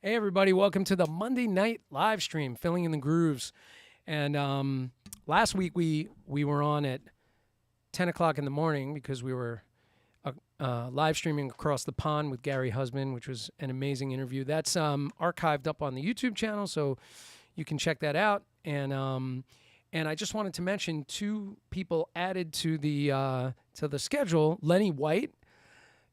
Hey, everybody, welcome to the Monday night live stream, Filling in the Grooves. And last week we were on at 10 o'clock in the morning because we were live streaming across the pond with Gary Husband, which was an amazing interview. That's archived up on the YouTube channel, so you can check that out. And I just wanted to mention two people added to the schedule. Lenny White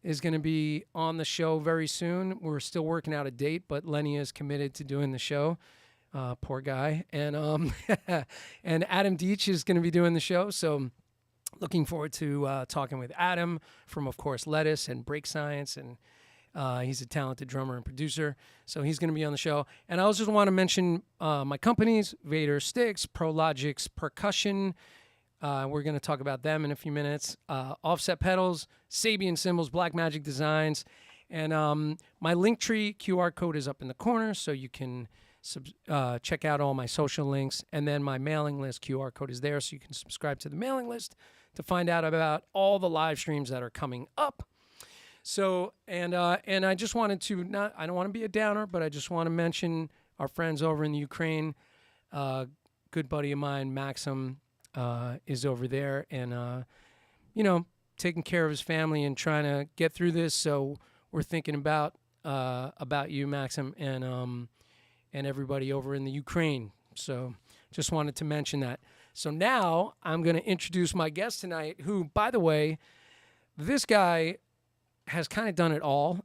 is going to be on the show very soon. We're still working out a date, but Lenny is committed to doing the show. Poor guy. And and Adam Deach is going to be doing the show. So looking forward to talking with Adam from, of course, Lettuce and Break Science. And he's a talented drummer and producer. So he's going to be on the show. And I also just want to mention my companies, Vader Sticks, Prologix Percussion. We're going to talk about them in a few minutes. Offset Pedals, Sabian Cymbals, Black Magic Designs. And my Linktree QR code is up in the corner, so you can check out all my social links. And then my mailing list QR code is there, so you can subscribe to the mailing list to find out about all the live streams that are coming up. So, and I just wanted to, I don't want to be a downer, but I just want to mention our friends over in the Ukraine. Good buddy of mine, Maxim, is over there and, taking care of his family and trying to get through this. So we're thinking about you, Maxim, and everybody over in the Ukraine. So just wanted to mention that. So now I'm going to introduce my guest tonight, who, by the way, this guy has kind of done it all.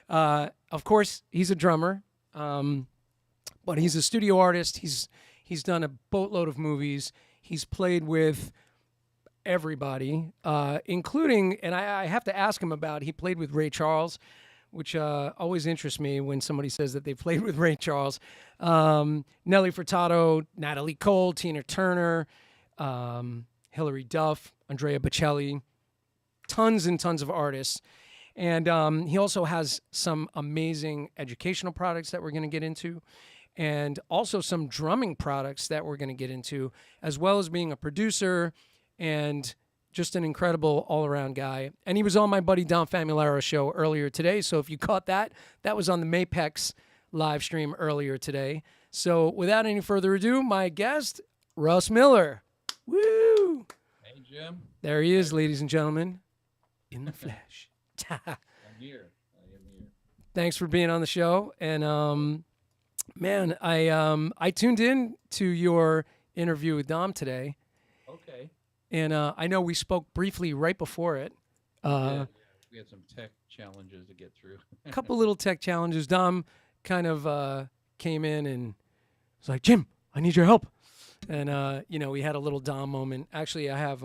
Of course, he's a drummer, but he's a studio artist. He's done a boatload of movies. He's played with everybody, including, and I have to ask him about, he played with Ray Charles, which always interests me when somebody says that they played with Ray Charles. Nelly Furtado, Natalie Cole, Tina Turner, Hilary Duff, Andrea Bocelli, tons and tons of artists. And he also has some amazing educational products that we're going to get into, and also some drumming products that we're going to get into, as well as being a producer and just an incredible all-around guy. And he was on my buddy Dom Famularo show earlier today, so if you caught that, that was on the Mapex live stream earlier today. So without any further ado, my guest, Russ Miller. Woo! Hey, Jim. There he is, ladies and gentlemen, in the flesh. I'm here. I am here. Thanks for being on the show. And man, I tuned in to your interview with Dom today. Okay. And I know we spoke briefly right before it. Yeah, we had some tech challenges to get through. A couple little tech challenges. Dom kind of came in and was like, Jim, I need your help. And, we had a little Dom moment. Actually, I have,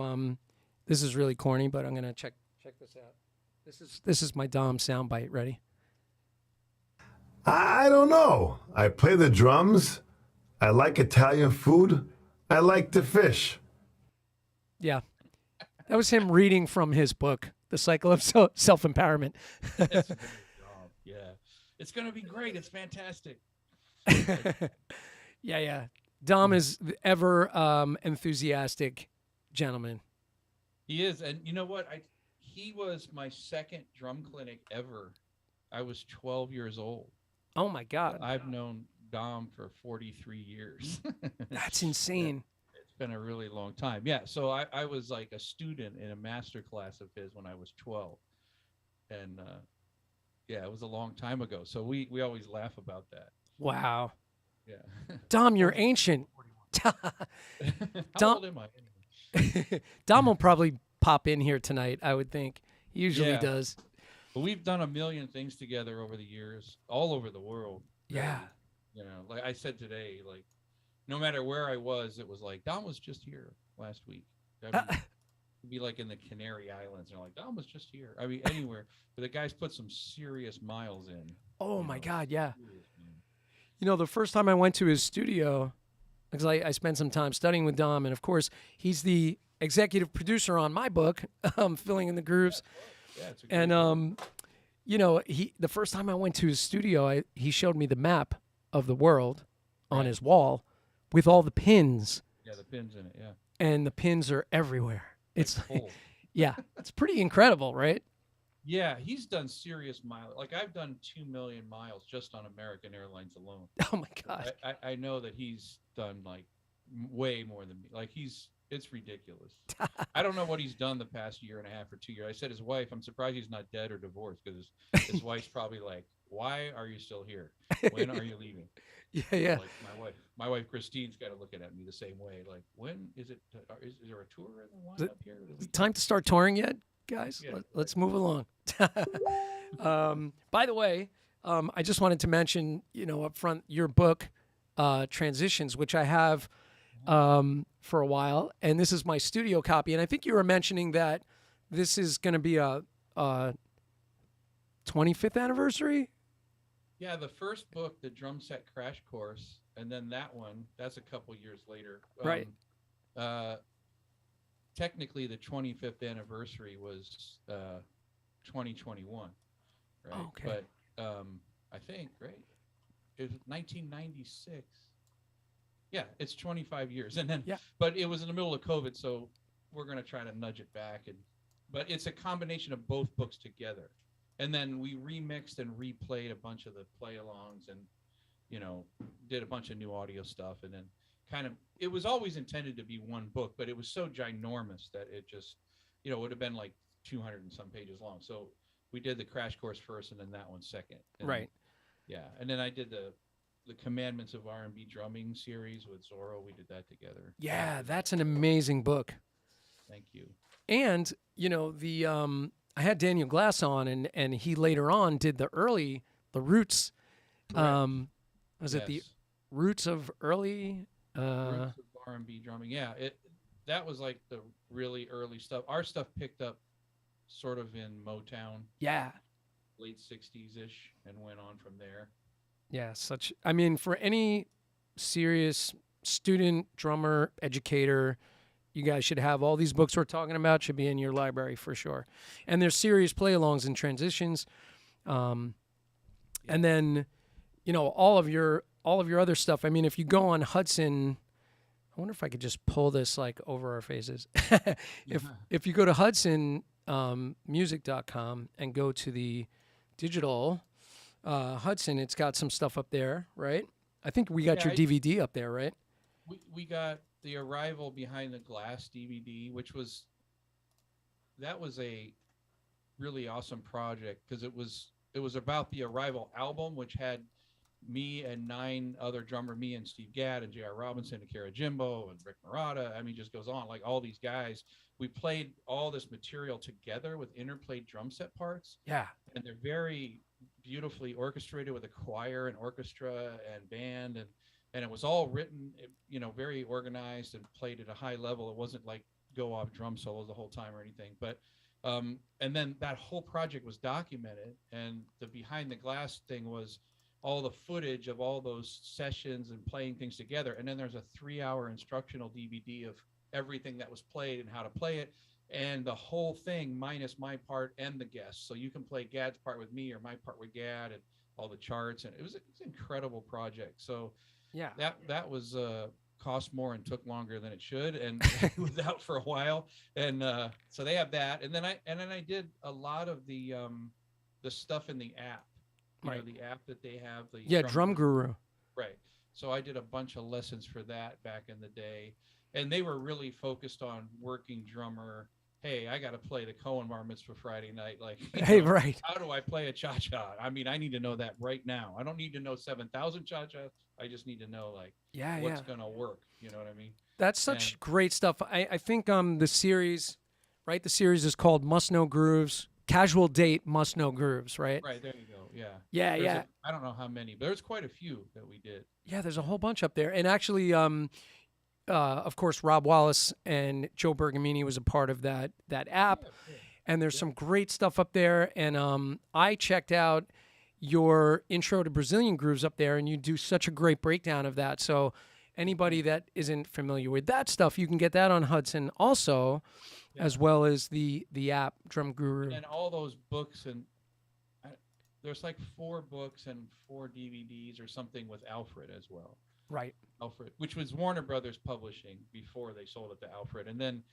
this is really corny, but I'm going to check this out. This is my Dom soundbite. Ready? I don't know. I play the drums. I like Italian food. I like to fish. Yeah. That was him reading from his book, The Cycle of Self-Empowerment. Yeah. It's going to be great. It's fantastic. Yeah. Dom is the ever enthusiastic gentleman. He is. And you know what? He was my second drum clinic ever. I was 12 years old. Oh, my God. I've known Dom for 43 years. That's insane. It's been a really long time. Yeah. So I was like a student in a master class of his when I was 12. And it was a long time ago. So we always laugh about that. Wow. Yeah. Dom, you're ancient. How old am I anyway? Dom will probably pop in here tonight, I would think. He usually does. But we've done a million things together over the years, all over the world. Yeah. Like I said today, like no matter where I was, it was like Dom was just here last week. It'd be like in the Canary Islands, and like Dom was just here. I mean, anywhere. But the guys put some serious miles in. Oh my God, yeah. Serious, The first time I went to his studio, because I spent some time studying with Dom, and of course, he's the executive producer on my book, Filling in the Grooves. Yeah, it's a great And book. the first time I went to his studio, he showed me the map of the world on his wall with all the pins. Yeah, the pins in it. Yeah. And the pins are everywhere. It's full. yeah, it's pretty incredible, right? Yeah, he's done serious miles. Like I've done 2 million miles just on American Airlines alone. Oh my God. I know that he's done like way more than me. Like it's ridiculous. I don't know what he's done the past year and a half or 2 years. I said his wife, I'm surprised he's not dead or divorced because his wife's probably like, why are you still here? When are you leaving? Yeah, You know, yeah. like my wife Christine's got to looking at me the same way. Like, when is it? Is there a tour in the Is line it up here? is it time to start touring yet, guys? Yeah, Let's move along. By the way, I just wanted to mention, up front, your book, Transitions, which I have for a while, and this is my studio copy. And I think you were mentioning that this is going to be a 25th anniversary. yeah. The first book, the Drum Set Crash Course, and then that one. That's a couple years later. Right. Uh, Technically, the 25th anniversary was 2021, right? Okay. But I think right, it was 1996. Yeah, it's 25 years, and then Yeah. but it was in the middle of COVID, so we're gonna try to nudge it back, and but it's a combination of both books together, and then we remixed and replayed a bunch of the play-alongs, and you know did a bunch of new audio stuff, and then kind of it was always intended to be one book, but it was so ginormous that it just would have been like 200 and some pages long. So we did the crash course first, and then that one second. And Right. yeah, and then I did the Commandments of R&B Drumming series with Zorro. We did that together. Yeah, that's an amazing book. Thank you. And the I had Daniel Glass on, and he later on did the Roots. Was it the Yes. Roots of early? Roots of R&B drumming. Yeah, that was like the really early stuff. Our stuff picked up sort of in Motown, Yeah, late 60s ish, and went on from there. yeah. I mean, for any serious student, drummer, educator, you guys should have all these books we're talking about. Should be in your library for sure. And there's serious play-alongs and transitions, and then all of your other stuff. I mean, if you go on Hudson, I wonder if I could just pull this like over our faces. If you go to Hudson music.com and go to the digital Hudson, it's got some stuff up there, right? I think we got your DVD up there, right? We got the Arrival Behind the Glass DVD, which was a really awesome project because it was about the Arrival album, which had me and 9 other drummer, me and Steve Gadd and J.R. Robinson and Kara Jimbo and Rick Murata. I mean, just goes on. Like all these guys, we played all this material together with interplayed drum set parts. Yeah. And they're very beautifully orchestrated with a choir and orchestra and band, and it was all written, very organized and played at a high level. It wasn't like go off drum solos the whole time or anything. But and then that whole project was documented, and the Behind the Glass thing was all the footage of all those sessions and playing things together. And then there's a 3-hour instructional DVD of everything that was played and how to play it, and the whole thing minus my part and the guests. So you can play Gadd's part with me or my part with Gadd, and all the charts. And it's an incredible project. So Yeah. that was cost more and took longer than it should, and it was out for a while. And so they have that. And then I did a lot of the stuff in the app. Right. The app that they have. Drum Guru. Right. So I did a bunch of lessons for that back in the day, and they were really focused on working drummer. Hey, I got to play the Cohen Bar Mitzvah Friday night. Like, Right. How do I play a cha-cha? I mean, I need to know that right now. I don't need to know 7,000 cha-chas. I just need to know what's going to work. You know what I mean? That's such great stuff. I think the series, right? The series is called Must Know Grooves. Casual Date Must Know Grooves, right? Right, there you go. Yeah. Yeah. I don't know how many, but there's quite a few that we did. Yeah, there's a whole bunch up there. And actually, of course, Rob Wallace and Joe Bergamini was a part of that app. Yeah. And there's some great stuff up there. And I checked out your intro to Brazilian grooves up there, and you do such a great breakdown of that. So anybody that isn't familiar with that stuff, you can get that on Hudson also, as well as the app Drum Guru. And all those books, and there's like 4 books and 4 DVDs or something with Alfred as well. Right. Alfred, which was Warner Brothers Publishing before they sold it to Alfred. And then,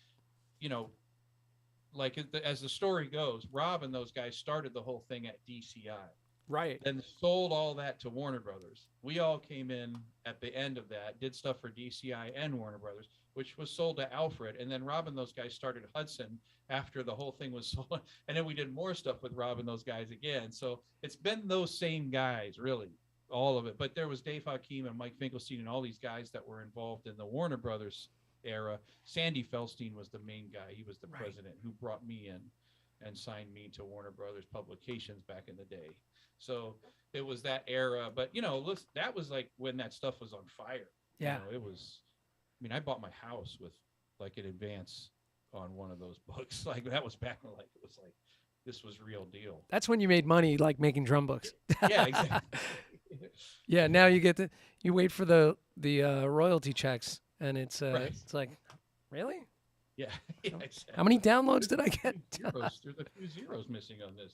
as the story goes, Rob and those guys started the whole thing at DCI, Right. then sold all that to Warner Brothers. We all came in at the end of that, did stuff for DCI and Warner Brothers, which was sold to Alfred. And then Rob and those guys started Hudson after the whole thing was sold. And then we did more stuff with Rob and those guys again. So it's been those same guys, really, all of it. But there was Dave Hakim and Mike Finkelstein and all these guys that were involved in the Warner Brothers era. Sandy Felstein was the main guy. He was the president who brought me in and signed me to Warner Brothers Publications back in the day. So it was that era, but that was like when that stuff was on fire. Yeah. It was, I mean, I bought my house with like an advance on one of those books. Like that was back when it was like, this was real deal. That's when you made money, like making drum books. Yeah, exactly. Yeah. Now you wait for the royalty checks, and it's Right. it's like, really? Yeah. Exactly. How many downloads did I get? There's a few zeros missing on this.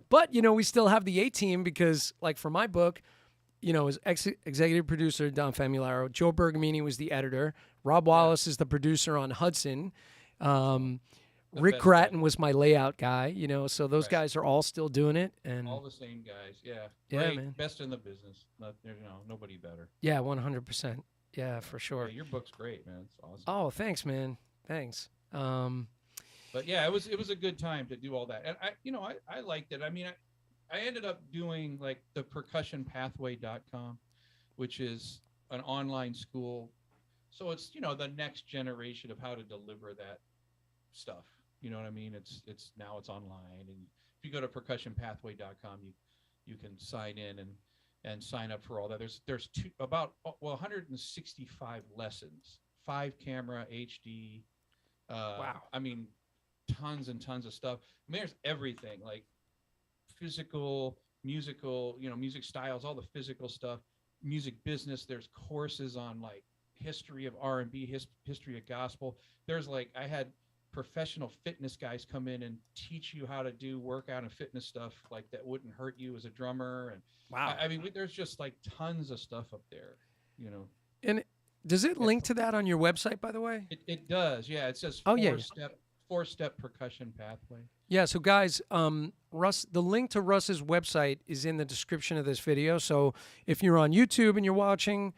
But we still have the A team because, like, for my book, as executive producer Don Famularo, Joe Bergamini was the editor, Rob Wallace is the producer on Hudson, Rick Gratton was my layout guy. So those guys are all still doing it, and all the same guys. Yeah. Yeah, Great. man. Best in the business. Nobody better. yeah, 100%. Yeah, for sure. Yeah, your book's great, man. It's awesome. Oh, thanks, man. Thanks. But yeah, it was a good time to do all that, and I liked it. I mean, I ended up doing like the percussionpathway.com, which is an online school. So it's the next generation of how to deliver that stuff. You know what I mean? It's now it's online, and if you go to percussionpathway.com, you can sign in and sign up for all that. There's 165 lessons, 5-camera HD. Wow. I mean, tons and tons of stuff. I mean, there's everything like physical, musical, music styles, all the physical stuff, music business. There's courses on like history of R&B, history of gospel. There's I had professional fitness guys come in and teach you how to do workout and fitness stuff like that wouldn't hurt you as a drummer. And Wow. I mean, there's just like tons of stuff up there, And does it link to that on your website, by the way? It does. Yeah. It says Oh, yeah. four-step percussion pathway. Yeah, so guys, Russ, the link to Russ's website is in the description of this video. So if you're on YouTube and you're watching,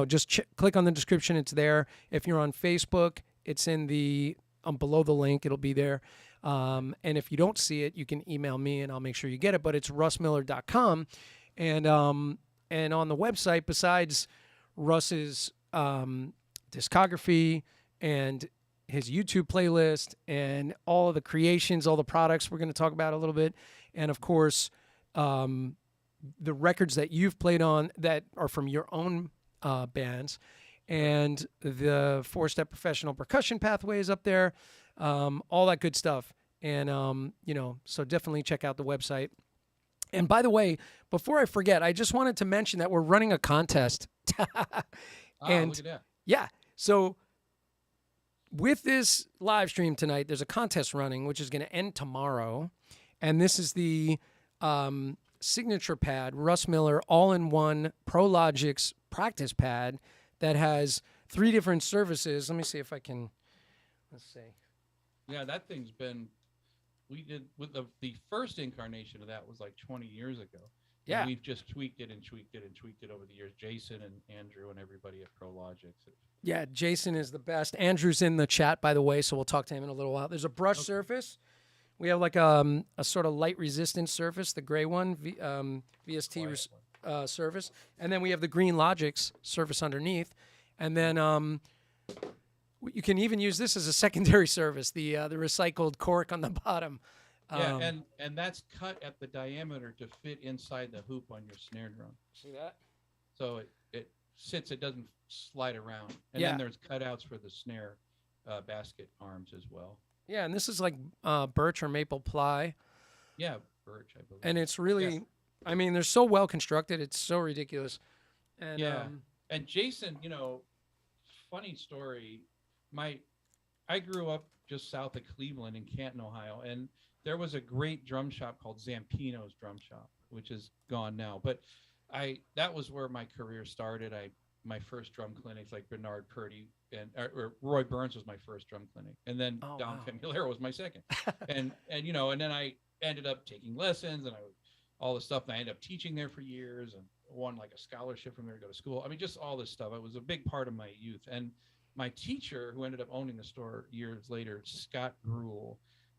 just click on the description. It's there. If you're on Facebook, it's in the below the link. It'll be there. And if you don't see it, you can email me and I'll make sure you get it. But it's russmiller.com. And on the website, besides Russ's discography and his YouTube playlist and all of the creations, all the products we're going to talk about a little bit, and of course, the records that you've played on that are from your own bands, and the 4-step professional percussion pathway is up there, all that good stuff. And so definitely check out the website. And by the way, before I forget, I just wanted to mention that we're running a contest. And look at that. yeah, so with this live stream tonight, there's a contest running, which is going to end tomorrow. And this is the signature pad, Russ Miller all-in-one ProLogix practice pad that has 3 different surfaces. Let me see if I can, let's see. Yeah, that thing's been, we did with the first incarnation of that was like 20 years ago. Yeah. And we've just tweaked it and tweaked it and tweaked it over the years. Jason and Andrew and everybody at ProLogix. Yeah, Jason is the best. Andrew's in the chat, by the way, so we'll talk to him in a little while. There's a brush surface. We have like a sort of light resistant surface, the gray one, VST surface. And then we have the green Logix surface underneath. And then you can even use this as a secondary surface, the recycled cork on the bottom. Yeah, and that's cut at the diameter to fit inside the hoop on your snare drum. See that? So it sits, it doesn't slide around. And Yeah. then there's cutouts for the snare basket arms as well. Yeah, and this is like birch or maple ply. Yeah, birch, I believe. And it's really, I mean, they're so well constructed. It's so ridiculous. And, yeah. And Jason, funny story. I grew up just south of Cleveland in Canton, Ohio, and there was a great drum shop called Zampino's Drum Shop, which is gone now. But that was where my career started. My first drum clinics, like Bernard Purdy and or Roy Burns was my first drum clinic, and then Oh, Dom wow. Famulero was my second, and and then I ended up taking lessons, and all the stuff, and I ended up teaching there for years, and won like a scholarship from there to go to school. I mean, just all this stuff. It was a big part of my youth, and my teacher, who ended up owning the store years later, Scott Gruel,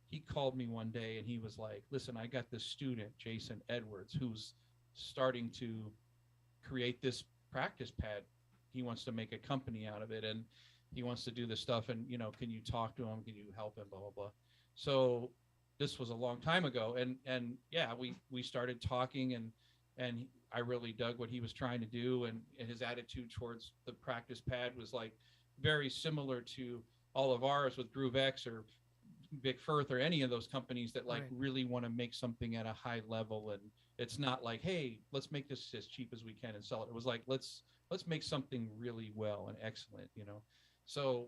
he called me one day and he was like, "Listen, I got this student, Jason Edwards, who's starting to create this practice pad. He wants to make a company out of it, and he wants to do this stuff. And can you talk to him? Can you help him? Blah blah blah." So this was a long time ago, and yeah, we started talking, and I really dug what he was trying to do, and his attitude towards the practice pad was like very similar to all of ours with Groove X or Vic Firth or any of those companies that like Right. really want to make something at a high level, and it's not like, hey, let's make this as cheap as we can and sell it. It was like, let's make something really well and excellent. So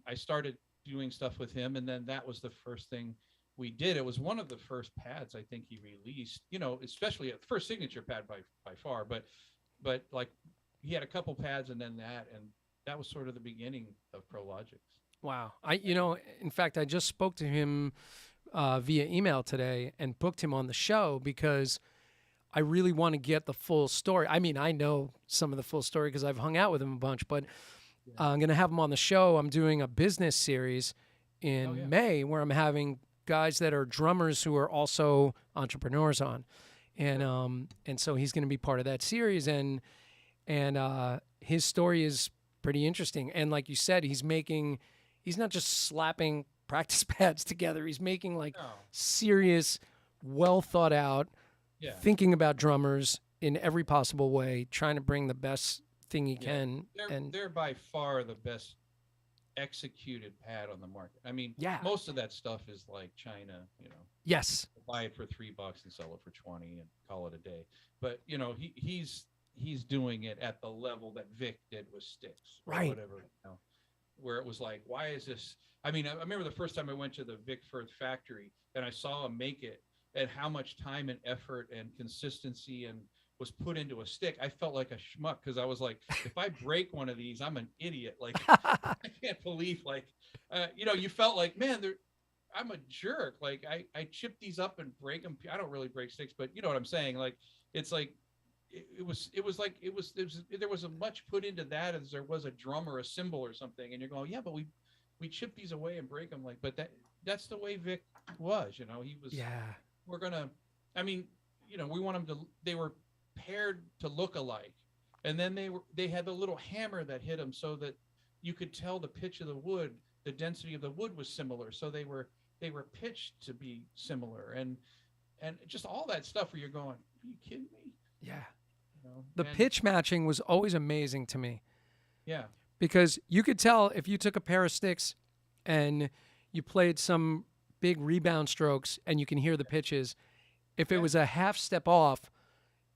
I started doing stuff with him, and then that was the first thing we did. It was one of the first pads I think he released, especially at the first signature pad by far, but like he had a couple pads and then that was sort of the beginning of Prologics. Wow. In fact, I just spoke to him via email today and booked him on the show because I really want to get the full story. I mean, I know some of the full story because I've hung out with him a bunch, but I'm going to have him on the show. I'm doing a business series in Oh, yeah. May where I'm having guys that are drummers who are also entrepreneurs on. And so he's going to be part of that series. And his story is pretty interesting. And like you said, he's not just slapping practice pads together. He's making like No. serious, well thought out, Yeah. thinking about drummers in every possible way, trying to bring the best thing he can. They're by far the best executed pad on the market. I mean, Yeah. most of that stuff is like China, Yes. buy it for $3 and sell it for 20 and call it a day. But he's doing it at the level that Vic did with Sticks or Right. whatever, where it was like, why is this? I mean, I remember the first time I went to the Vic Firth factory and I saw him make it, and how much time and effort and consistency and was put into a stick. I felt like a schmuck because I was like, if I break one of these, I'm an idiot. Like, I can't believe, like, you felt like, man, I'm a jerk. Like, I chip these up and break them. I don't really break sticks, but you know what I'm saying? Like, it's like, it was there was a much put into that as there was a drum or a cymbal or something. And you're going, yeah, but we chip these away and break them. Like, but that's the way Vic was, he was, Yeah. we're gonna, I mean, we want them to, they were paired to look alike, and then they had the little hammer that hit them so that you could tell the pitch of the wood, the density of the wood was similar, so they were pitched to be similar, and just all that stuff where you're going, are you kidding me? Yeah. And, Pitch matching was always amazing to me yeah, because you could tell if you took a pair of sticks and you played some big rebound strokes and you can hear the pitches. If it was a half step off,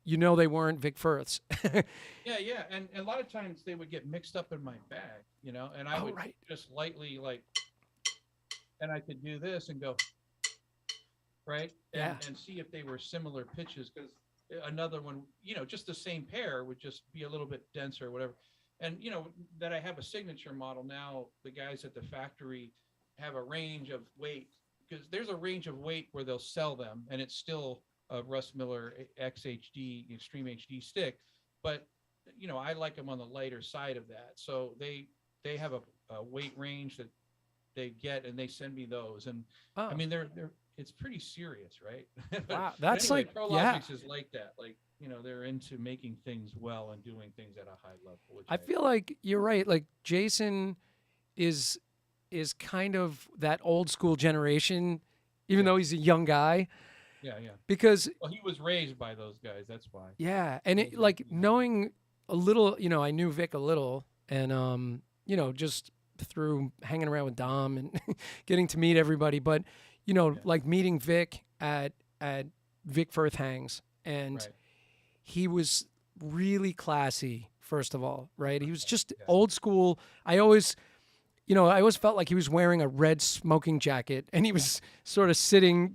they weren't Vic Firth's. yeah, and a lot of times they would get mixed up in my bag, and I would right. just lightly like, and I could do this and go, right, and see if they were similar pitches, because another one, just the same pair would just be a little bit denser or whatever. And that I have a signature model now, the guys at the factory have a range of weight, because there's a range of weight where they'll sell them and it's still a Russ Miller XHD Extreme HD stick, but I like them on the lighter side of that. So they have a weight range that they get, and they send me those. And I mean, they're it's pretty serious, right? Wow, that's anyway, like, Prologics is like that. Like, they're into making things well and doing things at a high level. Which I feel like you're right. Like Jason is kind of that old school generation, even though he's a young guy. Yeah. Because Well, he was raised by those guys. That's why. yeah, and it, like knowing a little, I knew Vic a little, and just through hanging around with Dom and getting to meet everybody, but like meeting Vic at Vic Firth Hangs, and Right. he was really classy. First of all, right? He was just old school. I always felt like he was wearing a red smoking jacket, and he was sort of sitting,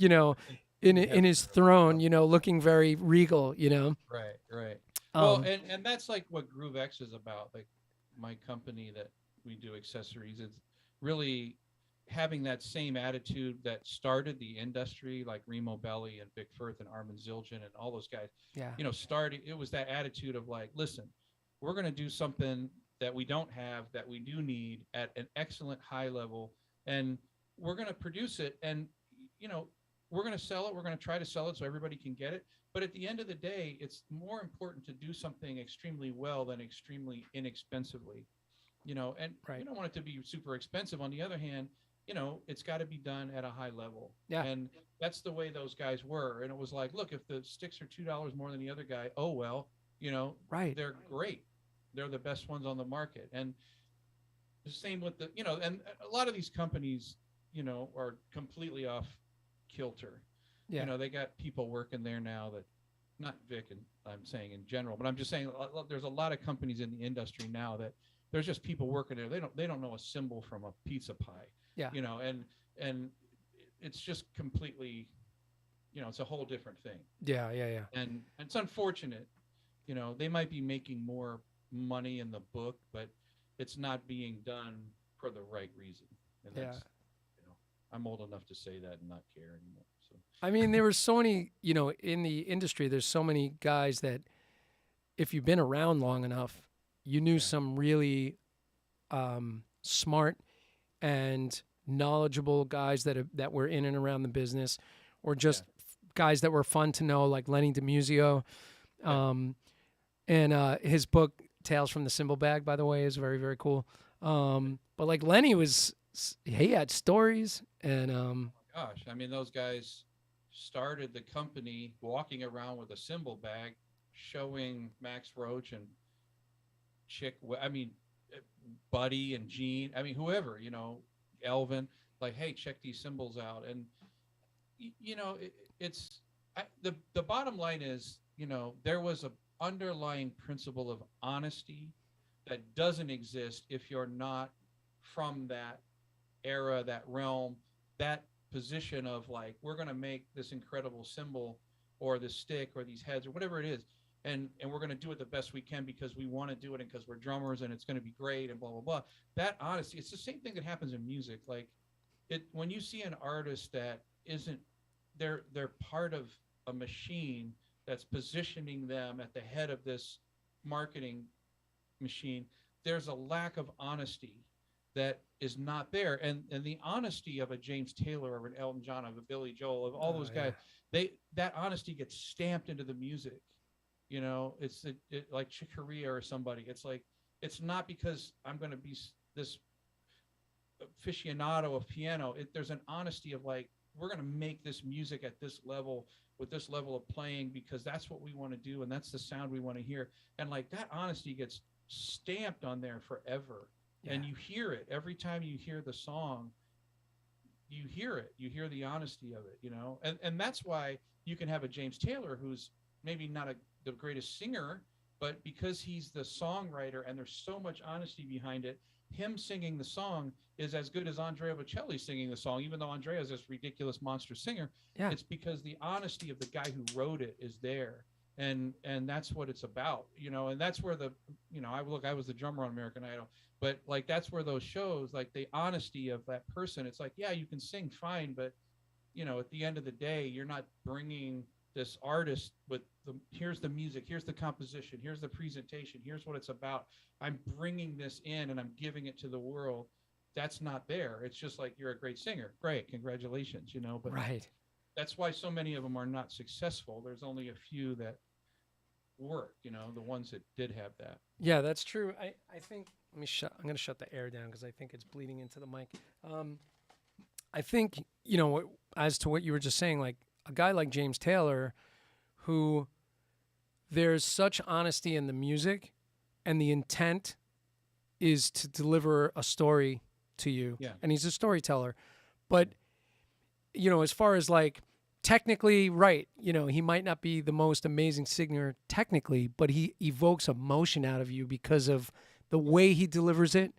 in his throne, looking very regal, Right. Well, and that's like what Groove X is about. Like my company that we do accessories. It's really having that same attitude that started the industry, like Remo Belli and Vic Firth and Armin Zildjian and all those guys. Yeah. Starting, it was that attitude of like, listen, we're going to do something that we don't have, that we do need at an excellent high level, and we're going to produce it, and we're going to sell it. We're going to try to sell it so everybody can get it. But at the end of the day, it's more important to do something extremely well than extremely inexpensively, and Right. you don't want it to be super expensive. On the other hand, it's got to be done at a high level. Yeah. And that's the way those guys were. And it was like, look, if the sticks are $2 more than the other guy, oh, well, Right. they're great. They're the best ones on the market. And the same with and a lot of these companies, are completely off kilter. Yeah. They got people working there now that, not Vic, and I'm saying in general, but I'm just saying there's a lot of companies in the industry now that there's just people working there. They don't know a cymbal from a pizza pie. Yeah. And it's just completely, it's a whole different thing. Yeah. And it's unfortunate, they might be making more money in the book, but it's not being done for the right reason. And that's, I'm old enough to say that and not care anymore. So I mean, there were so many, in the industry, there's so many guys that if you've been around long enough, you knew some really smart and knowledgeable guys that were in and around the business, or just guys that were fun to know, like Lenny DiMuzio. And his book, Tales from the Cymbal Bag, by the way, is very, very cool. But like Lenny he had stories, and gosh, I mean, those guys started the company walking around with a cymbal bag, showing Max Roach and Buddy and Gene, whoever, Elvin, like, hey, check these cymbals out. And the bottom line is, there was a underlying principle of honesty that doesn't exist if you're not from that era, that realm, that position of like, we're going to make this incredible cymbal or this stick or these heads or whatever it is, and we're going to do it the best we can because we want to do it and because we're drummers and it's going to be great and blah blah blah. That honesty, it's the same thing that happens in music. Like, when you see an artist that isn't, they're part of a machine that's positioning them at the head of this marketing machine, there's a lack of honesty that is not there. And the honesty of a James Taylor or an Elton John, of a Billy Joel, of all those guys, that honesty gets stamped into the music. It's like Chick Corea or somebody. It's like, it's not because I'm going to be this aficionado of piano. There's an honesty of like, we're going to make this music at this level with this level of playing because that's what we want to do and that's the sound we want to hear. And like, that honesty gets stamped on there forever. And you hear it every time you hear the song. You hear it. You hear the honesty of it, and that's why you can have a James Taylor who's maybe not the greatest singer, but because he's the songwriter and there's so much honesty behind it, him singing the song is as good as Andrea Bocelli singing the song, even though Andrea is this ridiculous monster singer. Yeah. It's because the honesty of the guy who wrote it is there. And that's what it's about, and that's where I was the drummer on American Idol, but like, that's where those shows, like the honesty of that person, it's like, yeah, you can sing fine, but at the end of the day, you're not bringing this artist with here's the music, here's the composition, here's the presentation, here's what it's about. I'm bringing this in and I'm giving it to the world. That's not there. It's just like, you're a great singer. Great. Congratulations. But right. That's why so many of them are not successful. There's only a few that work, the ones that did have that. Yeah, that's true. I think, I'm going to shut the air down because I think it's bleeding into the mic. I think, as to what you were just saying, like a guy like James Taylor, who there's such honesty in the music and the intent is to deliver a story to you. Yeah. And he's a storyteller. But, as far as like technically, right, he might not be the most amazing singer technically, but he evokes emotion out of you because of the way he delivers it.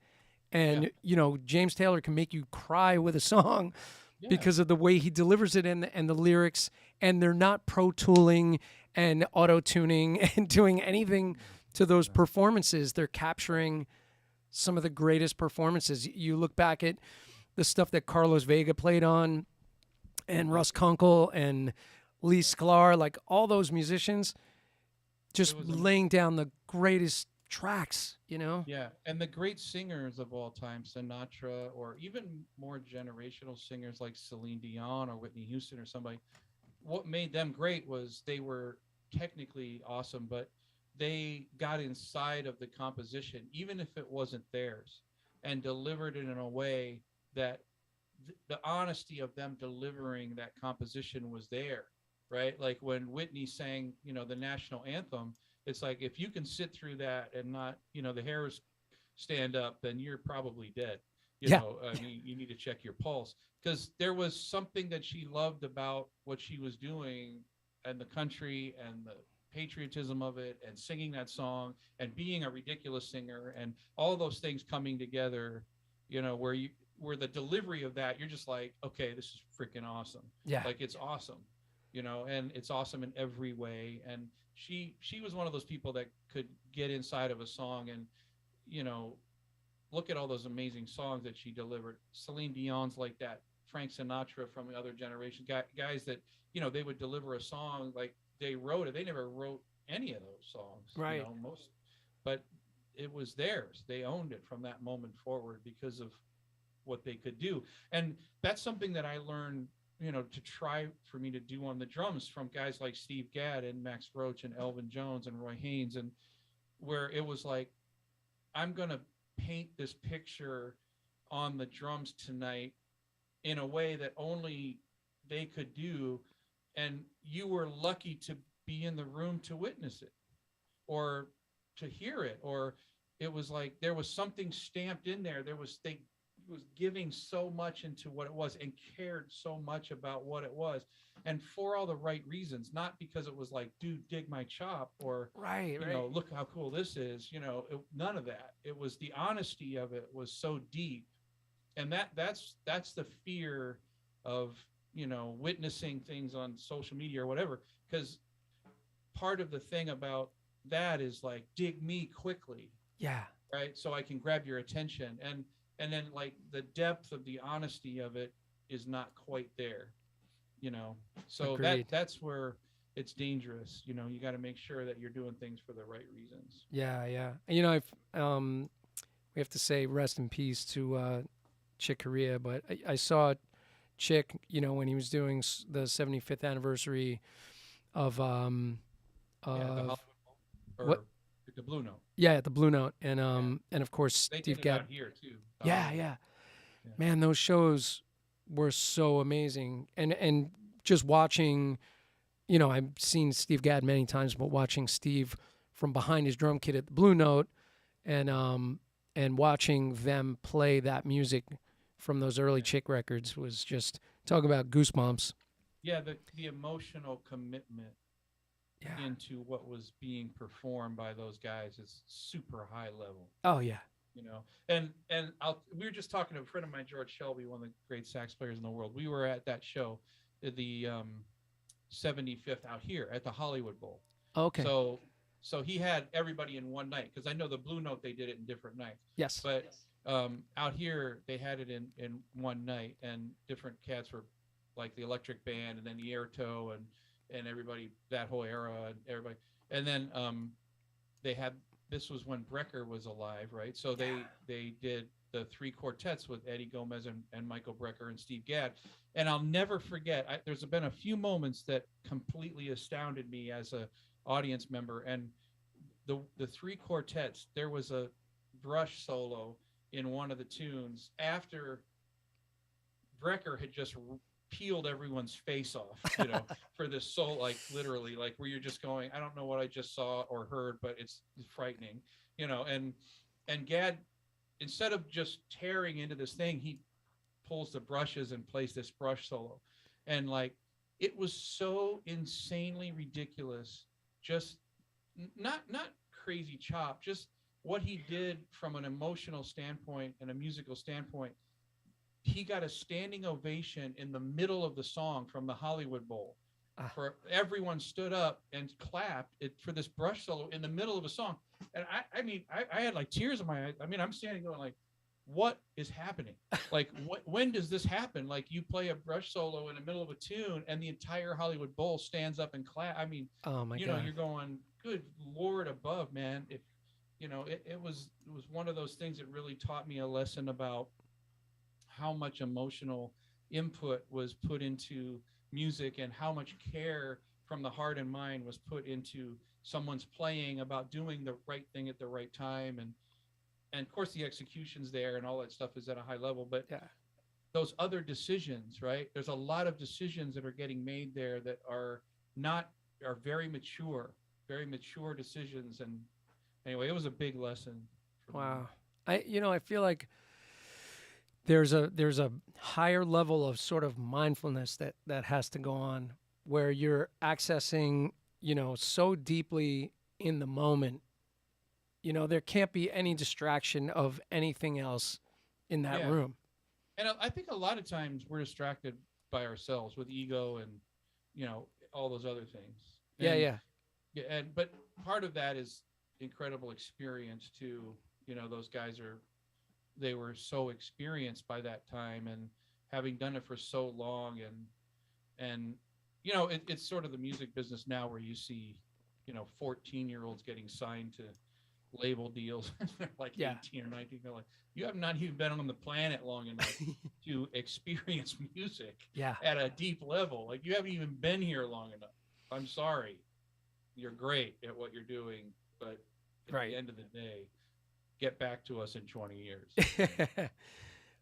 And, James Taylor can make you cry with a song because of the way he delivers it and the lyrics. And they're not pro tooling and auto tuning and doing anything to those performances. They're capturing some of the greatest performances. You look back at the stuff that Carlos Vega played on, and Russ Kunkel and Lee Sklar, like all those musicians, just laying down the greatest tracks, you know? Yeah, and the great singers of all time, Sinatra, or even more generational singers like Celine Dion or Whitney Houston or somebody, what made them great was they were technically awesome, but they got inside of the composition, even if it wasn't theirs, and delivered it in a way that the honesty of them delivering that composition was there, right? Like when Whitney sang, the national anthem, it's like if you can sit through that and not, the hairs stand up, then you're probably dead. Yeah. I mean, you need to check your pulse, because there was something that she loved about what she was doing and the country and the patriotism of it and singing that song and being a ridiculous singer and all those things coming together, where the delivery of that, you're just like, okay, this is freaking awesome. Yeah. Like it's awesome, and it's awesome in every way. And she was one of those people that could get inside of a song and, look at all those amazing songs that she delivered. Celine Dion's like that. Frank Sinatra from the other generation, guys that, they would deliver a song like they wrote it. They never wrote any of those songs, right? But it was theirs. They owned it from that moment forward because of what they could do. And that's something that I learned, to try for me to do on the drums from guys like Steve Gadd and Max Roach and Elvin Jones and Roy Haynes, and where it was like, I'm going to paint this picture on the drums tonight in a way that only they could do. And you were lucky to be in the room to witness it or to hear it, or it was like there was something stamped in there. They was giving so much into what it was and cared so much about what it was, and for all the right reasons, not because it was like, dude, dig my chop, or right. Look how cool this is, none of that. It was the honesty of it was so deep. And that's the fear of, witnessing things on social media or whatever, because part of the thing about that is like, dig me quickly. Yeah. Right. So I can grab your attention. And then like the depth of the honesty of it is not quite there, so Agreed. that's where it's dangerous. You got to make sure that you're doing things for the right reasons. Yeah. We have to say rest in peace to Chick Corea, but I saw Chick, when he was doing the 75th anniversary of The Hollywood Bowl, or what? The Blue Note. Yeah, at the Blue Note, and of course They Steve did it out Gadd. here too. Yeah. Man, those shows were so amazing, and just watching, I've seen Steve Gadd many times, but watching Steve from behind his drum kit at the Blue Note, and watching them play that music from those early Chick records was just talk about goosebumps. Yeah, the emotional commitment Yeah. into what was being performed by those guys is super high level. Oh yeah. And we were just talking to a friend of mine, George Shelby, one of the great sax players in the world. We were at that show, the 75th out here at the Hollywood Bowl. Okay. So he had everybody in one night, because I know the Blue Note, they did it in different nights. Yes. But out here they had it in one night, and different cats were like the Electric Band and then the Airtoe and everybody, that whole era, and everybody. And then they had, this was when Brecker was alive, right? So they did the three quartets with Eddie Gomez and Michael Brecker and Steve Gadd. And I'll never forget, there's been a few moments that completely astounded me as a audience member. And the three quartets, there was a brush solo in one of the tunes after Brecker had just peeled everyone's face off, for this soul, like literally, like where you're just going, I don't know what I just saw or heard, but it's frightening, and Gadd, instead of just tearing into this thing, he pulls the brushes and plays this brush solo. And like, it was so insanely ridiculous, just not crazy chop, just what he did from an emotional standpoint and a musical standpoint. He got a standing ovation in the middle of the song from the Hollywood Bowl. For everyone stood up and clapped it for this brush solo in the middle of a song. And I mean, I had like tears in my eyes. I mean, I'm standing going like, what is happening? Like, when does this happen? Like, you play a brush solo in the middle of a tune, and the entire Hollywood Bowl stands up and clap. I mean, Oh my God. you're going, good Lord above, man. If it was one of those things that really taught me a lesson about how much emotional input was put into music and how much care from the heart and mind was put into someone's playing, about doing the right thing at the right time. And of course the execution's there and all that stuff is at a high level, but Yeah. those other decisions, right? There's a lot of decisions that are getting made there that are not are very mature decisions. And anyway, it was a big lesson for me. Wow. I feel like there's a higher level of sort of mindfulness that has to go on where you're accessing, so deeply in the moment. There can't be any distraction of anything else in that Yeah. room. And I think a lot of times we're distracted by ourselves with ego and all those other things. Yeah, And yeah. yeah, but part of that is incredible experience too. Those guys they were so experienced by that time, and having done it for so long. And it's sort of the music business now where you see 14-year-olds getting signed to label deals. They're like Yeah. 18 or 19. They're like, you have not even been on the planet long enough to experience music Yeah. at a deep level. Like, you haven't even been here long enough. I'm sorry. You're great at what you're doing, but at Right. the end of the day, get back to us in 20 years.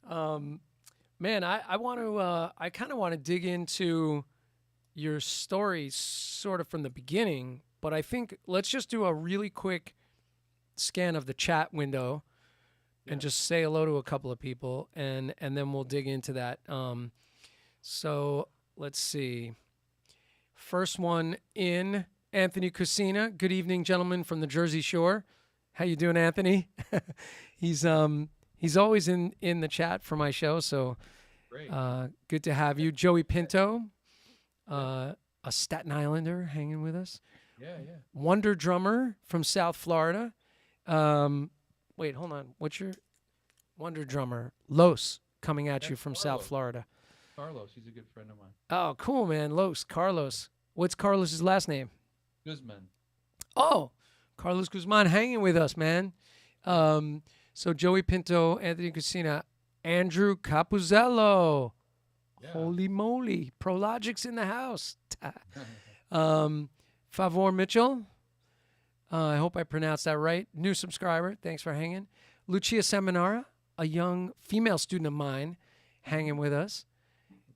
Man, I kind of want to dig into your story sort of from the beginning, but I think let's just do a really quick scan of the chat window and Yeah. just say hello to a couple of people, and then we'll dig into that. So let's see. First one in, Anthony Cucina. Good evening, gentlemen from the Jersey Shore. How you doing, Anthony? He's always in the chat for my show, so Great. good to have you. Joey Pinto, a Staten Islander, hanging with us. Yeah, yeah. Wonder Drummer from South Florida. Wait, hold on. What's your Wonder Drummer? Los, coming at you That's from South Carlos. Florida. Carlos, he's a good friend of mine. Oh, cool, man. Los, Carlos. What's Carlos's last name? Guzman. Oh, Carlos Guzman hanging with us, man. So Joey Pinto, Anthony Cucina, Andrew Capuzello. Yeah. Holy moly. Prologic's in the house. Favor Mitchell. I hope I pronounced that right. New subscriber. Thanks for hanging. Lucia Seminara, a young female student of mine, hanging with us.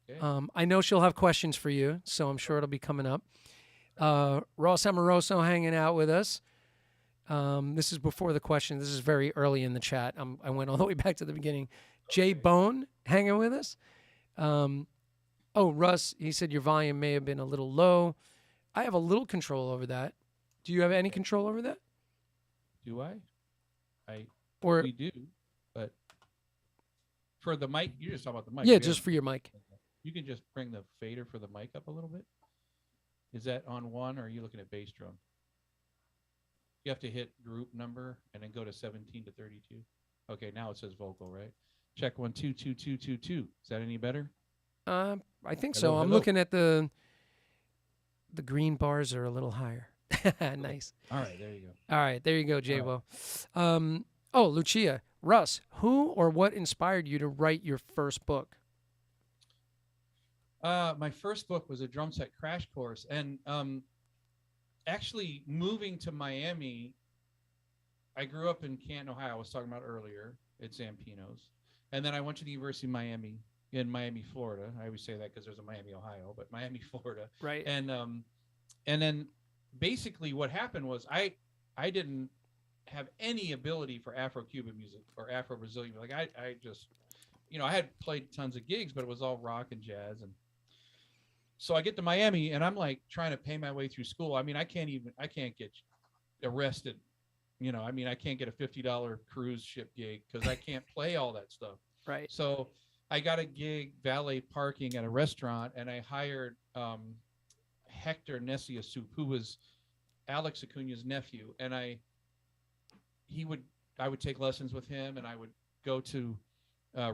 Okay. I know she'll have questions for you, so I'm sure it'll be coming up. Ross Amoroso hanging out with us. This is before the question. This is very early in the chat. I went all the way back to the beginning. Jay Bone hanging with us. Russ, he said your volume may have been a little low. I have a little control over that. Do you have any control over that? Do I? Or We do, but for the mic, you're just talking about the mic. yeah, We just have- for your mic. You can just bring the fader for the mic up a little bit. Is that on one, or are you looking at bass drum? You have to hit group number and then go to 17 to 32. Okay, now it says vocal, right? Check 1 2 2 2 2 2. Is that any better? I think Hello, so. I'm hello. looking at the green bars are a little higher. Nice. All right, there you go. All right, there you go, All J-Wo. Lucia, Russ, who or what inspired you to write your first book? My first book was a drum set crash course, and actually moving to Miami, I grew up in Canton, Ohio. I was talking about earlier at Zampino's, and then I went to the University of Miami in Miami, Florida. I always say that because there's a Miami, Ohio, but Miami, Florida. Right. And then basically what happened was I didn't have any ability for Afro-Cuban music or Afro-Brazilian. Like I just, I had played tons of gigs, but it was all rock and jazz. And so I get to Miami and I'm like trying to pay my way through school. I mean, I can't get arrested. I can't get a $50 cruise ship gig because I can't play all that stuff. Right. So I got a gig valet parking at a restaurant, and I hired Hector Nesiasup, who was Alex Acuna's nephew, and I I would take lessons with him, and I would go to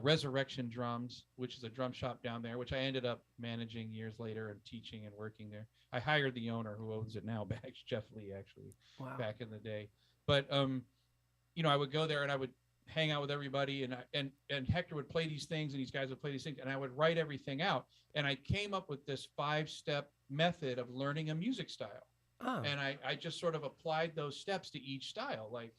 Resurrection Drums, which is a drum shop down there, which I ended up managing years later and teaching and working there. I hired the owner who owns it now, Jeff Lee, actually, back in the day. But I would go there and I would hang out with everybody, and Hector would play these things, and these guys would play these things, and I would write everything out. And I came up with this 5-step method of learning a music style. And I just sort of applied those steps to each style, like,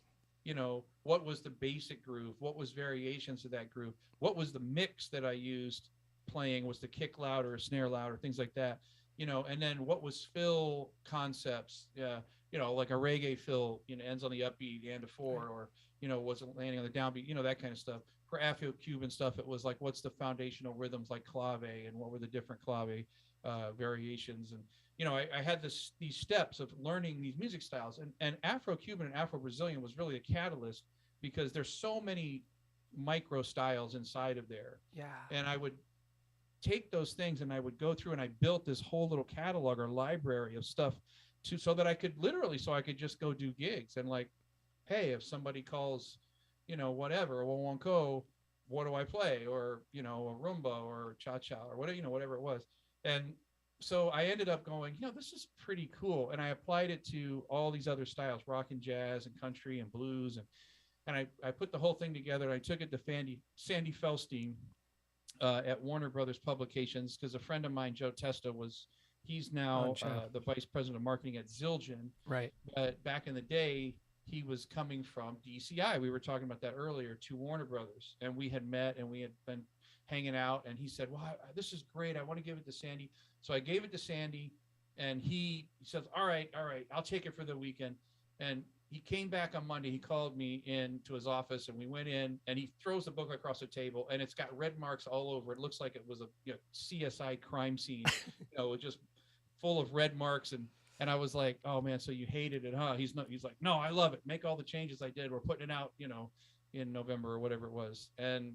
what was the basic groove? What was variations of that groove? What was the mix that I used playing? Was the kick loud or a snare loud or things like that? And then what was fill concepts? Like a reggae fill, ends on the upbeat and a 4, or, was it landing on the downbeat? That kind of stuff. For Afro-Cuban stuff, it was like, what's the foundational rhythms like clave, and what were the different clave variations? And I had these steps of learning these music styles, and Afro-Cuban and Afro-Brazilian was really a catalyst, because there's so many micro styles inside of there. Yeah. And I would take those things and I would go through, and I built this whole little catalog or library of stuff so that I could just go do gigs, and like, hey, if somebody calls, whatever, a wonko, what do I play? Or, a rumba or cha-cha or whatever it was. And so I ended up going, this is pretty cool. And I applied it to all these other styles, rock and jazz and country and blues. And I put the whole thing together, and I took it to Sandy Felstein at Warner Brothers Publications, because a friend of mine, Joe Testa, he's now the vice president of marketing at Zildjian. Right. But back in the day, he was coming from DCI. We were talking about that earlier, to Warner Brothers. And we had met, and we had been hanging out, and he said, well, this is great. I want to give it to Sandy. So I gave it to Sandy, and he says, all right, I'll take it for the weekend. And he came back on Monday. He called me into his office, and we went in, and he throws the book across the table, and it's got red marks all over. It looks like it was a CSI crime scene, just full of red marks. And I was like, oh man, so you hated it, huh? He's like, no, I love it. Make all the changes I did. We're putting it out, in November or whatever it was. And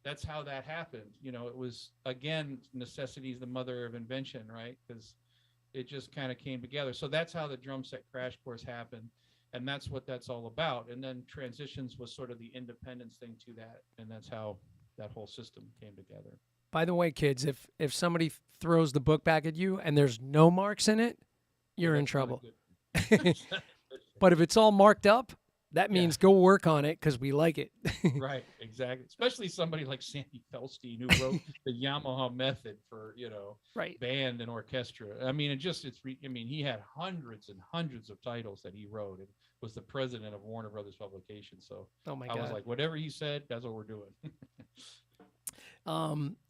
that's how that happened. It was, again, necessity is the mother of invention, right? Because it just kind of came together. So that's how the drum set crash course happened. And that's what that's all about. And then Transitions was sort of the independence thing to that. And that's how that whole system came together. By the way, kids, if somebody throws the book back at you and there's no marks in it, you're in trouble. But if it's all marked up, that means go work on it, because we like it. Right, exactly. Especially somebody like Sandy Felstein, who wrote the Yamaha method for, right, band and orchestra. I mean, he had hundreds and hundreds of titles that he wrote, and was the president of Warner Brothers Publications. So oh my I God. was like, whatever he said, that's what we're doing.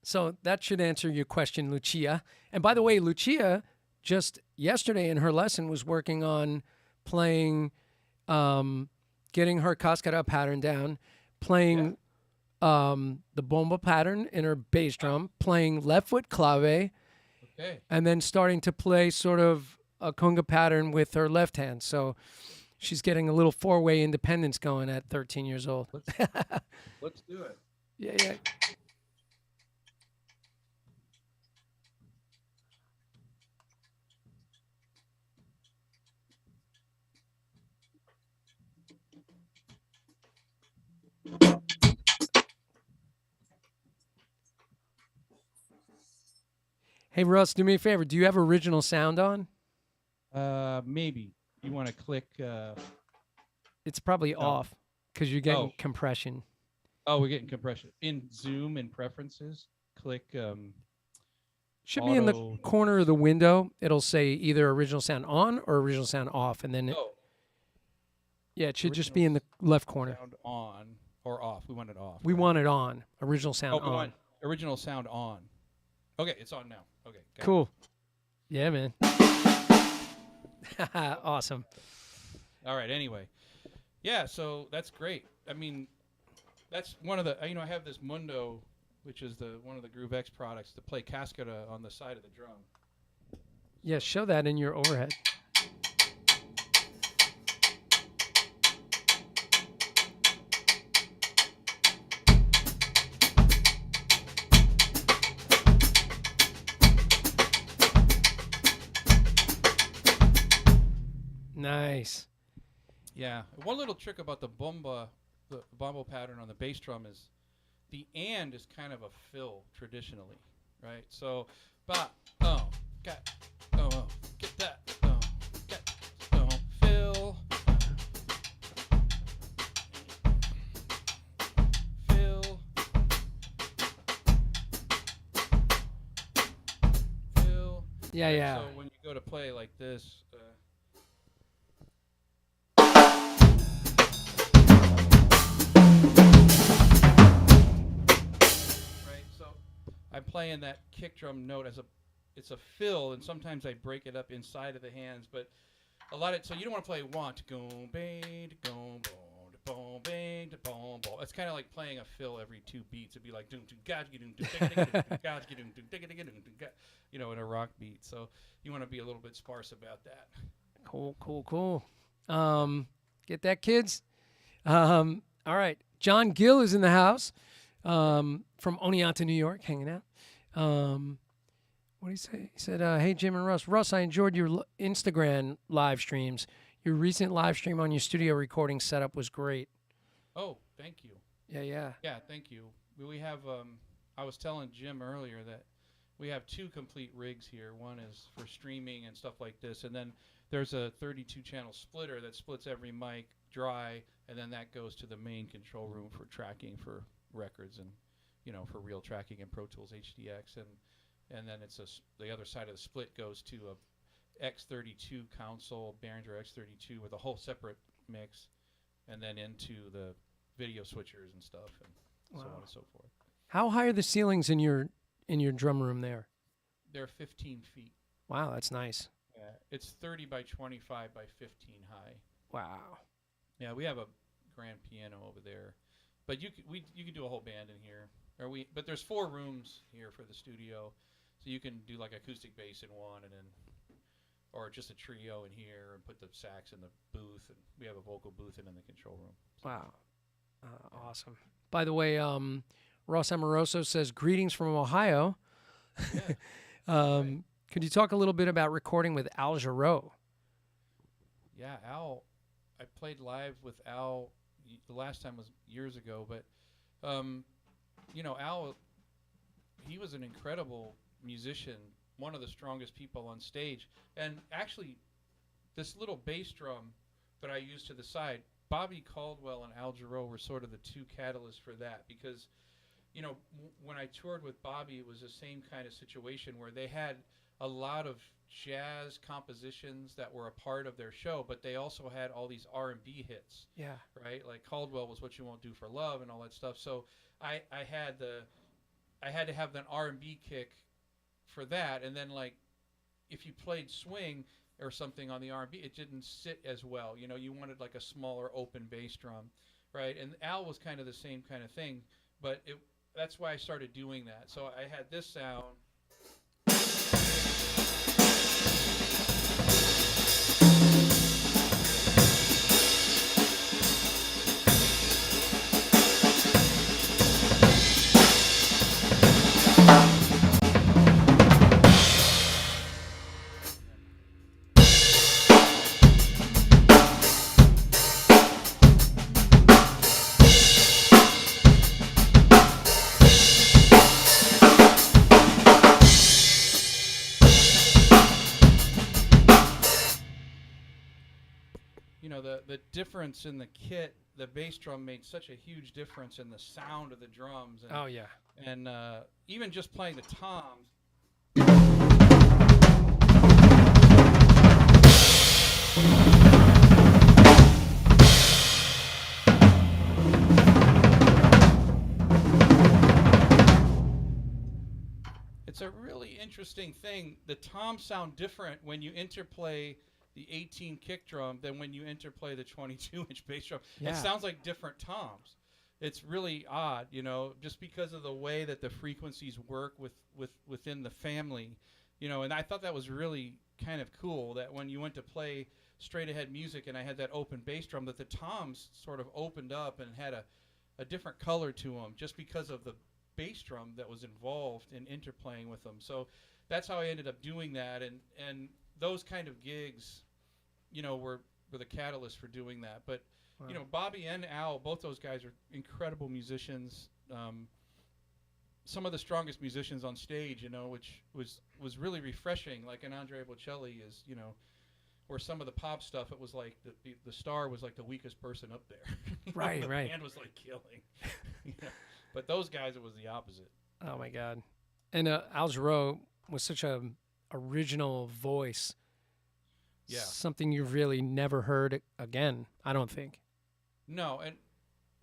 So that should answer your question, Lucia. And by the way, Lucia just yesterday in her lesson was working on playing, getting her cascara pattern down, playing the bomba pattern in her bass drum, playing left foot clave, and then starting to play sort of a conga pattern with her left hand. So she's getting a little 4-way independence going at 13 years old. Let's do it. Yeah. Hey, Russ, do me a favor. Do you have original sound on? Maybe. You want to click... It's probably off, because you're getting compression. Oh, we're getting compression. In Zoom and preferences, click... Should be in the corner of the window. It'll say either original sound on or original sound off. And then yeah, it should just be in the left corner. Sound on or off. We want it off. We want it on. Original sound on. Want original sound on. Okay, it's on now. Okay. Cool. Yeah, man. Awesome. All right, anyway. Yeah, so that's great. I mean, that's one of the, I have this Mundo, which is one of the Groove X products, to play cascara on the side of the drum. Yeah, show that in your overhead. Nice. Yeah. One little trick about the bomba pattern on the bass drum is the and is kind of a fill traditionally, right? So, ba, got, get that, get, fill, fill, fill. Yeah, Right? yeah. So when you go to play like this. Right, so I'm playing that kick drum note as it's a fill, and sometimes I break it up inside of the hands, but a lot of so you don't want to play one to go bang to go boom to boom bang to boom boom. It's kind of like playing a fill every 2 beats. It'd be like doom doom gaj doom doom gaj doom doom doom in a rock beat. So you want to be a little bit sparse about that. Cool. Get that, kids? All right. John Gill is in the house from Oneonta, New York, hanging out. What did he say? He said, hey, Jim and Russ. Russ, I enjoyed your Instagram live streams. Your recent live stream on your studio recording setup was great. Oh, thank you. Yeah. Yeah, thank you. We have, I was telling Jim earlier that we have 2 complete rigs here. One is for streaming and stuff like this, and then there's a 32-channel splitter that splits every mic dry, and then that goes to the main control room for tracking for records and, for real tracking in Pro Tools HDX, and then the other side of the split goes to a X32 console, Behringer X32 with a whole separate mix, and then into the video switchers and stuff, and so on and so forth. How high are the ceilings in your drum room there? They're 15 feet. Wow, that's nice. Yeah, it's 30 by 25 by 15 high. Wow. Yeah, we have a grand piano over there, but you could do a whole band in here. But there's 4 rooms here for the studio, so you can do like acoustic bass in one, and then or just a trio in here, and put the sax in the booth, and we have a vocal booth in the control room. So. Wow, awesome. By the way, Ross Amoroso says greetings from Ohio. Yeah. Right. Could you talk a little bit about recording with Al Jarreau? Yeah, Al. I played live with Al. The last time was years ago, but Al. He was an incredible musician, one of the strongest people on stage, and actually, this little bass drum that I used to the side, Bobby Caldwell and Al Jarreau were sort of the 2 catalysts for that, because when I toured with Bobby, it was the same kind of situation where they had a lot of jazz compositions that were a part of their show, but they also had all these R&B hits. Yeah. Right? Like Caldwell was What You Won't Do for Love and all that stuff. So I had to have an R&B kick for that, and then like if you played swing or something on the R&B, it didn't sit as well. You wanted like a smaller open bass drum, right? And Al was kind of the same kind of thing, but that's why I started doing that. So I had this sound. The difference in the kit, the bass drum made such a huge difference in the sound of the drums. And, Oh, yeah. And even just playing the toms. It's a really interesting thing. The toms sound different when you interplay the 18 kick drum than when you interplay the 22-inch bass drum. Yeah. It sounds like different toms. It's really odd, just because of the way that the frequencies work within the family, and I thought that was really kind of cool that when you went to play straight ahead music and I had that open bass drum, that the toms sort of opened up and had a different color to them just because of the bass drum that was involved in interplaying with them. So that's how I ended up doing that, and those kind of gigs, were were the catalyst for doing that. But Wow. you know, Bobby and Al, both those guys are incredible musicians. Some of the strongest musicians on stage, you know, which was really refreshing. Like an Andrea Bocelli is, you know, where some of the pop stuff, it was like the star was like the weakest person up there. You know, Right, the right. band was like killing. You know? But those guys, it was the opposite. Oh my God. And Al Jarreau was such a original voice. Yeah. Something you've really never heard again, I don't think. No, and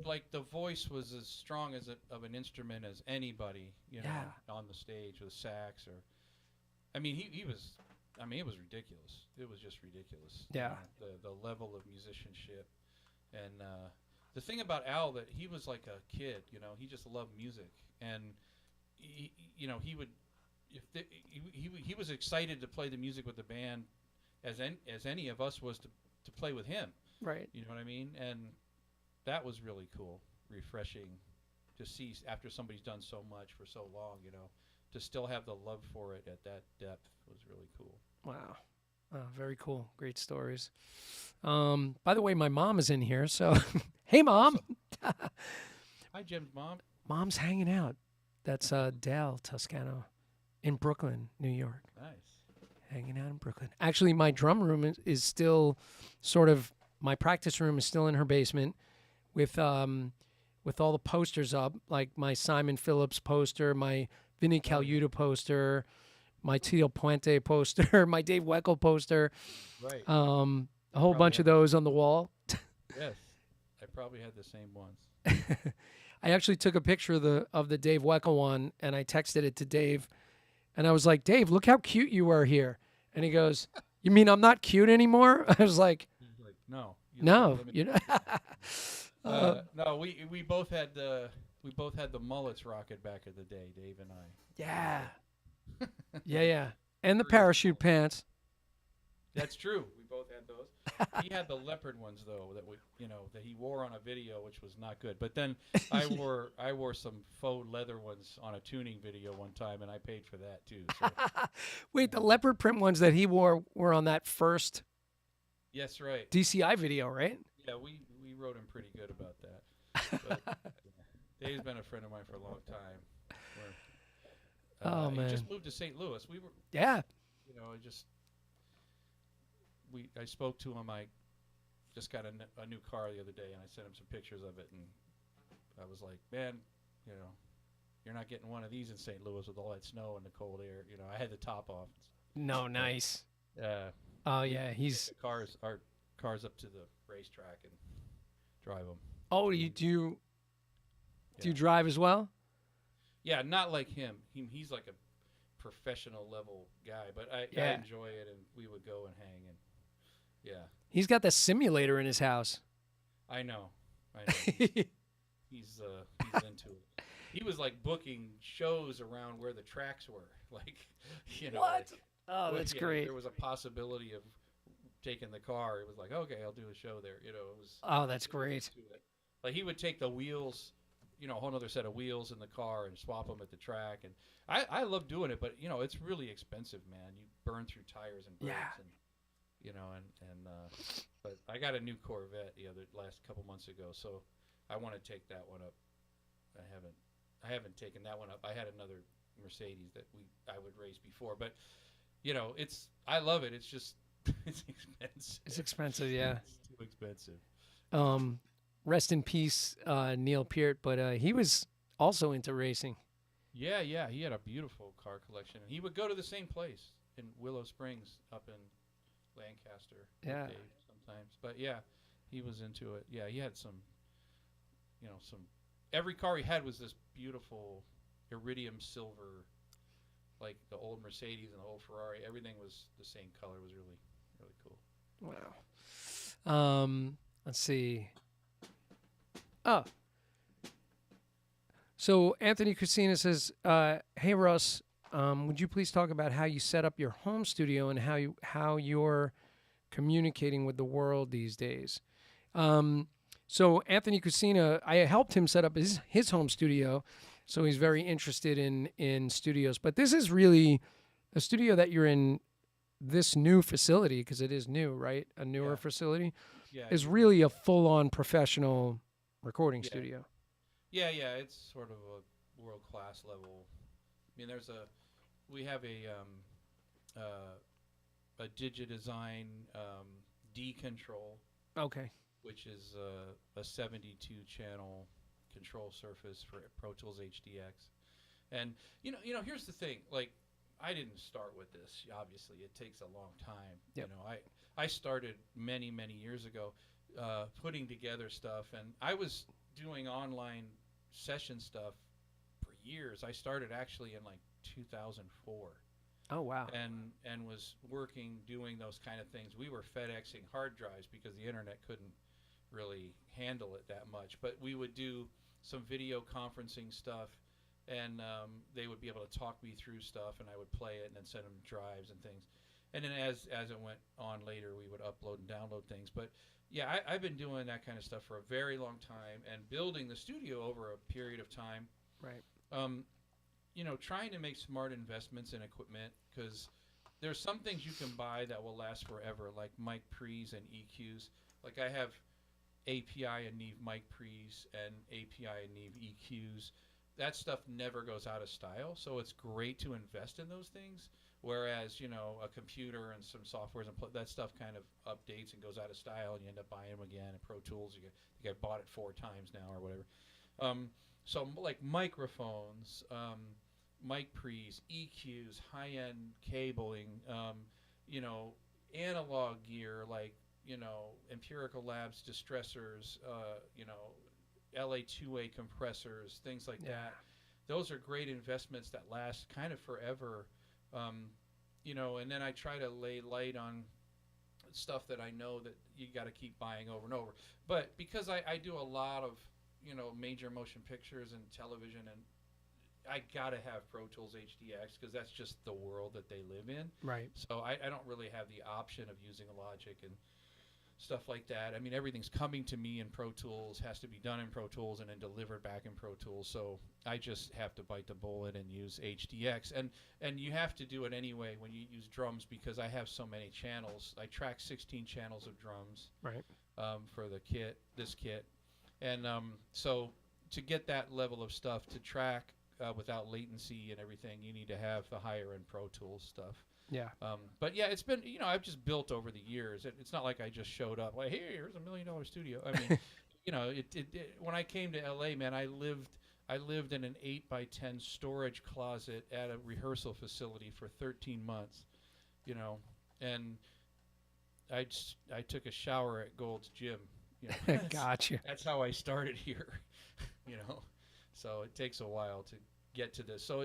like the voice was as strong as of an instrument as anybody, you know, Yeah. on the stage with sax or. I mean, he was. I mean, it was ridiculous. It was just ridiculous. Yeah. You know, the level of musicianship, and the thing about Al, that he was like a kid. You know, he just loved music, and you know, he would. He was excited to play the music with the band, as any of us was to play with him. Right. You know what I mean? And that was really cool, refreshing to see after somebody's done so much for so long, you know, to still have the love for it at that depth was really cool. Wow. Very cool. Great stories. By the way, my mom is in here. So, hey, Mom. Hi, Jim's mom. Mom's hanging out. That's Dale Toscano in Brooklyn, New York. Nice. Hanging out in Brooklyn. Actually, my drum room is still sort of, my practice room is still in her basement with all the posters up, like my Simon Phillips poster, my Vinnie Colaiuta poster, my Tio Puente poster, my Dave Weckl poster, Right. a whole Probably bunch of those on the wall. Yes. I probably had the same ones. I actually took a picture of the Dave Weckl one, and I texted it to Dave, and I was like, Dave, look how cute you are here. And he goes, you mean I'm not cute anymore? I was like, He's like, no. no, you know. No, we both had the mullets rocking back in the day, Dave and I. Yeah. Yeah. And the parachute pants. That's true. We both had those. He had the leopard ones though, that he wore on a video, which was not good. But then I wore some faux leather ones on a tuning video one time, and I paid for that too. So. Wait, the leopard print ones that he wore were on that first Yes, right. DCI video, right? Yeah, we wrote him pretty good about that. But, Dave's been a friend of mine for a long time. Oh, man. He just moved to St. Louis. We were, Yeah. you know, I spoke to him. I just got a new car the other day, and I sent him some pictures of it, and I was like, man, you know, you're not getting one of these in St. Louis with all that snow and the cold air. You know, I had the top off. No, nice. Oh yeah, he's. our cars up to the racetrack and drive them. Oh, do you drive as well? Yeah, not like him. He's like a professional level guy, but I enjoy it, and we would go and hang, and yeah. He's got the simulator in his house. I know. He's into it. He was like booking shows around where the tracks were, like, you know. What? Like, Oh, that's great. There was a possibility of taking the car. It was like, okay, I'll do a show there. You know, it was. Oh, that's great. Like he would take the wheels, you know, a whole other set of wheels in the car and swap them at the track. And I love doing it, but you know, it's really expensive, man. You burn through tires and brakes, and you know, but I got a new Corvette last couple months ago, so I want to take that one up. I haven't taken that one up. I had another Mercedes that I would race before, but you know, I love it. It's just it's expensive. It's expensive, yeah. It's too expensive. Rest in peace, Neil Peart, but he was also into racing. Yeah, he had a beautiful car collection. And he would go to the same place in Willow Springs up in Lancaster. Yeah. With Dave sometimes. But yeah, he was into it. Yeah, he had every car he had was this beautiful iridium silver, like the old Mercedes and the old Ferrari. Everything was the same color. It was really, really cool. Wow. Let's see. Oh. So Anthony Christina says, "Hey Russ, would you please talk about how you set up your home studio and how you're communicating with the world these days?" So Anthony Christina, I helped him set up his home studio, so he's very interested in studios. But this is really a studio that you're in. this new facility, because it is new, right? A newer Yeah. facility Yeah. is You're really a full-on professional recording yeah. studio. Yeah. It's sort of a world class level. I mean, we have a Digidesign D control, Okay. which is a 72 channel control surface for Pro Tools HDX. And here's the thing. Like, I didn't start with this. Obviously, it takes a long time. Yep. I started many years ago, putting together stuff, and I was doing online session stuff for years. I started actually in like 2004, Oh wow. and was working doing those kind of things. We were FedExing hard drives because the internet couldn't really handle it that much. But we would do some video conferencing stuff, and they would be able to talk me through stuff, and I would play it and then send them drives and things. And then as it went on later, we would upload and download things. But yeah, I've been doing that kind of stuff for a very long time and building the studio over a period of time. Right. Trying to make smart investments in equipment, because there's some things you can buy that will last forever, like mic pre's and EQs. Like I have API and Neve mic pre's and API and Neve EQs. That stuff never goes out of style, so it's great to invest in those things. Whereas, a computer and some softwares that stuff kind of updates and goes out of style, and you end up buying them again. And Pro Tools, I think I bought it 4 times now or whatever. So like microphones, mic pre's, EQs, high-end cabling, analog gear like Empirical Labs distressors, LA2A compressors, things like that. Those are great investments that last kind of forever. And then I try to lay light on stuff that I know that you got to keep buying over and over. But because I do a lot of major motion pictures and television, and I gotta have Pro Tools HDX because that's just the world that they live in. Right. So I don't really have the option of using a Logic and stuff like that. I mean, everything's coming to me in Pro Tools, has to be done in Pro Tools, and then delivered back in Pro Tools. So I just have to bite the bullet and use HDX. And you have to do it anyway when you use drums, because I have so many channels. I track 16 channels of drums. Right. For this kit. And so to get that level of stuff to track without latency and everything, you need to have the higher end Pro Tools stuff. Yeah. But yeah, it's been, I've just built over the years. It's not like I just showed up like, hey, here's $1 million studio. I mean, when I came to LA, man, I lived in an 8x10 storage closet at a rehearsal facility for 13 months, and I took a shower at Gold's Gym. Gotcha. That's how I started here, So it takes a while to get to this. So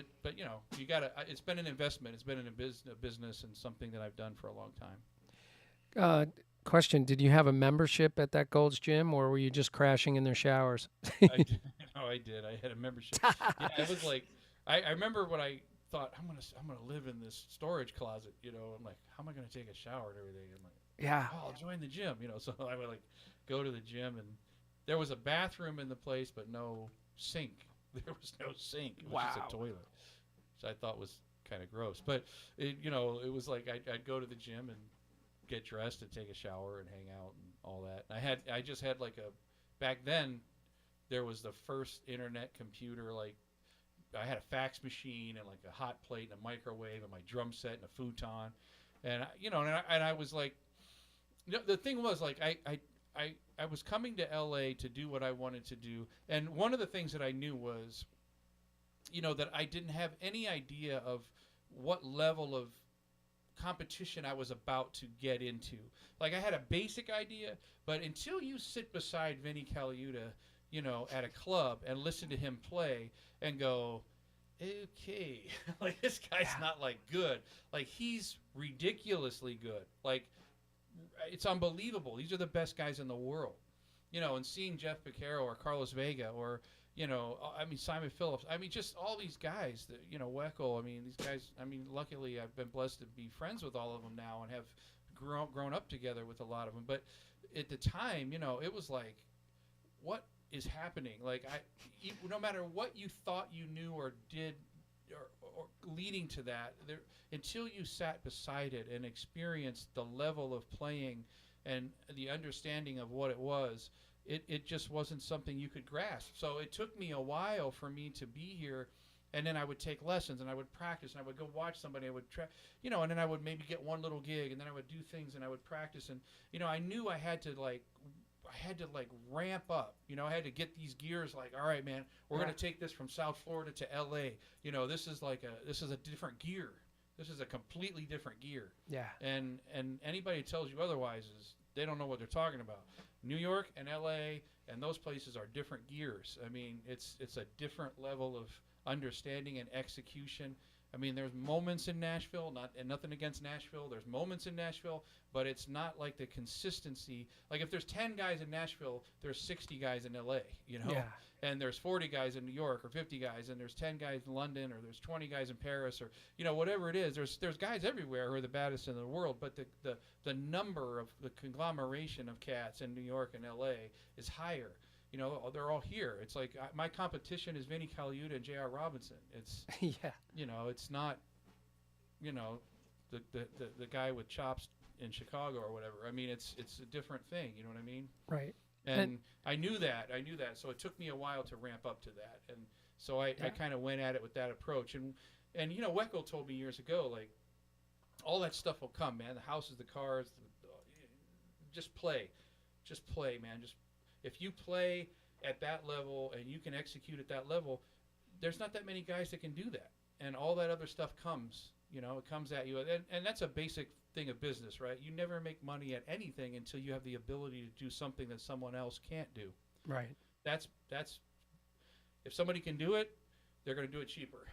you gotta. It's been an investment. It's been a business and something that I've done for a long time. Question: did you have a membership at that Gold's Gym, or were you just crashing in their showers? I did. I had a membership. Yeah, it was like I remember when I thought I'm gonna live in this storage closet. I'm like, how am I gonna take a shower and everything? I'm like, Yeah. oh, I'll join the gym. So I would go to the gym, and there was a bathroom in the place, but no sink. There was no sink. It was just a toilet, which I thought was kind of gross. But it was like I'd go to the gym and get dressed and take a shower and hang out and all that. And I just had back then there was the first internet computer. Like I had a fax machine and a hot plate and a microwave and my drum set and a futon, and I was like, the thing was I was coming to LA to do what I wanted to do, and one of the things that I knew was, that I didn't have any idea of what level of competition I was about to get into. Like I had a basic idea, but until you sit beside Vinny Caliuta, at a club and listen to him play and go, okay, this guy's not good. He's ridiculously good. It's unbelievable. These are the best guys in the world, and seeing Jeff Beccaro or Carlos Vega or, Simon Phillips. Just all these guys that, Weckel. These guys, luckily I've been blessed to be friends with all of them now and have grown up together with a lot of them. But at the time, it was like, what is happening? No matter what you thought you knew or did or leading to that, there, until you sat beside it and experienced the level of playing and the understanding of what it was, it just wasn't something you could grasp. So it took me a while for me to be here, and then I would take lessons and I would practice and I would go watch somebody. I would try, and then I would maybe get one little gig, and then I would do things and I would practice, and I knew I had to ramp up. I had to get these gears like, all right, man, we're going to take this from South Florida to LA. This is a different gear. This is a completely different gear. Yeah. And anybody who tells you otherwise is they don't know what they're talking about. New York and LA and those places are different gears. I mean, it's a different level of understanding and execution. I mean, there's moments in Nashville, nothing against Nashville. There's moments in Nashville, but it's not like the consistency. Like if there's 10 guys in Nashville, there's 60 guys in LA, Yeah. and there's 40 guys in New York or 50 guys, and there's 10 guys in London, or there's 20 guys in Paris, or whatever it is. There's guys everywhere who are the baddest in the world, but the number of the conglomeration of cats in New York and LA is higher. They're all here. It's like my competition is Vinny Colaiuta and J.R. Robinson. It's Yeah. it's not the guy with chops in Chicago or whatever. I mean, it's a different thing. You know what I mean? Right. And I knew that. So it took me a while to ramp up to that. And so I kind of went at it with that approach. And Weckel told me years ago, like, all that stuff will come, man. The houses, the cars, just play, man. If you play at that level and you can execute at that level, there's not that many guys that can do that. And all that other stuff comes, it comes at you. And that's a basic thing of business, right? You never make money at anything until you have the ability to do something that someone else can't do. Right. That's if somebody can do it, they're going to do it cheaper.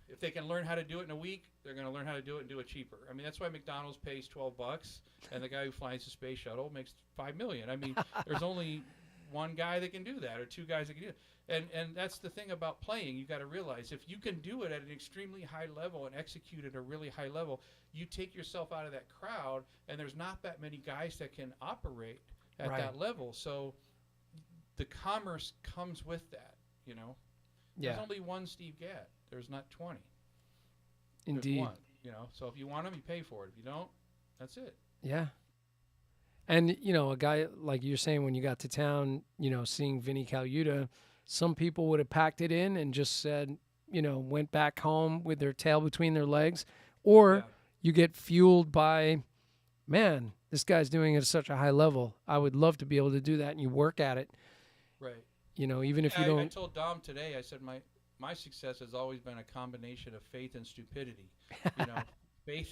If they can learn how to do it in a week, they're going to learn how to do it and do it cheaper. I mean, that's why McDonald's pays $12, and the guy who flies the space shuttle makes $5 million. I mean, there's only one guy that can do that, or two guys that can do it. And that's the thing about playing. You got to realize if you can do it at an extremely high level and execute at a really high level, you take yourself out of that crowd, and there's not that many guys that can operate at that level. So the commerce comes with that, Yeah. There's only one Steve Gadd. There's not 20. Indeed. There's one, so if you want them, you pay for it. If you don't, that's it. Yeah. And, a guy like you're saying, when you got to town, seeing Vinny Colaiuta, some people would have packed it in and just said, went back home with their tail between their legs. Or you get fueled by, man, this guy's doing it at such a high level. I would love to be able to do that. And you work at it. Right. Even if you don't. I told Dom today, I said, my success has always been a combination of faith and stupidity. Faith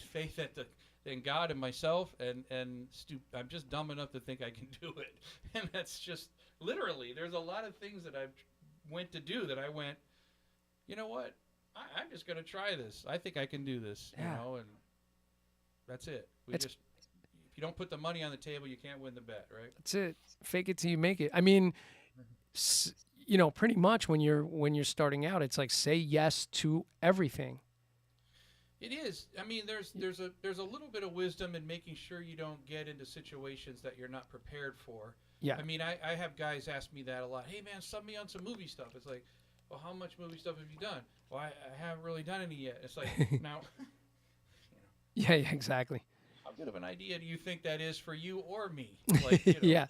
in God and myself, and I'm just dumb enough to think I can do it. And that's just literally. There's a lot of things that I've went to do that I went, you know what? I'm just going to try this. I think I can do this. And that's it. If you don't put the money on the table, you can't win the bet, right? That's it. Fake it till you make it. I mean, pretty much when you're starting out, it's like say yes to everything. It is. I mean, there's a little bit of wisdom in making sure you don't get into situations that you're not prepared for. Yeah. I mean, I have guys ask me that a lot. Hey, man, sub me on some movie stuff. It's like, well, how much movie stuff have you done? Well, I haven't really done any yet. It's like, now. Yeah, exactly. How good of an idea do you think that is for you or me? Like, yeah.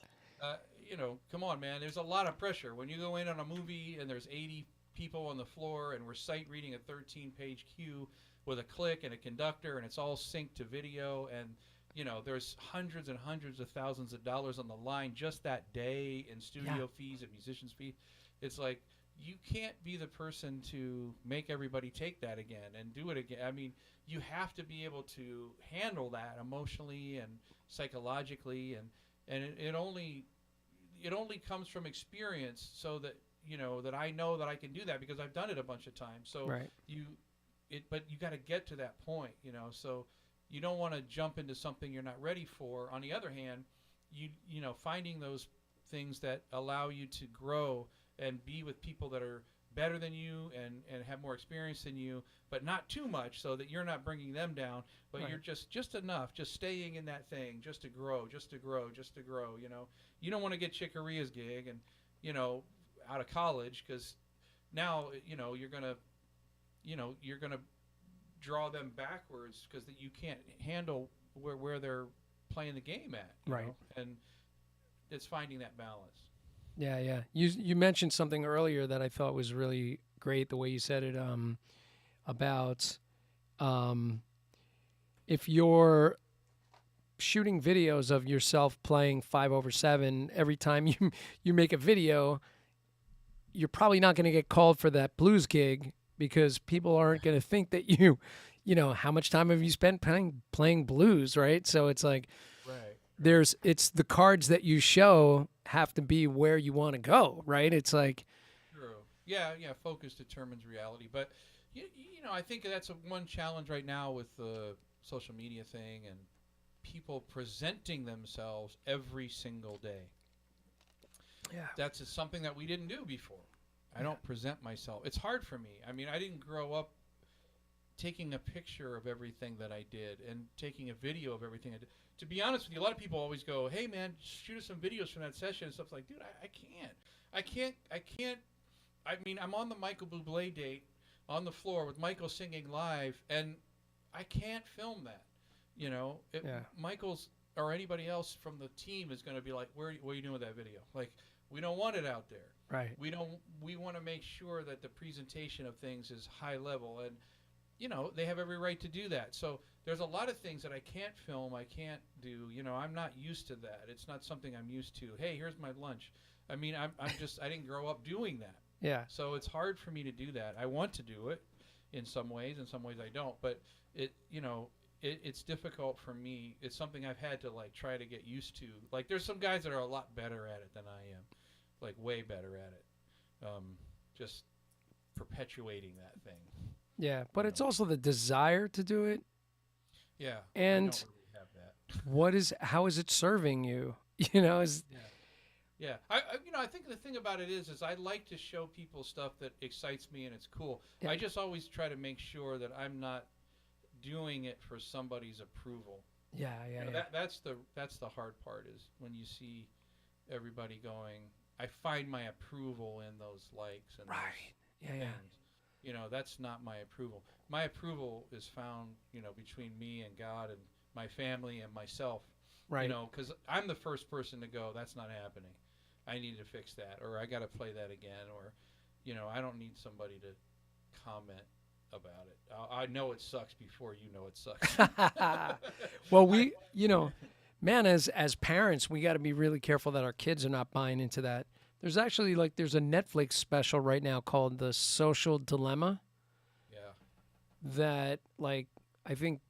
Come on, man. There's a lot of pressure when you go in on a movie and there's 80 people on the floor and we're sight reading a 13-page queue with a click and a conductor, and it's all synced to video, and there's hundreds and hundreds of thousands of dollars on the line just that day in studio fees and musicians' fees. It's like you can't be the person to make everybody take that again and do it again. I mean, you have to be able to handle that emotionally and psychologically, and it only comes from experience, so that that I know that I can do that because I've done it a bunch of times. So but you got to get to that point, so you don't want to jump into something you're not ready for. On the other hand, finding those things that allow you to grow and be with people that are better than you and have more experience than you, but not too much so that you're not bringing them down, but you're just enough, just staying in that thing, just to grow. You don't want to get Chick Corea's gig and, out of college, because now, you're going to you're going to draw them backwards because you can't handle where they're playing the game at. Right. And it's finding that balance. Yeah, yeah. You mentioned something earlier that I thought was really great. The way you said it, about if you're shooting videos of yourself playing 5/7 every time you make a video, you're probably not going to get called for that blues gig because people aren't going to think that how much time have you spent playing blues, right? So it's like Right. it's the cards that you show have to be where you want to go, right? It's like True. Yeah, yeah. Focus determines reality, but I think that's one challenge right now with the social media thing and people presenting themselves every single day. yeah. That's something that we didn't do before. I don't present myself. It's hard for me. I mean, I didn't grow up taking a picture of everything that I did and taking a video of everything I did. To be honest with you, a lot of people always go, "Hey, man, shoot us some videos from that session," and stuff like, dude, I can't. I can't. I mean, I'm on the Michael Bublé date on the floor with Michael singing live, and I can't film that. Michael's or anybody else from the team is going to be like, what are you doing with that video? Like, we don't want it out there. Right. We want to make sure that the presentation of things is high level, and they have every right to do that. So there's a lot of things that I can't film, I can't do. I'm not used to that. It's not something I'm used to. Hey, here's my lunch. I mean, I didn't grow up doing that. Yeah. So it's hard for me to do that. I want to do it in some ways I don't. But it's difficult for me. It's something I've had to try to get used to. Like, there's some guys that are a lot better at it than I am, like way better at it. Just perpetuating that thing. Yeah, but it's also the desire to do it. Yeah. And I don't really have that. how is it serving you? Is Yeah. I think the thing about it is I like to show people stuff that excites me and it's cool. Yeah. I just always try to make sure that I'm not doing it for somebody's approval. yeah. That's the hard part is when you see everybody going, I find my approval in those likes and Right. those Yeah, yeah. things. That's not my approval. My approval is found, between me and God and my family and myself. Right. Because I'm the first person to go, that's not happening. I need to fix that, or I got to play that again, or, I don't need somebody to comment about it. I know it sucks before you know it sucks. Well, man, as parents, we got to be really careful that our kids are not buying into that. There's actually there's a Netflix special right now called The Social Dilemma Yeah. that I think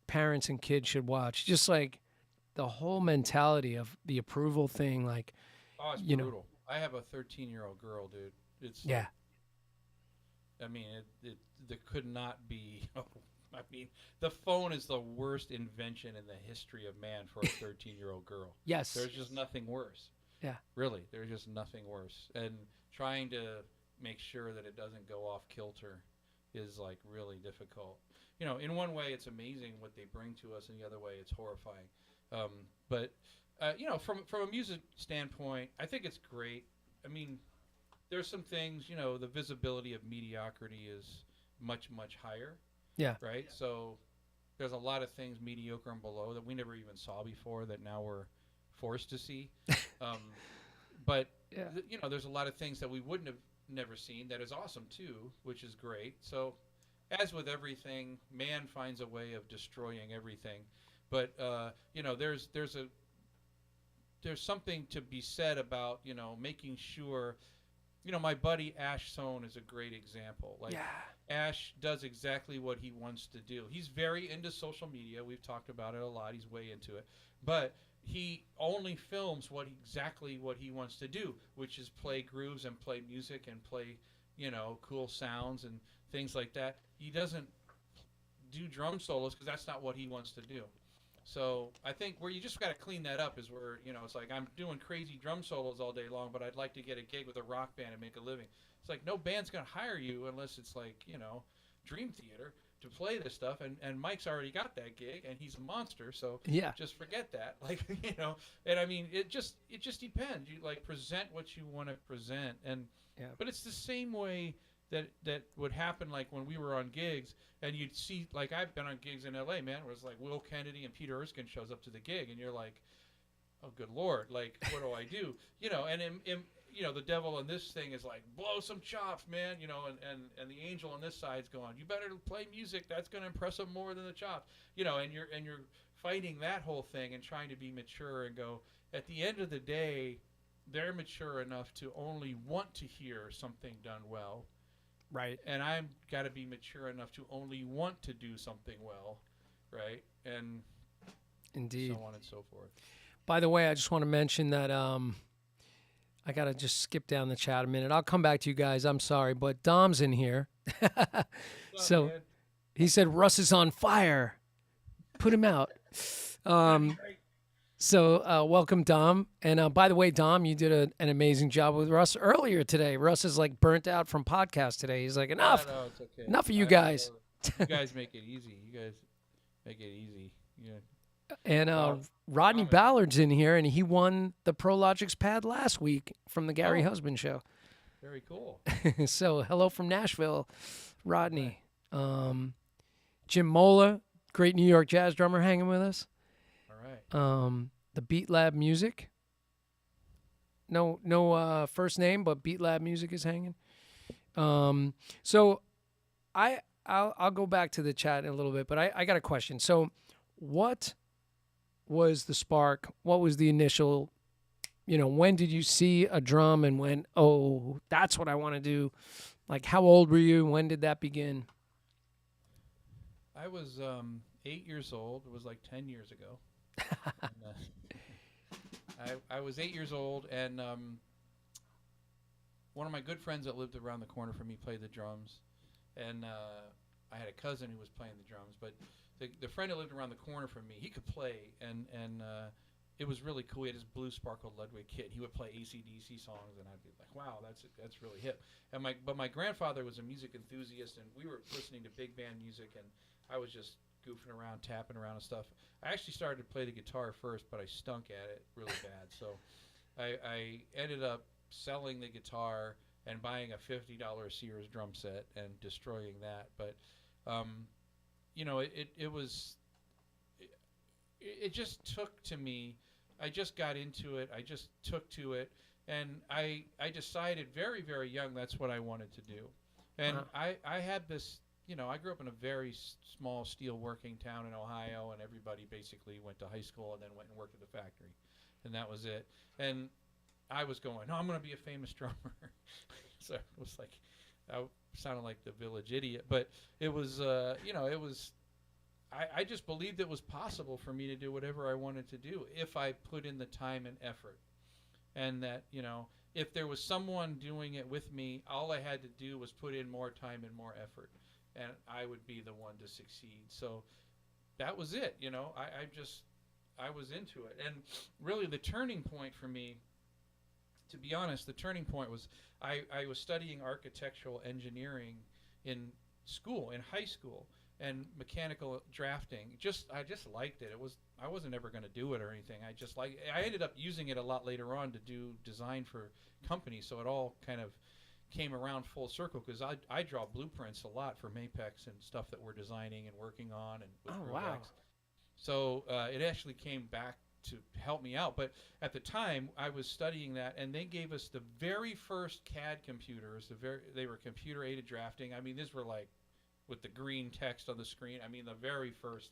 parents and kids should watch. Just the whole mentality of the approval thing, Oh, it's you know. brutal. I have a 13-year-old girl, dude. It's Yeah. I mean, there could not be. I mean, the phone is the worst invention in the history of man for a 13-year-old girl. Yes. There's just nothing worse. Yeah. Really, there's just nothing worse. And trying to make sure that it doesn't go off kilter is really difficult. In one way, it's amazing what they bring to us, and the other way, it's horrifying. But from a music standpoint, I think it's great. I mean, there's some things, the visibility of mediocrity is much, much higher. Yeah. Right? So there's a lot of things mediocre and below that we never even saw before that now we're forced to see. But, Yeah. There's a lot of things that we wouldn't have never seen that is awesome too, which is great. So as with everything, man finds a way of destroying everything. But, there's something to be said about, making sure, my buddy Ash Sohn is a great example. Yeah. Ash does exactly what he wants to do. He's very into social media. We've talked about it a lot. He's way into it. But he only films exactly what he wants to do, which is play grooves and play music and play, cool sounds and things like that. He doesn't do drum solos because that's not what he wants to do. So I think where you just got to clean that up is where, it's like I'm doing crazy drum solos all day long, but I'd like to get a gig with a rock band and make a living. It's like no band's going to hire you unless it's Dream Theater to play this stuff. And Mike's already got that gig and he's a monster. So Yeah. just forget that. And I mean, it just depends. You present what you want to present. And, Yeah. but it's the same way that would happen like when we were on gigs, and you'd see, like, I've been on gigs in LA, man, where it's like Will Kennedy and Peter Erskine shows up to the gig, and you're like, oh good lord, like what do I do? And the devil in this thing is like, blow some chops, man, and the angel on this side's going, you better play music that's going to impress them more than the chops, and you're fighting that whole thing and trying to be mature and go, at the end of the day, they're mature enough to only want to hear something done well. Right. And I've got to be mature enough to only want to do something well, right? And indeed, so on and so forth. By the way, I just want to mention that I got to just skip down the chat a minute. I'll come back to you guys. I'm sorry, but Dom's in here. So he said, Russ is on fire. Put him out. So welcome, Dom. And by the way, Dom, you did an amazing job with Russ earlier today. Russ is like burnt out from podcast today. He's like, enough. No, it's okay. Enough of you guys. You guys make it easy. Yeah. And Rodney Ballard's in here, and he won the ProLogix pad last week from the Gary Husband show. Very cool. So hello from Nashville, Rodney. Jim Mola, great New York jazz drummer, hanging with us. All right. The Beat Lab Music. No first name, but Beat Lab Music is hanging. So I'll go back to the chat in a little bit, but I got a question. So what was the spark? What was the initial, when did you see a drum and went, oh, that's what I want to do? Like, how old were you? When did that begin? I was 8 years old. It was like 10 years ago. And, I was 8 years old, and one of my good friends that lived around the corner from me played the drums, and I had a cousin who was playing the drums, but the friend who lived around the corner from me, he could play, and it was really cool. He had his blue sparkled Ludwig kit. He would play AC/DC songs, and I'd be like, wow, that's really hip. But my grandfather was a music enthusiast, and we were listening to big band music, and I was just goofing around, tapping around and stuff. I actually started to play the guitar first, but I stunk at it really bad. So I ended up selling the guitar and buying a $50 Sears drum set and destroying that. But it just took to me. I just got into it. I just took to it, and I decided very, very young that's what I wanted to do. And I had this. I grew up in a very small steel working town in Ohio, and everybody basically went to high school and then went and worked at the factory, and that was it. And I was going, no, I'm going to be a famous drummer. So it was like, I sounded like the village idiot, but it was, it was. I just believed it was possible for me to do whatever I wanted to do if I put in the time and effort, and that if there was someone doing it with me, all I had to do was put in more time and more effort, and I would be the one to succeed. So that was it. I was into it. And really the turning point for me, to be honest, the turning point was I was studying architectural engineering in school, in high school, and mechanical drafting. I just liked it. I wasn't ever going to do it or anything. I ended up using it a lot later on to do design for companies, so it all kind of came around full circle, because I draw blueprints a lot for Mapex and stuff that we're designing and working on, and with wow. So it actually came back to help me out. But at the time, I was studying that, and they gave us the very first CAD computers. They were computer-aided drafting. I mean, these were like with the green text on the screen. I mean, the very first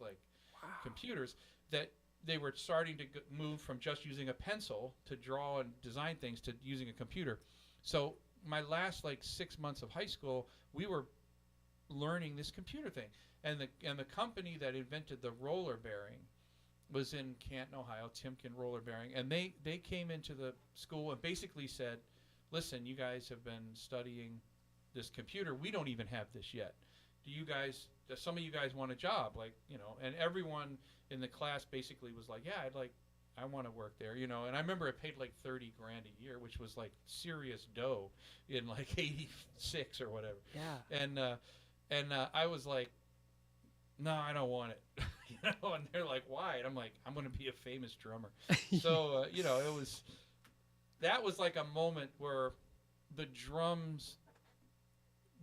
computers that they were starting to move from just using a pencil to draw and design things to using a computer. So my last 6 months of high school, we were learning this computer thing, and the company that invented the roller bearing was in Canton, Ohio, Timken Roller Bearing, and they came into the school and basically said, listen, you guys have been studying this computer. We don't even have this yet. Does some of you guys want a job? And everyone in the class basically was like, yeah, I want to work there, And I remember it paid $30,000 a year, which was serious dough in '86 or whatever. Yeah. And I was like, no, I don't want it. And they're like, why? And I'm like, I'm going to be a famous drummer. So, that was like a moment where the drums,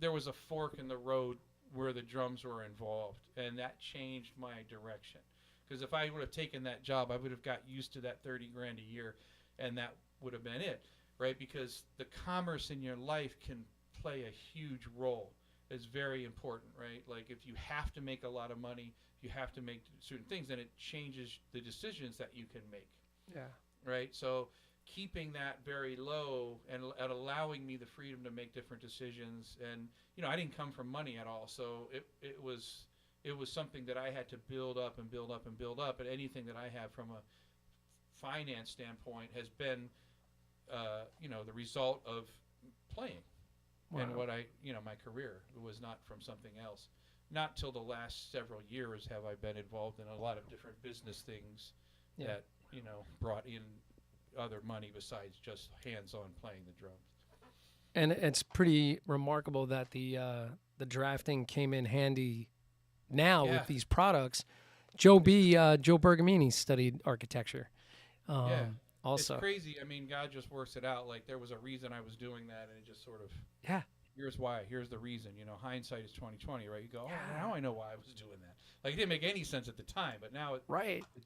there was a fork in the road where the drums were involved, and that changed my direction. Because if I would have taken that job, I would have got used to that 30 grand a year, and that would have been it, right? Because the commerce in your life can play a huge role. It's very important, right? Like if you have to make a lot of money, you have to make certain things, then it changes the decisions that you can make. Yeah. Right? So keeping that very low and allowing me the freedom to make different decisions. And I didn't come from money at all, so it was something that I had to build up and build up and build up. And anything that I have from a finance standpoint has been the result of playing. Wow. And what my career, it was not from something else. Not till the last several years have I been involved in a lot of different business things that brought in other money besides just hands-on playing the drums. And it's pretty remarkable that the drafting came in handy now with these products. Joe Bergamini studied architecture. Also, it's crazy. I mean, God just works it out. Like there was a reason I was doing that, and it just sort of Here's why. Here's the reason. Hindsight is 20/20, right? You go, oh, now I know why I was doing that. Like it didn't make any sense at the time, but now it's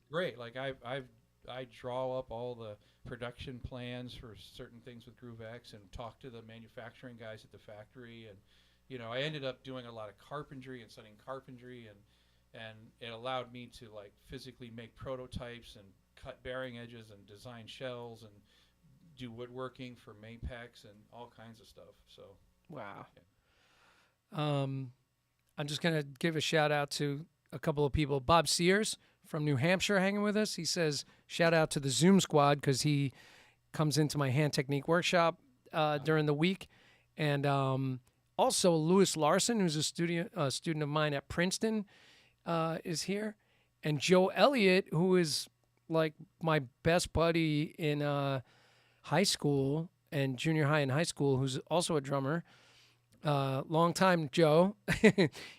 great. Like I draw up all the production plans for certain things with GrooveX and talk to the manufacturing guys at the factory, and I ended up doing a lot of carpentry and studying carpentry, and it allowed me to like physically make prototypes and cut bearing edges and design shells and do woodworking for Mapex and all kinds of stuff. So wow. Yeah. I'm just gonna give a shout out to a couple of people. Bob Sears from New Hampshire hanging with us. He says shout out to the Zoom squad because he comes into my hand technique workshop during the week, and also Lewis Larson, who's a student of mine at Princeton, is here, and Joe Elliott, who is like my best buddy in high school and junior high and high school, who's also a drummer. Long time Joe.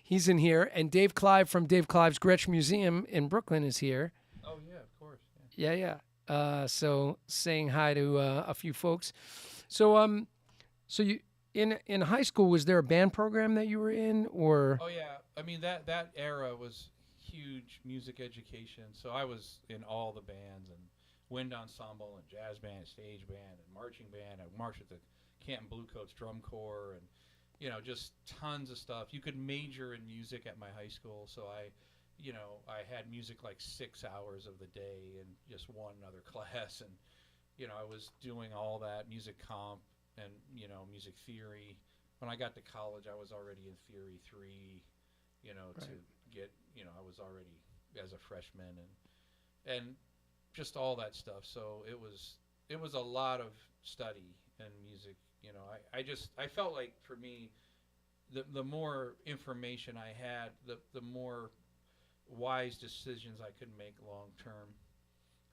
He's in here. And Dave Clive from Dave Clive's Gretsch Museum in Brooklyn is here. Oh, yeah, of course. Yeah. So saying hi to a few folks. So you in high school, was there a band program that you were in, or? Oh, yeah. I mean, that era was huge music education. So I was in all the bands and wind ensemble and jazz band, stage band, and marching band. I marched with the Canton Bluecoats drum corps, and just tons of stuff. You could major in music at my high school, so I had music like 6 hours of the day and just one other class, and I was doing all that music comp and music theory. When I got to college, I was already in theory 3, to get I was already as a freshman and just all that stuff. So it was a lot of study and music. I felt like for me, the more information I had, the more wise decisions I could make long term,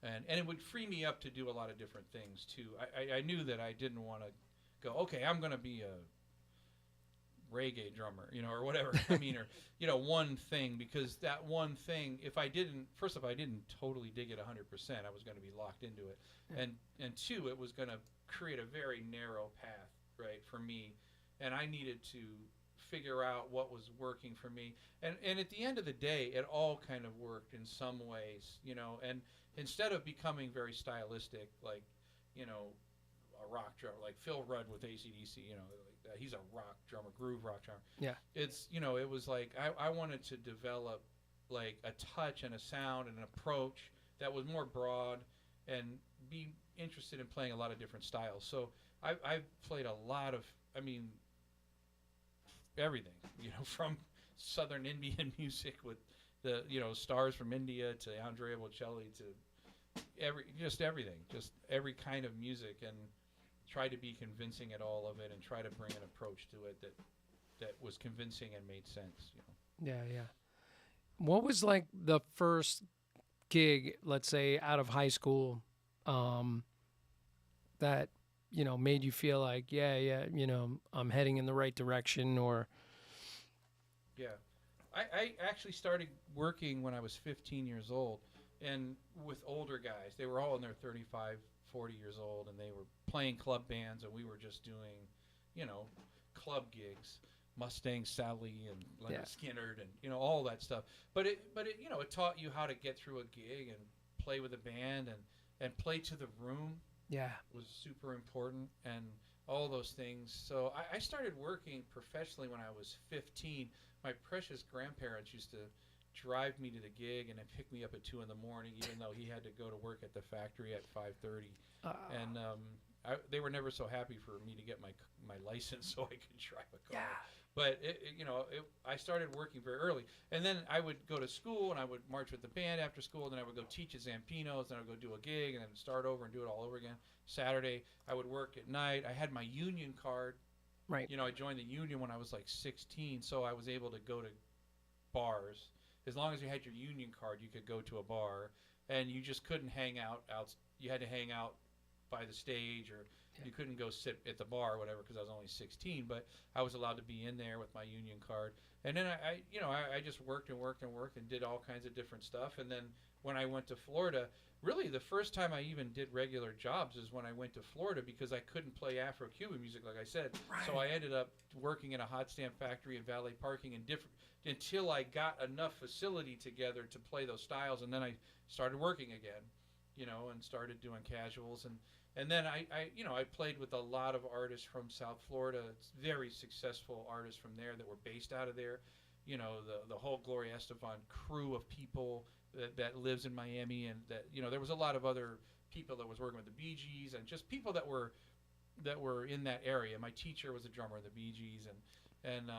and it would free me up to do a lot of different things too. I knew that I didn't want to go, okay, I'm going to be a reggae drummer, or whatever. I mean, or one thing, because that one thing, if I didn't totally dig it 100%, I was going to be locked into it, and two, it was going to create a very narrow path, right, for me, and I needed to figure out what was working for me, and at the end of the day, it all kind of worked in some ways, and instead of becoming very stylistic, like, a rock drummer, like Phil Rudd with AC/DC, he's a rock drummer, groove rock drummer. Yeah. It's, it was like, I wanted to develop like a touch and a sound and an approach that was more broad and be interested in playing a lot of different styles. So I've played a lot of, everything, from Southern Indian music with the, stars from India to Andrea Bocelli to everything, just every kind of music, and try to be convincing at all of it and try to bring an approach to it that was convincing and made sense. Yeah. What was like the first gig, let's say, out of high school, that made you feel like, I'm heading in the right direction? Or I actually started working when I was 15 years old, and with older guys. They were all in their 35, 40 years old, and they were playing club bands, and we were just doing, club gigs. Mustang Sally and Leonard Yeah. Skinner and all that stuff. But it taught you how to get through a gig and play with a band and play to the room Yeah. was super important and all those things. So I started working professionally when I was 15. My precious grandparents used to drive me to the gig and then pick me up at 2 in the morning, even though he had to go to work at the factory at 5:30. And they were never so happy for me to get my license so I could drive a car. Yeah. But I started working very early, and then I would go to school and I would march with the band after school. Then I would go teach at Zampino's. Then I would go do a gig and then start over and do it all over again. Saturday I would work at night. I had my union card. Right. I joined the union when I was like 16, so I was able to go to bars. As long as you had your union card, you could go to a bar, and you just couldn't hang out. You had to hang out by the stage, or you couldn't go sit at the bar or whatever because I was only 16. But I was allowed to be in there with my union card, and then I just worked and worked and worked and did all kinds of different stuff. And then when I went to Florida, really the first time I even did regular jobs is when I went to Florida because I couldn't play Afro-Cuban music, like I said. Right. So I ended up working in a hot stamp factory and valet parking and different until I got enough facility together to play those styles, and then I started working again, and started doing casuals, and then I played with a lot of artists from South Florida. It's very successful artists from there that were based out of there. The whole Gloria Estefan crew of people that lives in Miami, and that there was a lot of other people that was working with the Bee Gees and just people that were in that area. My teacher was a drummer in the Bee Gees, and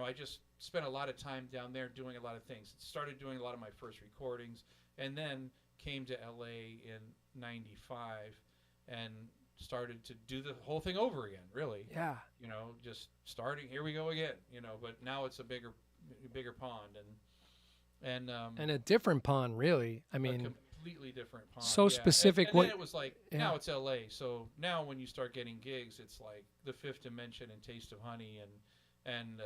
I just spent a lot of time down there doing a lot of things. Started doing a lot of my first recordings, and then came to LA in '95 and started to do the whole thing over again, really. Yeah. Just starting, here we go again, but now it's a bigger pond and And a different pond, really. I a mean, completely different pond. so specific. And What? then it was like, now it's LA. So now when you start getting gigs, it's like The Fifth Dimension and Taste of Honey and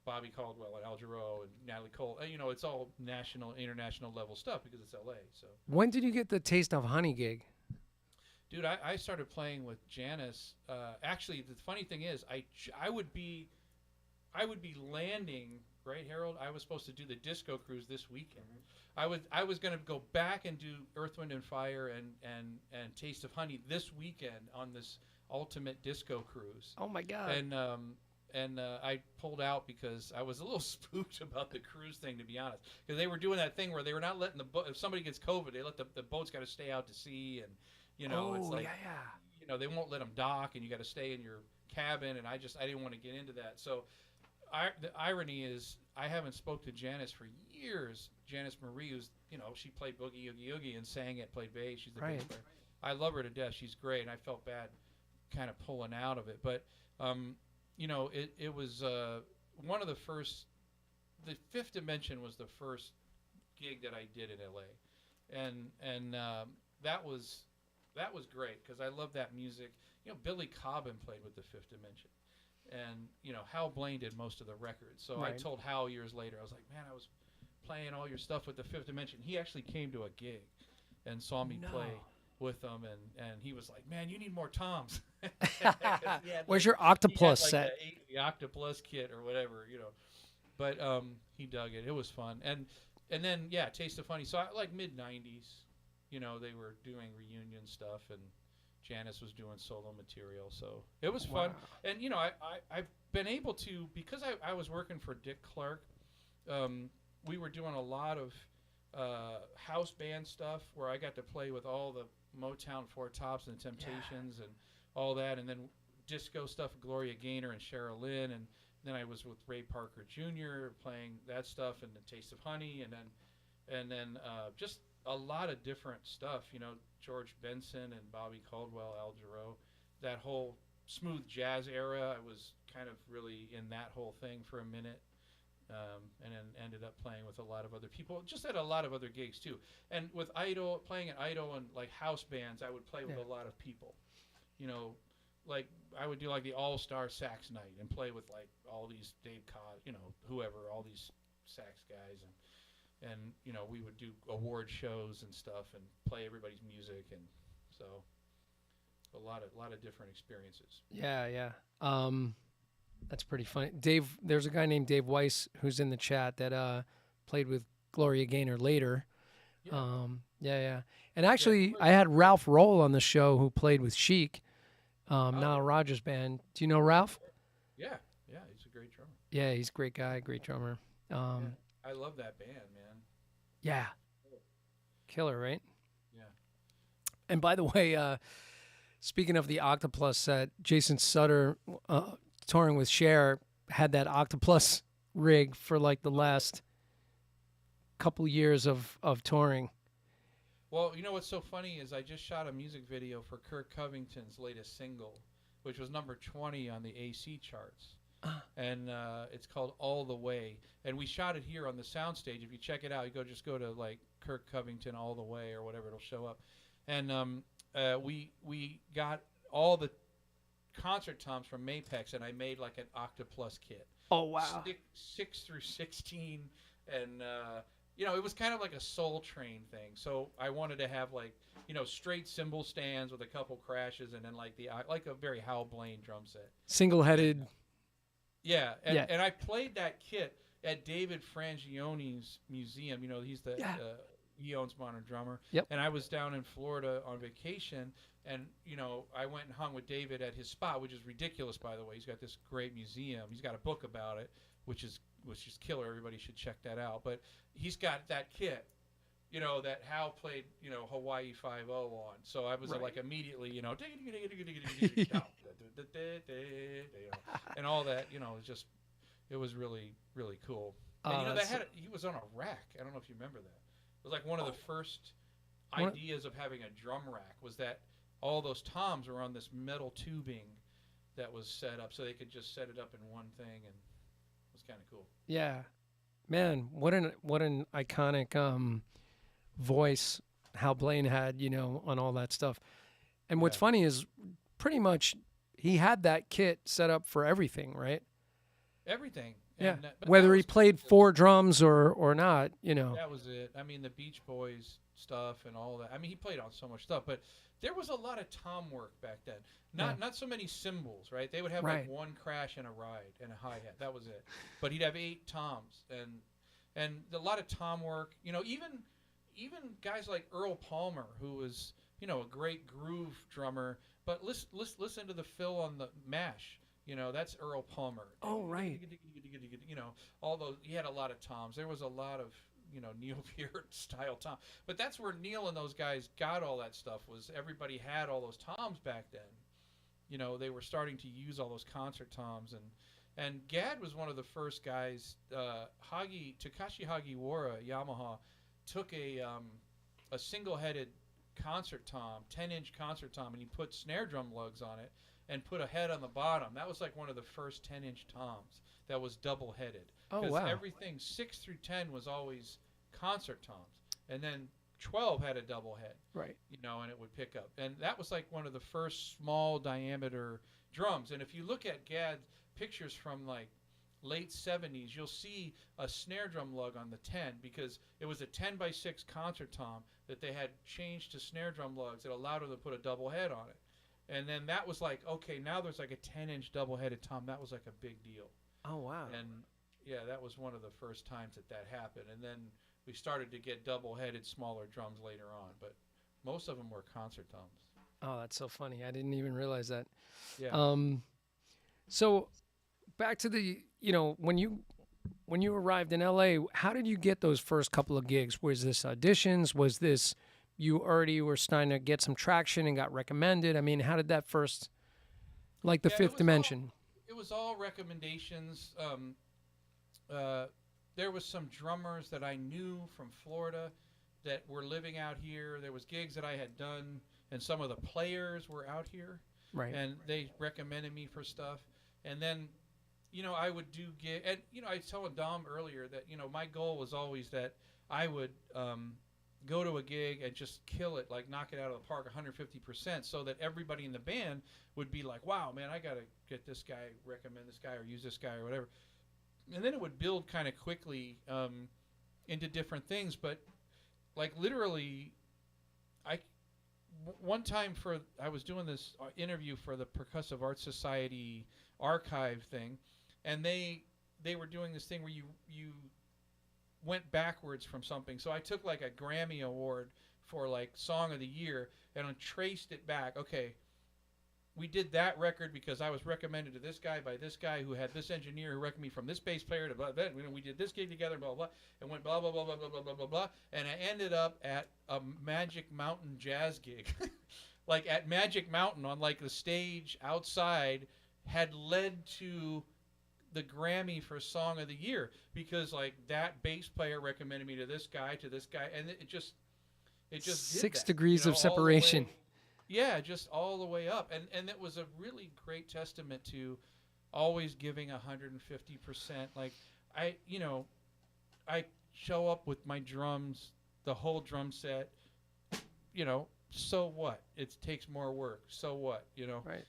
Bobby Caldwell and Al Jarreau and Natalie Cole. It's all national, international level stuff because it's LA. So, When did you get the Taste of Honey gig? dude, I started playing with Janice. Actually, the funny thing is, I would be landing, right, Harold? I was supposed to do the disco cruise this weekend. I was going to go back and do Earth, Wind, and Fire and Taste of Honey this weekend on this ultimate disco cruise. Oh my God. And I pulled out because I was a little spooked about the cruise thing, to be honest. Because they were doing that thing where they were not letting the boat, if somebody gets COVID, they let the boat's got to stay out to sea. And, it's like, they won't let them dock and you got to stay in your cabin. And I didn't want to get into that. So the irony is I haven't spoke to Janice for years. Janice Marie, who's, she played Boogie Oogie Oogie and sang it, played bass. She's the bass player. I love her to death. She's great. And I felt bad kind of pulling out of it. But, it was one of the first. The Fifth Dimension was the first gig that I did in LA, and that was great because I love that music. Billy Cobham played with the Fifth Dimension, and Hal Blaine did most of the records. So I told Hal years later, I was like, man, I was playing all your stuff with the Fifth Dimension. He actually came to a gig and saw me play with them, and he was like, man, you need more toms. Where's your Octopus set? The Octopus kit or whatever, But he dug it. It was fun. And then, Taste of Honey. So like mid-'90s, they were doing reunion stuff, and Janice was doing solo material. So it was fun. And, I've been able to, because I was working for Dick Clark, we were doing a lot of house band stuff where I got to play with all the Motown Four Tops and the Temptations and all that, and then disco stuff with Gloria Gaynor and Cheryl Lynn, and then I was with Ray Parker Jr. playing that stuff and the Taste of Honey, and then just a lot of different stuff, George Benson and Bobby Caldwell, Al Jarreau, that whole smooth jazz era. I was kind of really in that whole thing for a minute. And then ended up playing with a lot of other people, just at a lot of other gigs too. And with Idol, playing at Idol and like house bands, I would play with a lot of people. Like I would do like the All-Star Sax Night and play with like all these Dave Codd, whoever, all these sax guys, and we would do award shows and stuff and play everybody's music, and so a lot of different experiences. Yeah. That's pretty funny. Dave, there's a guy named Dave Weiss who's in the chat that played with Gloria Gaynor later. Yeah. Yeah. And actually, I had Ralph Roll on the show who played with Chic, Nile Rodgers band. Do you know Ralph? Yeah, he's a great drummer. Yeah, he's a great guy, great drummer. I love that band, man. Yeah. Killer, right? Yeah. And by the way, speaking of the Octoplus set, Jason Sutter, touring with Cher, had that Octoplus rig for like the last couple years of touring. Well, you know what's so funny is I just shot a music video for Kirk Covington's latest single, which was number 20 on the AC charts. And it's called All the Way. And we shot it here on the soundstage. If you check it out, just go to like Kirk Covington All the Way or whatever, it'll show up. And we got all the concert toms from Mapex, and I made like an Octoplus kit. Oh, wow. 6 through 16, and it was kind of like a Soul Train thing. So I wanted to have like straight cymbal stands with a couple crashes, and then like a very Hal Blaine drum set. Single-headed. Yeah, and I played that kit at David Frangione's museum. He's he owns Modern Drummer. Yep. And I was down in Florida on vacation, and I went and hung with David at his spot, which is ridiculous, by the way. He's got this great museum. He's got a book about it, which is killer. Everybody should check that out. But he's got that kit, that Hal played, Hawaii 5-0 on. So I was like immediately, and all that, it was really, really cool. And he was on a rack. I don't know if you remember that. It was like one of the first ideas of having a drum rack was that all those toms were on this metal tubing that was set up, so they could just set it up in one thing, and it was kind of cool. Yeah, man, what an iconic voice Hal Blaine had, on all that stuff. And what's funny is pretty much he had that kit set up for everything, right? Everything. Yeah, and, whether he played 4 drums or not, That was it. I mean, the Beach Boys stuff and all that. I mean, he played on so much stuff, but there was a lot of tom work back then. Not so many cymbals, right? They would have like one crash and a ride and a hi-hat. That was it. But he'd have 8 toms and a lot of tom work. Even guys like Earl Palmer, who was a great groove drummer. But listen to the fill on the mash. That's Earl Palmer. Oh, right. All those. He had a lot of toms. There was a lot of Neil Peart style tom. But that's where Neil and those guys got all that stuff. Was everybody had all those toms back then? They were starting to use all those concert toms, and Gadd was one of the first guys. Takashi Hagiwara, Yamaha, took a single-headed concert tom, 10-inch concert tom, and he put snare drum lugs on it and put a head on the bottom. That was like one of the first 10-inch toms that was double-headed. Oh, wow. Because everything 6 through 10 was always concert toms, and then 12 had a double head. Right. And it would pick up. And that was like one of the first small diameter drums. And if you look at Gadd's pictures from like late 70s, you'll see a snare drum lug on the 10 because it was a 10x6 concert tom that they had changed to snare drum lugs that allowed them to put a double head on it. And then that was like, okay, now there's like a 10-inch double-headed tom. That was like a big deal. Oh, wow. And yeah, that was one of the first times that happened. And then we started to get double-headed smaller drums later on, but most of them were concert toms. Oh, that's so funny. I didn't even realize that. Yeah. So back to the, when you arrived in LA, how did you get those first couple of gigs? Was this auditions? Was this you already were starting to get some traction and got recommended? I mean, how did that first, like the Fifth Dimension? It was all recommendations. There was some drummers that I knew from Florida that were living out here. There was gigs that I had done, and some of the players were out here. Right. And they recommended me for stuff. And then, I would do gig. And, I was telling Dom earlier that, my goal was always that I would go to a gig and just kill it, like knock it out of the park 150%, so that everybody in the band would be like, wow, man, I got to get this guy, recommend this guy, or use this guy or whatever. And then it would build kind of quickly into different things. But like literally, one time I was doing this interview for the Percussive Arts Society archive thing, and they were doing this thing where you went backwards from something. So I took like a Grammy award for like Song of the Year, and I traced it back. Okay, we did that record because I was recommended to this guy by this guy who had this engineer who recommended me from this bass player to blah, blah, blah. We did this gig together, blah, blah, and went blah, blah, blah, blah, blah, blah, blah, blah, blah. And I ended up at a Magic Mountain jazz gig. Like at Magic Mountain on like the stage outside had led to the Grammy for Song of the Year because like that bass player recommended me to this guy, and it just did 6 that, degrees of separation. Yeah, just all the way up. And it was a really great testament to always giving 150%. Like I show up with my drums, the whole drum set, so what? It takes more work. So what? Right.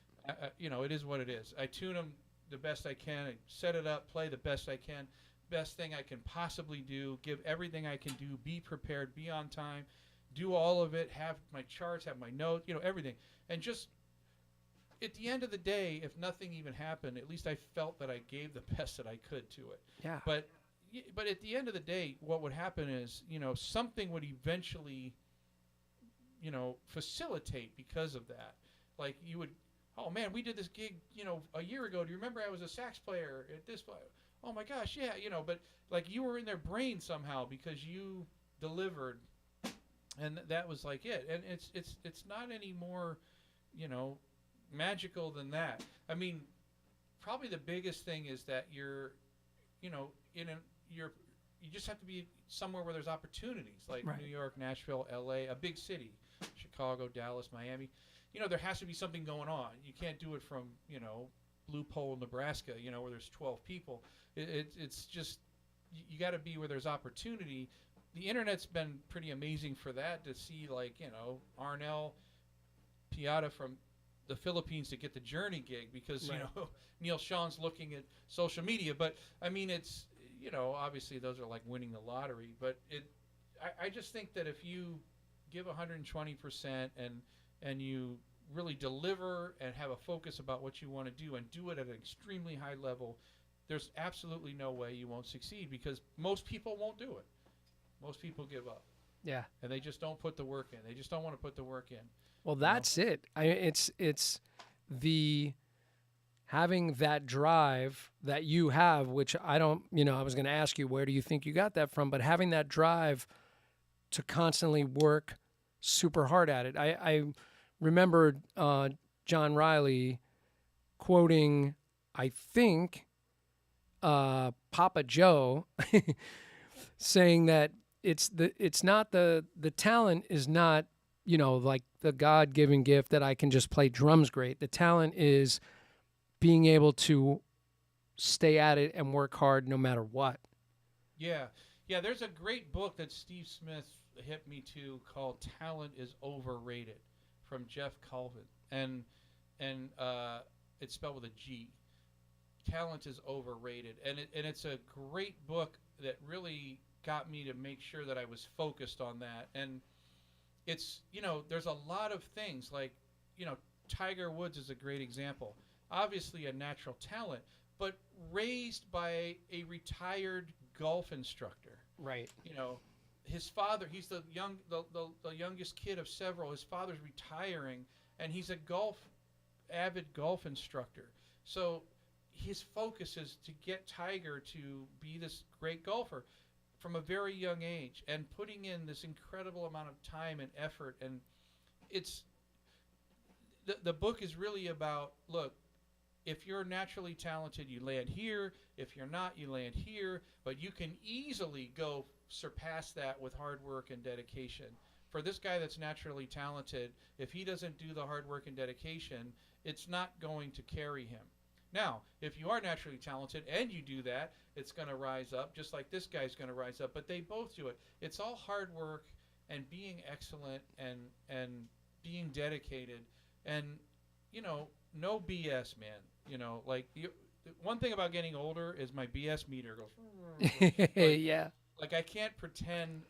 It is what it is. I tune them the best I can, I set it up, play the best I can, best thing I can possibly do, give everything I can do, be prepared, be on time, do all of it, have my charts, have my notes, everything. And just at the end of the day, if nothing even happened, at least I felt that I gave the best that I could to it. Yeah. But at the end of the day, what would happen is, something would eventually, facilitate because of that. Like you would, oh man, we did this gig, a year ago. Do you remember I was a sax player at this? Oh my gosh, yeah, but like you were in their brain somehow because you delivered. And that was like it, and it's not any more, magical than that. I mean, probably the biggest thing is that you're, you just have to be somewhere where there's opportunities, like Right. New York, Nashville, L.A., a big city, Chicago, Dallas, Miami. There has to be something going on. You can't do it from Blue Pole, Nebraska, where there's 12 people. It's just you got to be where there's opportunity. The internet's been pretty amazing for that, to see like, Arnel Piata from the Philippines to get the Journey gig because, Right. Neil Sean's looking at social media. But, I mean, it's, obviously those are like winning the lottery. But I just think that if you give 120% and you really deliver and have a focus about what you want to do and do it at an extremely high level, there's absolutely no way you won't succeed because most people won't do it. Most people give up, Yeah. and they just don't put the work in. They just don't want to put the work in. Well, that's it. It's the having that drive that you have, which I don't, I was going to ask you, where do you think you got that from? But having that drive to constantly work super hard at it. I remember John Riley quoting, I think, Papa Joe saying that it's not the talent is not, like the God-given gift that I can just play drums great. The talent is being able to stay at it and work hard no matter what. Yeah. There's a great book that Steve Smith hit me to called "Talent is Overrated" from Jeff Colvin, and it's spelled with a G. Talent is overrated, and it's a great book that really got me to make sure that I was focused on that. And it's, there's a lot of things like, Tiger Woods is a great example. Obviously a natural talent, but raised by a retired golf instructor. Right. His father, he's the youngest kid of several. His father's retiring, and he's a avid golf instructor. So his focus is to get Tiger to be this great golfer from a very young age, and putting in this incredible amount of time and effort. And it's the book is really about, look, if you're naturally talented, you land here. If you're not, you land here. But you can easily go surpass that with hard work and dedication. For this guy that's naturally talented, if he doesn't do the hard work and dedication, it's not going to carry him. Now, if you are naturally talented and you do that, it's going to rise up, just like this guy's going to rise up. But they both do it. It's all hard work and being excellent and being dedicated. And, no BS, man. Like the one thing about getting older is my BS meter goes. Yeah. Like I can't pretend.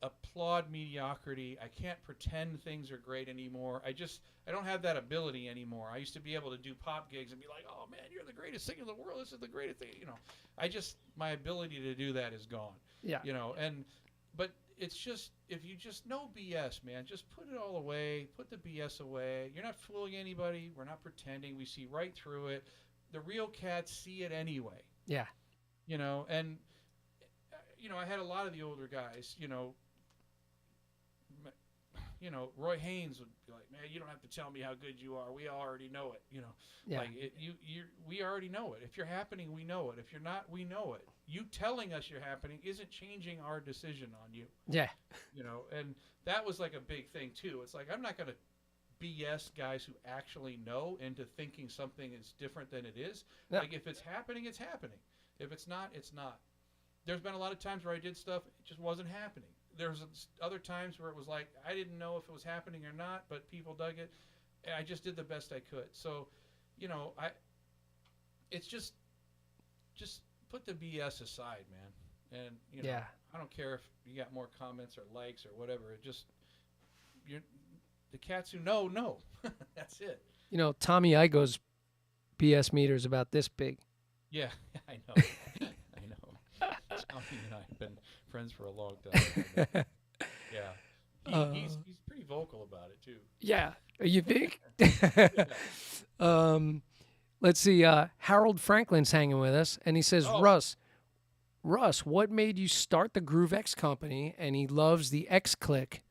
applaud mediocrity. I can't pretend things are great anymore. I don't have that ability anymore. I used to be able to do pop gigs and be like, "Oh man, you're the greatest singer in the world. This is the greatest thing." My ability to do that is gone. Yeah. But it's just, if you just know BS, man, just put it all away. Put the BS away. You're not fooling anybody. We're not pretending. We see right through it. The real cats see it anyway. Yeah. And I had a lot of the older guys, Roy Haynes would be like, "Man, you don't have to tell me how good you are. We already know it." Yeah. We already know it. If you're happening, we know it. If you're not, we know it. You telling us you're happening isn't changing our decision on you. Yeah. And that was like a big thing too. It's like, I'm not going to BS guys who actually know into thinking something is different than it is. No. Like, if it's happening, it's happening. If it's not, it's not. There's been a lot of times where I did stuff, it just wasn't happening. There's other times where it was like, I didn't know if it was happening or not, but people dug it. And I just did the best I could. So, it's just put the BS aside, man. And, Yeah. I don't care if you got more comments or likes or whatever. The cats who know. That's it. Tommy Igo's BS meter is about this big. Yeah, I know. I know. Tommy and I have been friends for a long time. Yeah. He's pretty vocal about it, too. Yeah. You think? Let's see. Harold Franklin's hanging with us, and he says, Oh. Russ, what made you start the Groove X company? And he loves the X Click.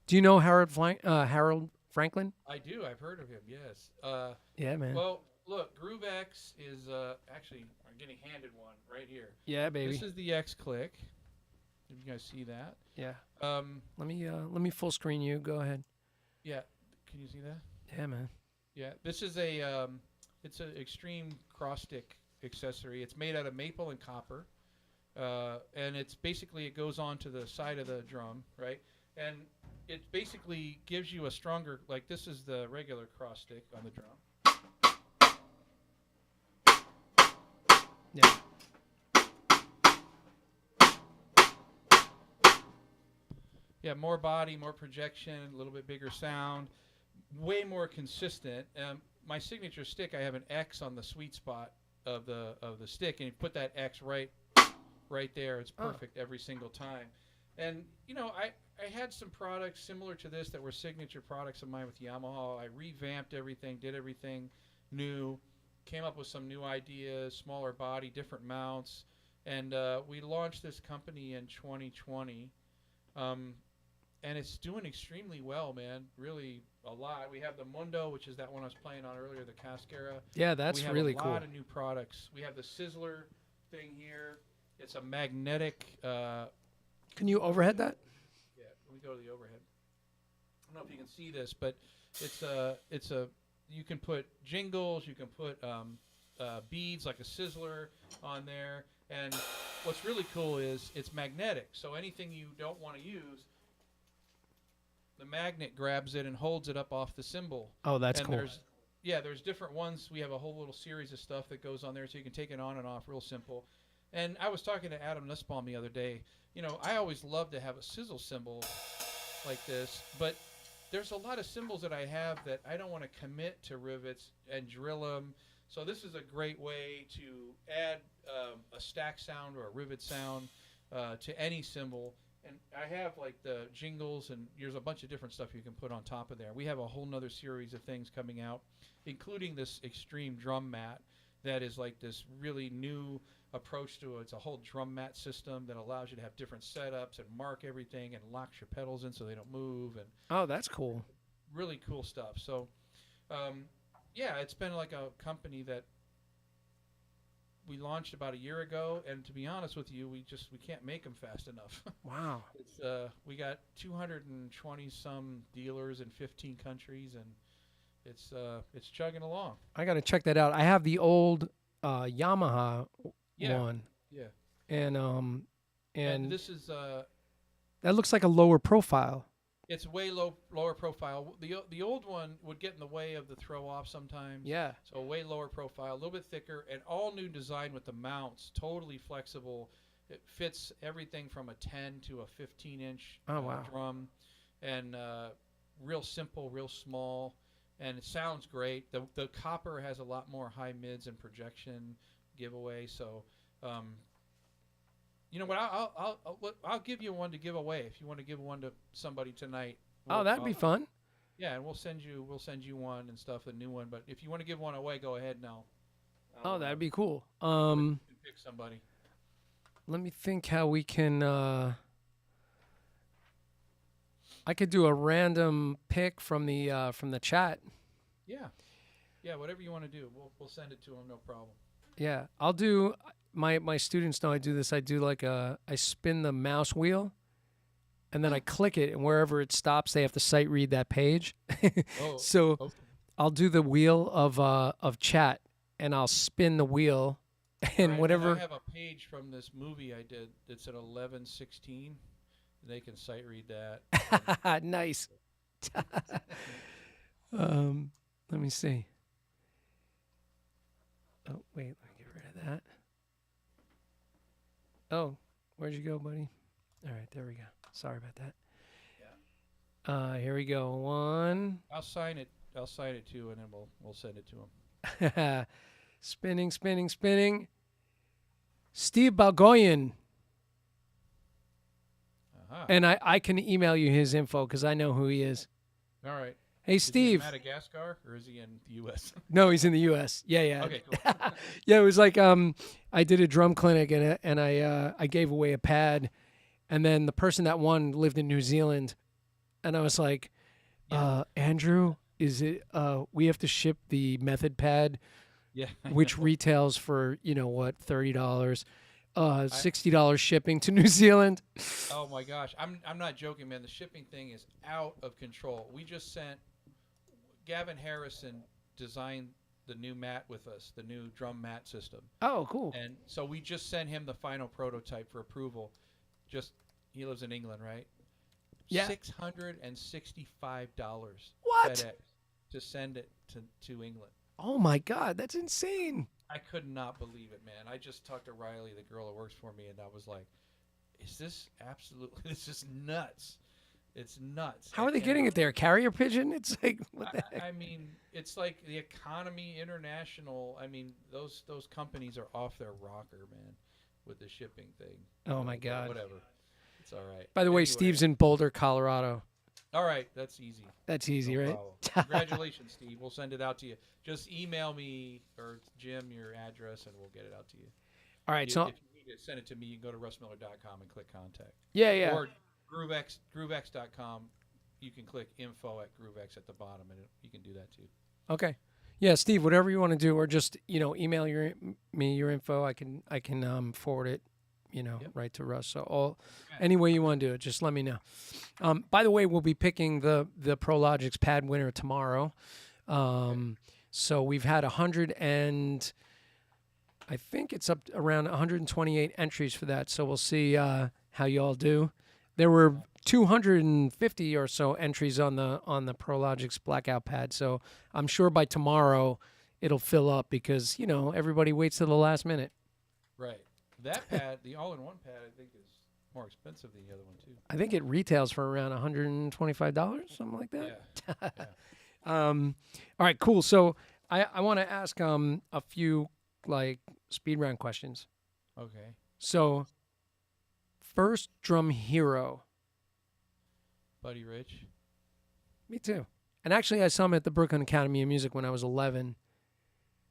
Do you know Harold Franklin? I do. I've heard of him, yes. Yeah, man. Well, look, Groove X is actually, I'm getting handed one right here. Yeah, baby. This is the X Click. Did you guys see that? Yeah. Let me full screen you. Go ahead. Yeah. Can you see that? Yeah, man. Yeah. This is it's an extreme cross stick accessory. It's made out of maple and copper, and it goes onto the side of the drum, right? And it basically gives you a stronger, like, this is the regular cross stick on the drum. Yeah. Yeah, more body, more projection, a little bit bigger sound, way more consistent. My signature stick, I have an X on the sweet spot of the stick, and you put that X right there. It's perfect every single time. And I had some products similar to this that were signature products of mine with Yamaha. I revamped everything, did everything new, came up with some new ideas, smaller body, different mounts, and we launched this company in 2020. And it's doing extremely well, man. Really a lot. We have the Mundo, which is that one I was playing on earlier, the Cascara. Yeah, that's really cool. We have a lot of new products. We have the Sizzler thing here. It's a magnetic. Can you overhead that? Yeah, let me go to the overhead. I don't know if you can see this, but it's a. You can put jingles. You can put beads like a Sizzler on there. And what's really cool is it's magnetic. So anything you don't want to use, the magnet grabs it and holds it up off the cymbal. Oh, that's and cool. There's different ones. We have a whole little series of stuff that goes on there, so you can take it on and off real simple. And I was talking to Adam Nussbaum the other day. I always love to have a sizzle cymbal like this, but there's a lot of cymbals that I have that I don't want to commit to rivets and drill them. So this is a great way to add a stack sound or a rivet sound to any cymbal. And I have like the jingles, and there's a bunch of different stuff you can put on top of there. We have a whole nother series of things coming out, including this extreme drum mat that is like this really new approach to it. It's a whole drum mat system that allows you to have different setups and mark everything and locks your pedals in so they don't move. And oh, that's cool. Really cool stuff. So, yeah, it's been like a company that we launched about a year ago, and to be honest with you, we can't make them fast enough. Wow. We got 220 some dealers in 15 countries, and it's chugging along. I got to check that out. I have the old Yamaha one. Yeah. And this is that looks like a lower profile. It's way lower profile. The old one would get in the way of the throw off sometimes. Yeah. So way lower profile, a little bit thicker, and all new design with the mounts, totally flexible. It fits everything from a 10 to a 15-inch Oh, wow. drum, and real simple, real small, and it sounds great. The copper has a lot more high mids and projection giveaway. So, you know what? I'll give you one to give away if you want to give one to somebody tonight. Oh, that'd be fun. Yeah, and we'll send you one and stuff, a new one. But if you want to give one away, go ahead now. Oh, that'd be cool. Pick somebody. Let me think how we can. I could do a random pick from the chat. Yeah, whatever you want to do, we'll send it to them, no problem. Yeah, I'll do. My students know I do this. I do I spin the mouse wheel, and then I click it, and wherever it stops, they have to sight read that page. Oh, So okay. I'll do the wheel of chat, and I'll spin the wheel, and Right, whatever. And I have a page from this movie I did. It's at 11:16. They can sight read that. Nice. Let me see. Oh, wait, let me get rid of that. Oh, where'd you go, buddy? All right, there we go. Sorry about that. Yeah. Here we go. One. I'll sign it too, and then we'll send it to them. Spinning, spinning, spinning. Steve Balgoyan. Uh-huh. And I can email you his info because I know who he is. All right. Hey, Is he in Steve. Madagascar, or is he in the U.S.? No, he's in the U.S. Yeah. Okay, cool. Yeah, it was like I did a drum clinic and I gave away a pad, and then the person that won lived in New Zealand, and I was like, Andrew, is it we have to ship the method pad, Yeah. which retails for what, $30, $60 shipping to New Zealand. Oh my gosh, I'm not joking, man. The shipping thing is out of control. We just sent Gavin Harrison designed the new mat with us, the new drum mat system. Oh, cool. And so we just sent him the final prototype for approval. He lives in England, right? Yeah. $665 What? FedEx to send it to England. Oh my God, that's insane. I could not believe it, man. I just talked to Riley, the girl that works for me, and I was like, "Is this absolutely? It's just nuts. It's nuts." How are they getting it there? Carrier pigeon? It's like what the heck? I mean, it's like the Economy International. I mean, those companies are off their rocker, man, with the shipping thing. Oh my God. Whatever. It's all right. By the way, Anyway. Steve's in Boulder, Colorado. All right, that's easy. That's easy, No right? problem. Congratulations, Steve. We'll send it out to you. Just email me or Jim your address, and we'll get it out to you. All right, so If you need to send it to me, you can go to russmiller.com and click contact. yeah. Or groovex.com. You can click info at groovex at the bottom, and you can do that too. Okay. Yeah, Steve, whatever you want to do, or just email me your info. I can forward it, Yep. right to Russ. So any way you want to do it, just let me know. By the way, we'll be picking the ProLogix pad winner tomorrow. So we've had 100 and I think it's up around 128 entries for that. So we'll see how you all do. There were 250 or so entries on the ProLogix blackout pad. So I'm sure by tomorrow it'll fill up because everybody waits till the last minute. Right. That pad, the all-in-one pad, I think is more expensive than the other one too. I think it retails for around $125, something like that. Yeah. All right, cool. So I want to ask a few speed round questions. Okay. So first drum hero. Buddy Rich. Me too. And actually, I saw him at the Brooklyn Academy of Music when I was 11.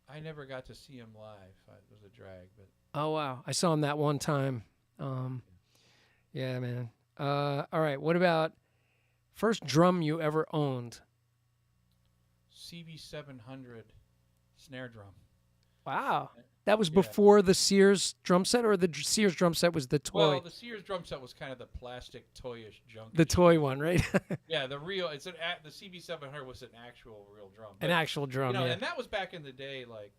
I never got to see him live. It was a drag, but Oh wow, I saw him that one time. Yeah, man. All right. What about first drum you ever owned? CB700 snare drum. Wow. That was Yeah. before the Sears drum set, or the Sears drum set was the toy? Well, the Sears drum set was kind of the plastic toyish junk. The toy one, right? Yeah, the CB700 was an actual real drum. An actual drum, yeah. And that was back in the day. Like,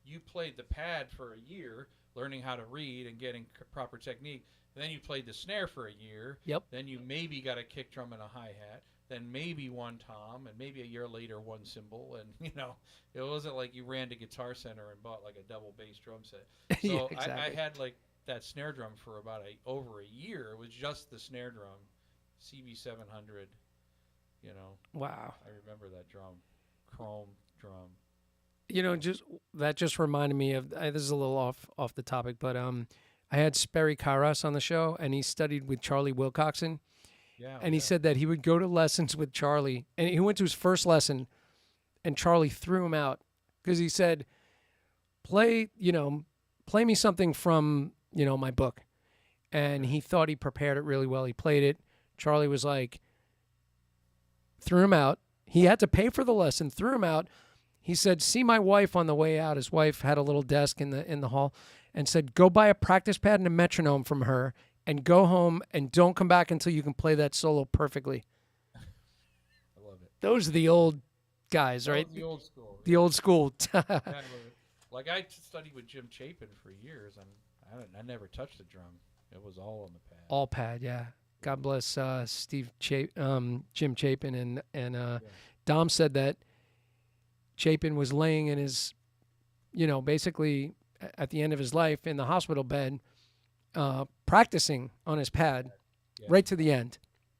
you played the pad for a year, learning how to read and getting proper technique. Then you played the snare for a year. Yep. Then you maybe got a kick drum and a hi hat. Then maybe one tom, and maybe a year later one cymbal. And it wasn't like you ran to Guitar Center and bought like a double bass drum set. So Yeah, exactly. I had like that snare drum for about over a year. It was just the snare drum, CB700. You know, Wow. I remember that drum, chrome drum. Just reminded me of this is a little off the topic, but I had Sperry Kairos on the show, and he studied with Charlie Wilcoxon, Yeah, and he yeah. said that he would go to lessons with Charlie, and he went to his first lesson, and Charlie threw him out because he said, play me something from my book, and he thought he prepared it really well. He played it. Charlie was like, threw him out. He had to pay for the lesson, threw him out. He said, see my wife on the way out. His wife had a little desk in the hall, and said, go buy a practice pad and a metronome from her and go home and don't come back until you can play that solo perfectly. I love it. Those are the old guys, right? The old school. The old school. Like I studied with Jim Chapin for years, and I never touched the drum. It was all on the pad. All pad, yeah. God bless Jim Chapin, and Dom said that Chapin was laying in his, basically at the end of his life in the hospital bed, practicing on his pad, Yeah. right to the end.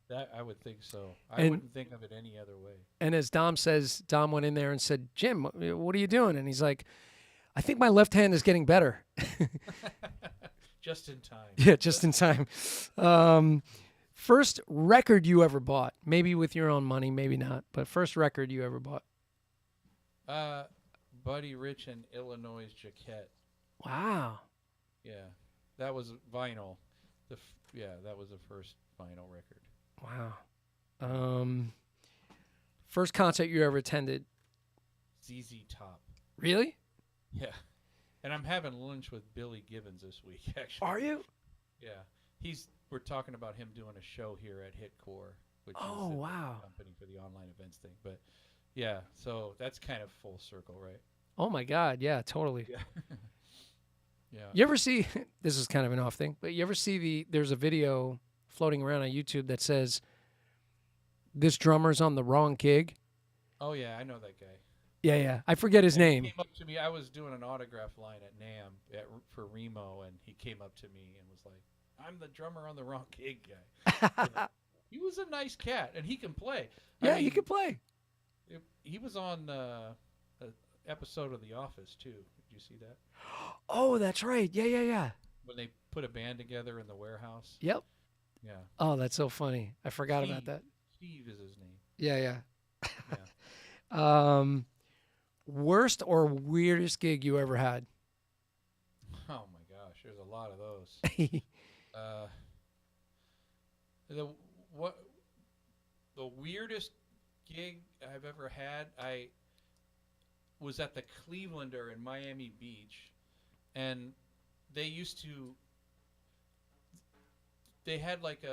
That I would think so. I And- wouldn't think of it any other way. And as Dom says, Dom went in there and said, Jim, what are you doing? And he's like, I think my left hand is getting better. Just in time. Yeah, just in time. First record you ever bought, maybe with your own money, maybe not, but first record you ever bought. Buddy Rich and Illinois Jaquette. Wow. Yeah, that was vinyl. That was the first vinyl record. Wow. First concert you ever attended. ZZ Top. Really? Yeah, and I'm having lunch with Billy Gibbons this week. Actually. Are you? Yeah, we're talking about him doing a show here at Hitcore, which Oh, is the wow. company for the online events thing. But yeah, so that's kind of full circle, right? Oh my God. Yeah, totally. Yeah. Yeah. You ever see, this is kind of an off thing, but you ever see there's a video floating around on YouTube that says, this drummer's on the wrong gig? Oh yeah, I know that guy. Yeah. I forget his And he name. came up to me. I was doing an autograph line at NAMM for Remo, and he came up to me and was like, "I'm the drummer on the wrong gig guy." He was a nice cat, and he can play. Yeah, he can play. He was on an episode of The Office too. Did you see that? Oh, that's right. Yeah. When they put a band together in the warehouse. Yep. Yeah. Oh, that's so funny. I forgot about Steve. that. Steve is his name. Yeah. Yeah. Worst or weirdest gig you ever had? Oh my gosh, there's a lot of those. The weirdest gig I've ever had, I was at the Clevelander in Miami Beach, and they had like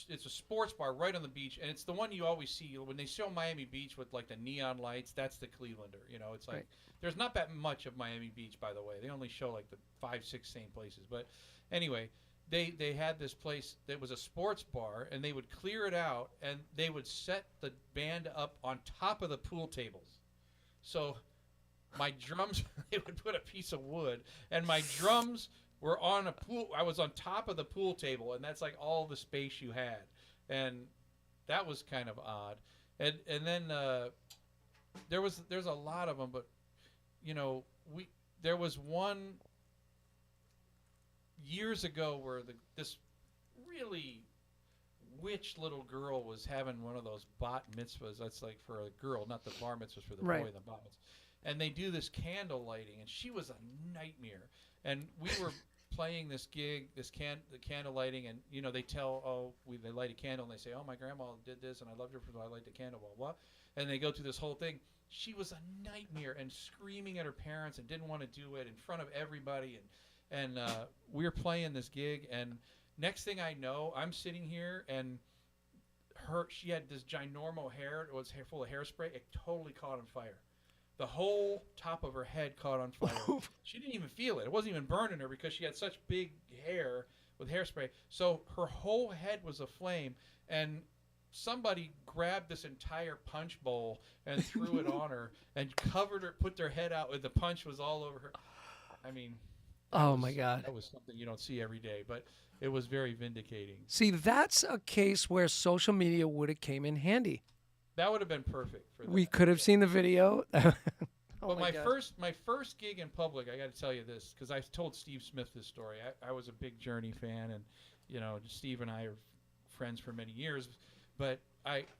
it's a sports bar right on the beach, and it's the one you always see when they show Miami Beach with like the neon lights. That's the Clevelander. It's like Right. There's not that much of Miami Beach, by the way. They only show like the 5-6 same places. But anyway, they had this place that was a sports bar, and they would clear it out, and they would set the band up on top of the pool tables. So my drums, they would put a piece of wood, and my drums were on a pool. I was on top of the pool table, and that's like all the space you had, and that was kind of odd. And then there's a lot of them, but there was one years ago where this really witch little girl was having one of those bat mitzvahs. That's like for a girl, not the bar mitzvahs for the Right. boy, the bat mitzvahs. And they do this candle lighting, and she was a nightmare. And we were playing this gig, the candle lighting, and they tell, they light a candle, and they say, oh, my grandma did this, and I loved her for I light the candle, blah blah. And they go through this whole thing. She was a nightmare and screaming at her parents and didn't want to do it in front of everybody. And we were playing this gig, and next thing I know, I'm sitting here, and she had this ginormo hair. It was full of hairspray. It totally caught on fire. The whole top of her head caught on fire. She didn't even feel it. It wasn't even burning her because she had such big hair with hairspray. So her whole head was aflame, and somebody grabbed this entire punch bowl and threw it on her and covered her, put their head out with the punch was all over her. I mean, Oh my God. That was something you don't see every day, but it was very vindicating. See, that's a case where social media would have came in handy. That would have been perfect for that. We could have seen the video. Oh But my God. first gig in public, I got to tell you this because I've told Steve Smith this story. I was a big Journey fan, and Steve and I are friends for many years. But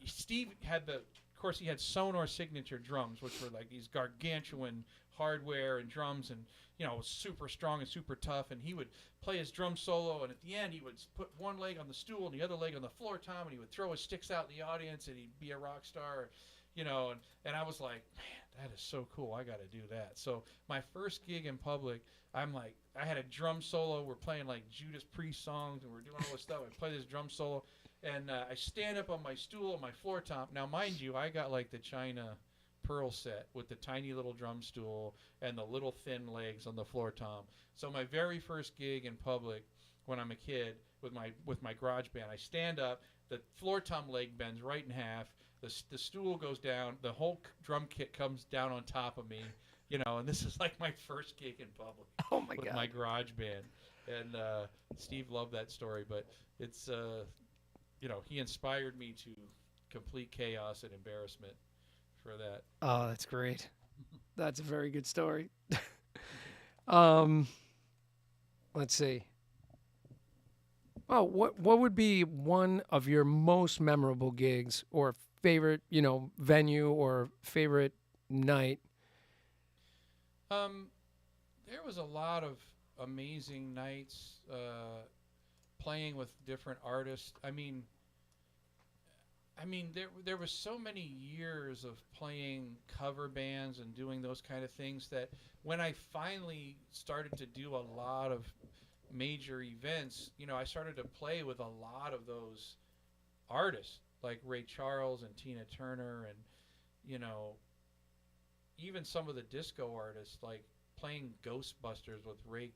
Steve had of course, he had Sonor signature drums, which were like these gargantuan hardware and drums, and super strong and super tough. And he would play his drum solo, and at the end, he would put one leg on the stool and the other leg on the floor tom, and he would throw his sticks out in the audience, and he'd be a rock star. And I was like, man, that is so cool. I got to do that. So my first gig in public, I'm like, I had a drum solo. We're playing like Judas Priest songs, and we're doing all this stuff. I play this drum solo, and I stand up on my stool on my floor top. Now, mind you, I got like the China Pearl set with the tiny little drum stool and the little thin legs on the floor tom. So my very first gig in public when I'm a kid with my garage band, I stand up, the floor tom leg bends right in half. The stool goes down. The whole drum kit comes down on top of me, and this is like my first gig in public. Oh my with God. my garage band. And Steve loved that story, but it's, he inspired me to complete chaos and embarrassment for that. Oh, that's great. That's a very good story. Let's see. Oh, what would be one of your most memorable gigs or favorite, venue or favorite night? There was a lot of amazing nights playing with different artists. I mean, there was so many years of playing cover bands and doing those kind of things that when I finally started to do a lot of major events, I started to play with a lot of those artists like Ray Charles and Tina Turner, and even some of the disco artists like playing Ghostbusters with Ray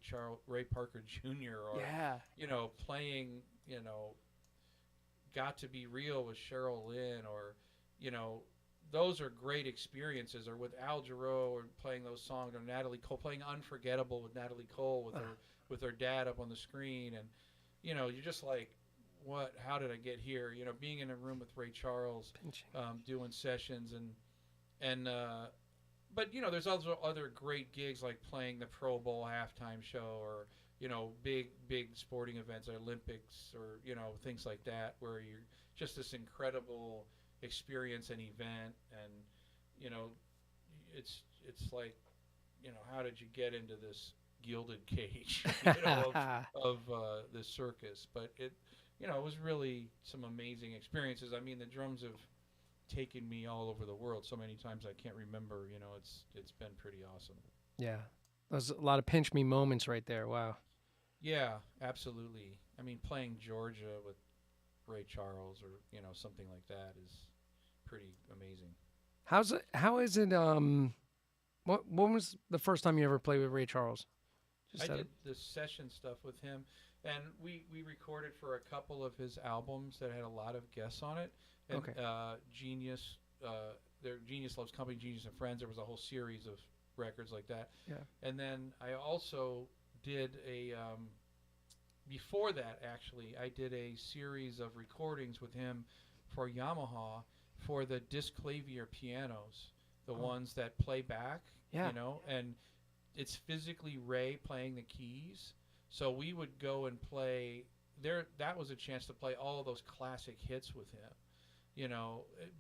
Parker Jr. or Yeah. playing Got to Be Real with Cheryl Lynn, or those are great experiences. Or with Al Jarreau, or playing those songs, or Natalie Cole playing Unforgettable with Natalie Cole with her dad up on the screen, and you're just like, what? How did I get here? Being in a room with Ray Charles, doing sessions, but there's also other great gigs like playing the Pro Bowl halftime show, or big sporting events, Olympics, or things like that, where you're just this incredible experience and event, and it's like, how did you get into this gilded cage of the circus? But it was really some amazing experiences. I mean, the drums have taken me all over the world so many times I can't remember. It's been pretty awesome. Yeah. There's a lot of pinch me moments right there. Wow. Yeah, absolutely. I mean, playing Georgia with Ray Charles, or something like that, is pretty amazing. How is it when was the first time you ever played with Ray Charles? I did the session stuff with him, and we recorded for a couple of his albums that had a lot of guests on it. And Okay. Genius, their Genius Loves Company, Genius and Friends, there was a whole series of records like that. Yeah. And then I also did before that, actually, I did a series of recordings with him for Yamaha for the Disclavier pianos, the ones that play back, Yeah. and it's physically Ray playing the keys. So we would go and play there. That was a chance to play all of those classic hits with him,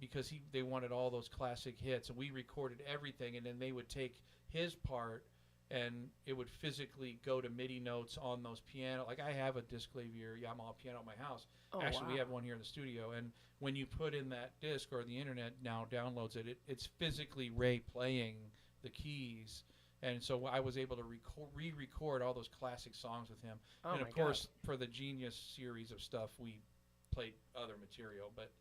because they wanted all those classic hits, and we recorded everything, and then they would take his part, and it would physically go to MIDI notes on those piano. Like, I have a Disclavier Yamaha piano at my house. Oh, Actually, wow. we have one here in the studio, and when you put in that disc, or the internet now downloads it, it's physically Ray playing the keys. And so I was able to re-record all those classic songs with him. Oh and my of course, for the Genius series of stuff, we played other material, but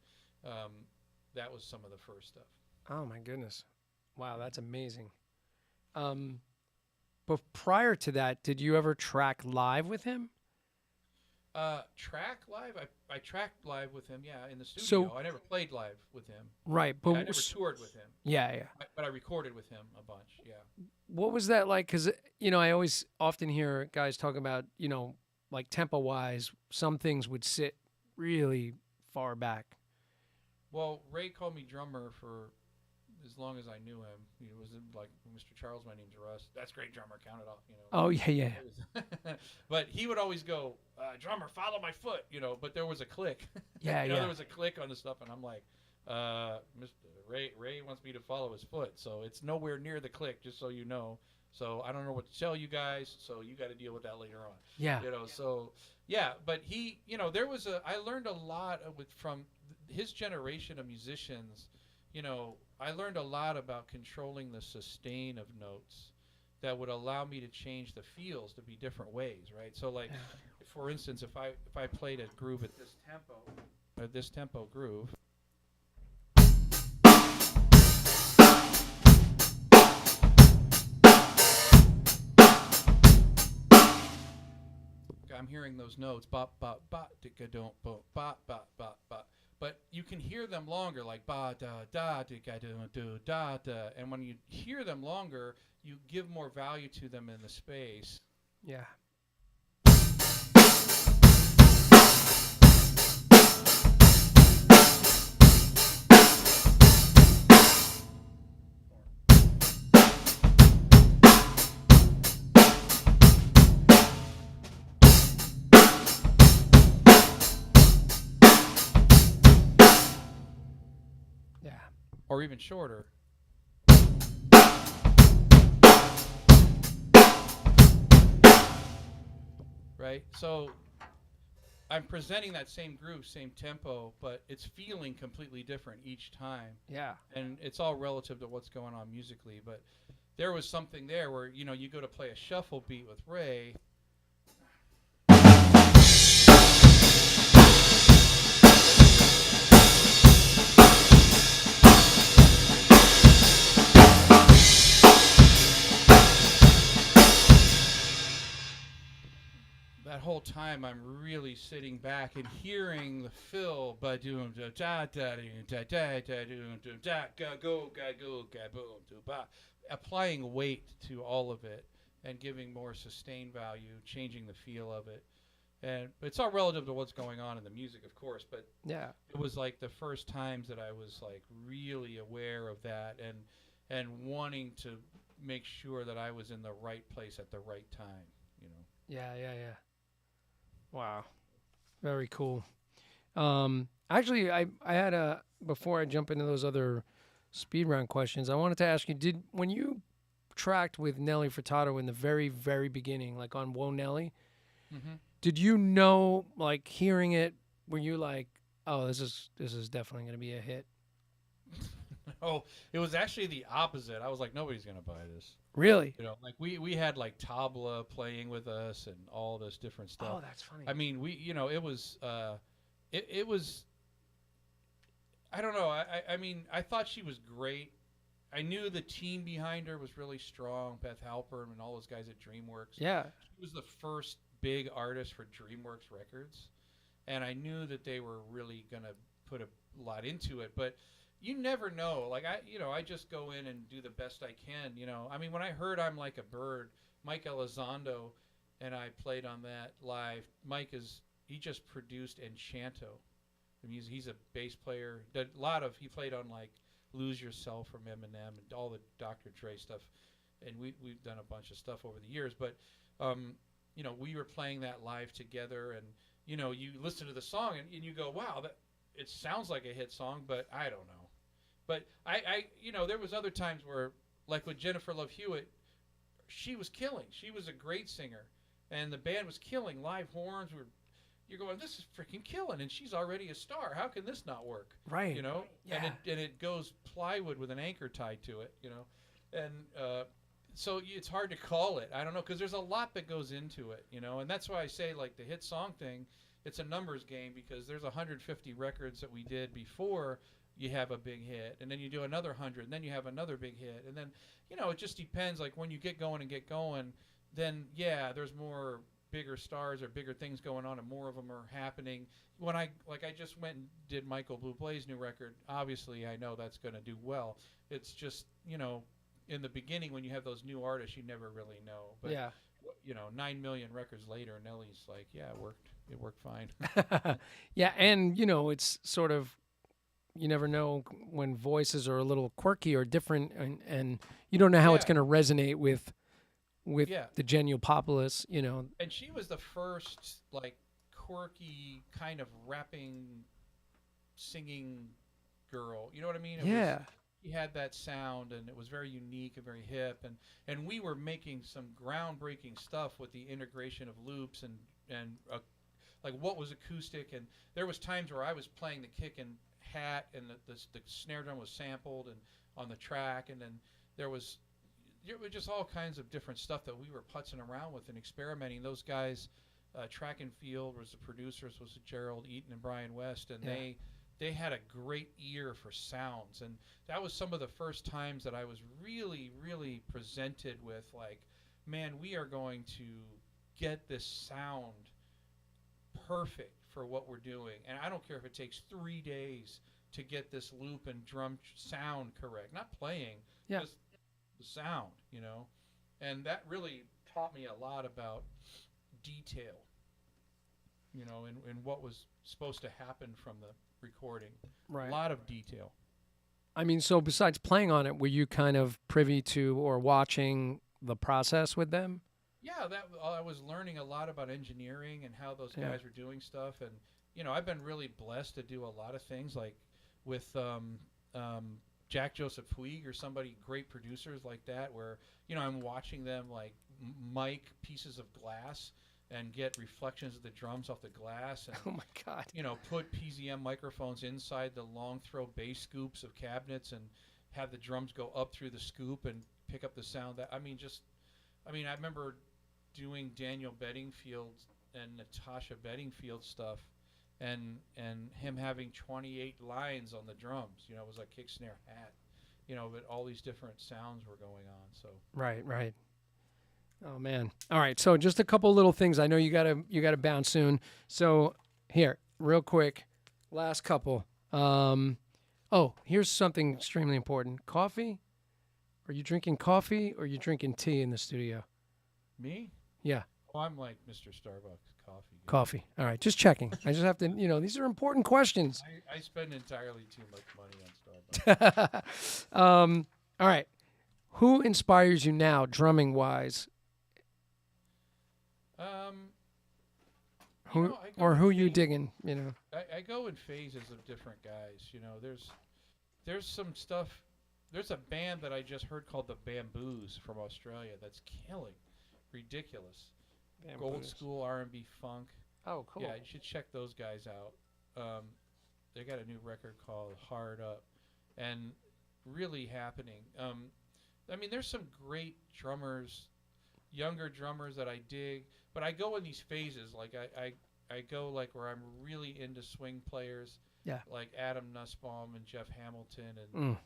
that was some of the first stuff. Oh my goodness. Wow, that's amazing. But prior to that, did you ever track live with him? Track live? I tracked live with him, yeah, in the studio. So- I never played live with him. Right, but I never toured with him, yeah. but I recorded with him a bunch, yeah. what was that like? Because I always often hear guys talk about like tempo wise, some things would sit really far back. Well, Ray called me drummer for as long as I knew him. He was like, Mr. Charles, my name's Russ. That's great, drummer. Count it off, Oh yeah, yeah, But he would always go, drummer, follow my foot, But there was a click. yeah, yeah. There was a click on the stuff, and I'm like, Mr. Ray wants me to follow his foot, so it's nowhere near the click, just so you know. So I don't know what to tell you guys. So you got to deal with that later on. Yeah. So yeah, but he, there was I learned a lot from his generation of musicians. I learned a lot about controlling the sustain of notes that would allow me to change the feels to be different ways, right? So like, for instance, if I played a groove at this tempo groove. I'm hearing those notes, ba ba ba dicka don't ba ba ba ba ba. But you can hear them longer, like ba da da dicka don't do da da. And when you hear them longer, you give more value to them in the space. Yeah. Or even shorter. Right? So I'm presenting that same groove, same tempo, but it's feeling completely different each time. Yeah. And it's all relative to what's going on musically. But there was something there where, you go to play a shuffle beat with Ray. That whole time I'm really sitting back and hearing the fill by doing da da da da da da da ga go ga go ga boom do ba, applying weight to all of it and giving more sustained value, changing the feel of it. And it's all relative to what's going on in the music, of course, but yeah, it was like the first times that I was like really aware of that and wanting to make sure that I was in the right place at the right time. Yeah. Wow. Very cool. Actually, I had before I jump into those other speed round questions, I wanted to ask you, when you tracked with Nelly Furtado in the very, very beginning, like on Whoa Nelly, did you know, like hearing it, were you like, oh, this is definitely going to be a hit? Oh, it was actually the opposite. I was like, nobody's gonna buy this. Really? Like we had like tabla playing with us and all this different stuff. Oh, that's funny. I mean, it was it was. I don't know. I mean, I thought she was great. I knew the team behind her was really strong. Beth Halpern and all those guys at DreamWorks. Yeah. She was the first big artist for DreamWorks Records, and I knew that they were really gonna put a lot into it, but. You never know. Like I just go in and do the best I can. I mean, when I heard "I'm Like a Bird," Mike Elizondo, and I played on that live. He just produced Enchanto. The music. He's a bass player. He played on like "Lose Yourself" from Eminem and all the Dr. Dre stuff. And we've done a bunch of stuff over the years. But we were playing that live together, and you listen to the song and you go, wow, it sounds like a hit song, but I don't know. But I there was other times where, like with Jennifer Love Hewitt, she was killing. She was a great singer, and the band was killing. Live horns were. You're going, this is freaking killing, and she's already a star. How can this not work? Right. Yeah. And it goes plywood with an anchor tied to it. And so it's hard to call it. I don't know, because there's a lot that goes into it. And that's why I say like the hit song thing. It's a numbers game because there's 150 records that we did before you have a big hit, and then you do another 100, and then you have another big hit, and then it just depends. Like when you get going, then there's more bigger stars or bigger things going on, and more of them are happening. When I just went and did Michael Bublé's new record, obviously I know that's going to do well. It's just in the beginning when you have those new artists, you never really know. But Yeah. 9 million records later, Nelly's like, yeah, it worked fine. Yeah, and it's sort of, you never know when voices are a little quirky or different, and you don't know how it's Yeah, going to resonate with yeah. the genuine populace. And she was the first like quirky kind of rapping, singing girl. You know what I mean? It was Yeah. He had that sound, and it was very unique and very hip, and we were making some groundbreaking stuff with the integration of loops and like what was acoustic, and there was times where I was playing the kick and hat, and the snare drum was sampled and on the track, and then there was just all kinds of different stuff that we were putzing around with and experimenting. Those guys, Track and Field was the producers, was Gerald Eaton and Brian West, and Yeah. they had a great ear for sounds, and that was some of the first times that I was really, really presented with like, man, we are going to get this sound perfect for what we're doing, and I don't care if it takes 3 days to get this loop and drum sound correct. Not playing, Yeah. just the sound. And that really taught me a lot about detail, and what was supposed to happen from the recording. Right. A lot of detail. I mean, so besides playing on it, were you kind of privy to or watching the process with them? Yeah, that I was learning a lot about engineering and how those Yeah. guys were doing stuff, and I've been really blessed to do a lot of things like with Jack Joseph Puig or somebody great producers like that, where I'm watching them like mic pieces of glass and get reflections of the drums off the glass, and Oh my God. put PZM microphones inside the long throw bass scoops of cabinets and have the drums go up through the scoop and pick up the sound. I remember doing Daniel Bedingfield and Natasha Bedingfield stuff, and him having 28 lines on the drums. It was like kick, snare, hat. But all these different sounds were going on. So Right. Oh man. All right. So just a couple little things. I know you gotta bounce soon. So here, real quick, last couple. Here's something extremely important. Coffee? Are you drinking coffee or are you drinking tea in the studio? me, Yeah, I'm like Mr. Starbucks coffee guy. coffee. All right, just checking. I just have to, these are important questions. I spend entirely too much money on Starbucks. All right. Who inspires you now, drumming wise? Who I go or in who you phases. digging? I go in phases of different guys. There's some stuff. There's a band that I just heard called the Bamboos from Australia that's killing, ridiculous, old school R&B funk. Oh, cool. Yeah, you should check those guys out. They got a new record called Hard Up, and really happening. There's some great drummers, younger drummers that I dig, but I go in these phases. Like I go like where I'm really into swing players, Yeah. like Adam Nussbaum and Jeff Hamilton and Mm.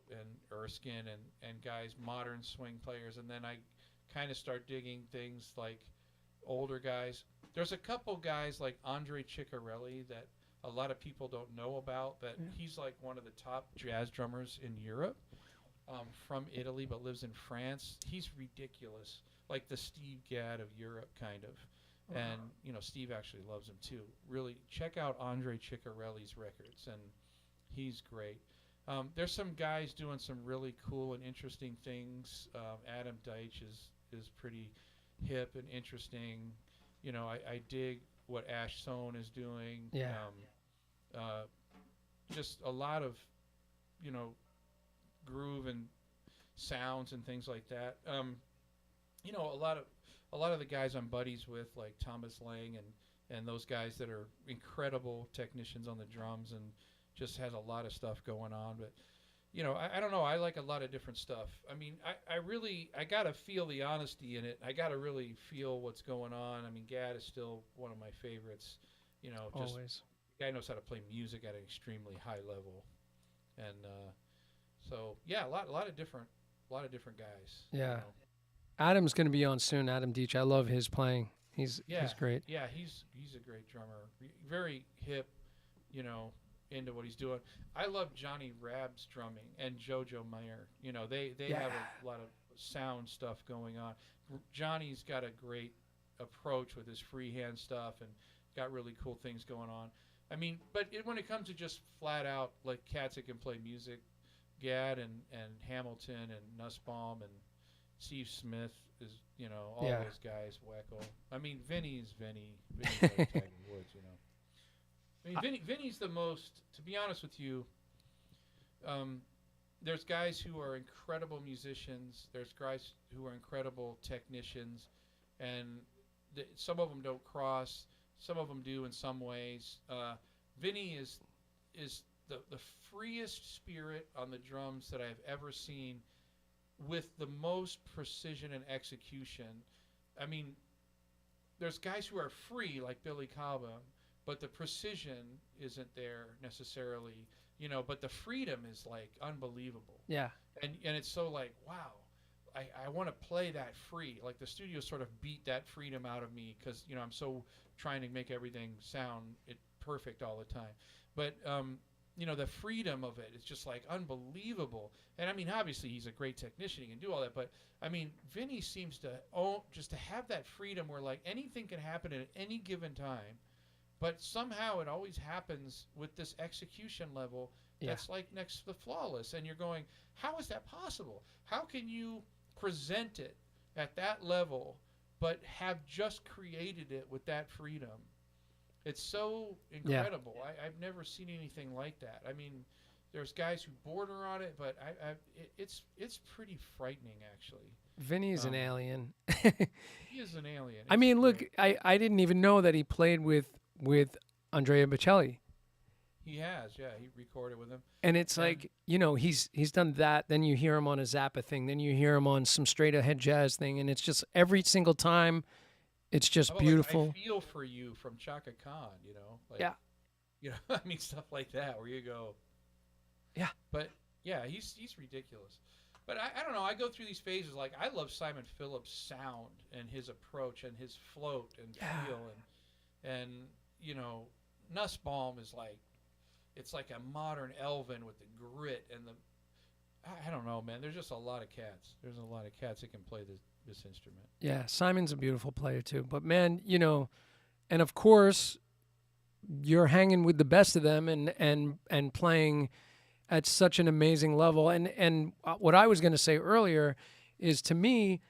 and Erskine and guys, modern swing players, and then I kind of start digging things like older guys. There's a couple guys like Andre Ciccarelli that a lot of people don't know about, that he's like one of the top jazz drummers in Europe, from Italy but lives in France. He's ridiculous, like the Steve Gadd of Europe kind of. And Steve actually loves him too. Really check out Andre Ciccarelli's records, and he's great. There's some guys doing some really cool and interesting things. Adam Deitch is pretty hip and interesting. I dig what Ash Sohn is doing. Yeah. Just a lot of, groove and sounds and things like that. A lot of the guys I'm buddies with, like Thomas Lang and those guys that are incredible technicians on the drums and just has a lot of stuff going on. But I don't know. I like a lot of different stuff. I gotta feel the honesty in it. I gotta really feel what's going on. Gadd is still one of my favorites. Just Always. the guy knows how to play music at an extremely high level, and so yeah, a lot of different guys. Yeah. Adam's going to be on soon. Adam Deitch. I love his playing. He's great. Yeah, he's a great drummer. Very hip, into what he's doing. I love Johnny Rab's drumming and JoJo Mayer. You know, they Yeah. have a lot of sound stuff going on. Johnny's got a great approach with his freehand stuff and got really cool things going on. I mean, but when it comes to just flat out like cats that can play music, Gadd and Hamilton and Nussbaum and Steve Smith is, you know, all Yeah. those guys, Wacko. I mean, Vinny's Vinny. Vinny's like Tiger Woods, you know. I mean, Vinny's the most, to be honest with you, there's guys who are incredible musicians. There's guys who are incredible technicians. And some of them don't cross. Some of them do in some ways. Vinny is the freest spirit on the drums that I've ever seen, with the most precision and execution. I mean, there's guys who are free like Billy Cobham, but the precision isn't there necessarily, you know, but the freedom is like unbelievable. Yeah. And it's so like, wow, I want to play that free. Like the studio sort of beat that freedom out of me because, you know, I'm so trying to make everything sound perfect all the time. But you know, the freedom of it is just like unbelievable. And I mean, obviously he's a great technician, he can do all that, but I mean, Vinny seems to just to have that freedom where like anything can happen at any given time, but somehow it always happens with this execution level that's like next to the flawless. And you're going, how is that possible? How can you present it at that level but have just created it with that freedom? It's so incredible. Yeah. I've never seen anything like that. I mean, there's guys who border on it, but it's pretty frightening, actually. Vinny's an alien. He is an alien. I mean, look, I didn't even know that he played with Andrea Bocelli. He has, yeah. He recorded with him. And it's like, you know, he's done that. Then you hear him on a Zappa thing. Then you hear him on some straight ahead jazz thing. And it's just every single time, it's just beautiful. Like, I Feel For You from Chaka Khan, you know? Like, yeah. You know, I mean, stuff like that where you go. Yeah. But, yeah, he's ridiculous. But I don't know. I go through these phases. Like, I love Simon Phillips' sound and his approach and his float and feel. And, you know, Nussbaum is like, it's like a modern Elvin with the grit and the, I don't know, man. There's just a lot of cats. There's a lot of cats that can play this instrument. Yeah, Simon's a beautiful player too. But man, you know, and of course, you're hanging with the best of them and playing at such an amazing level. And what I was going to say earlier is, to me,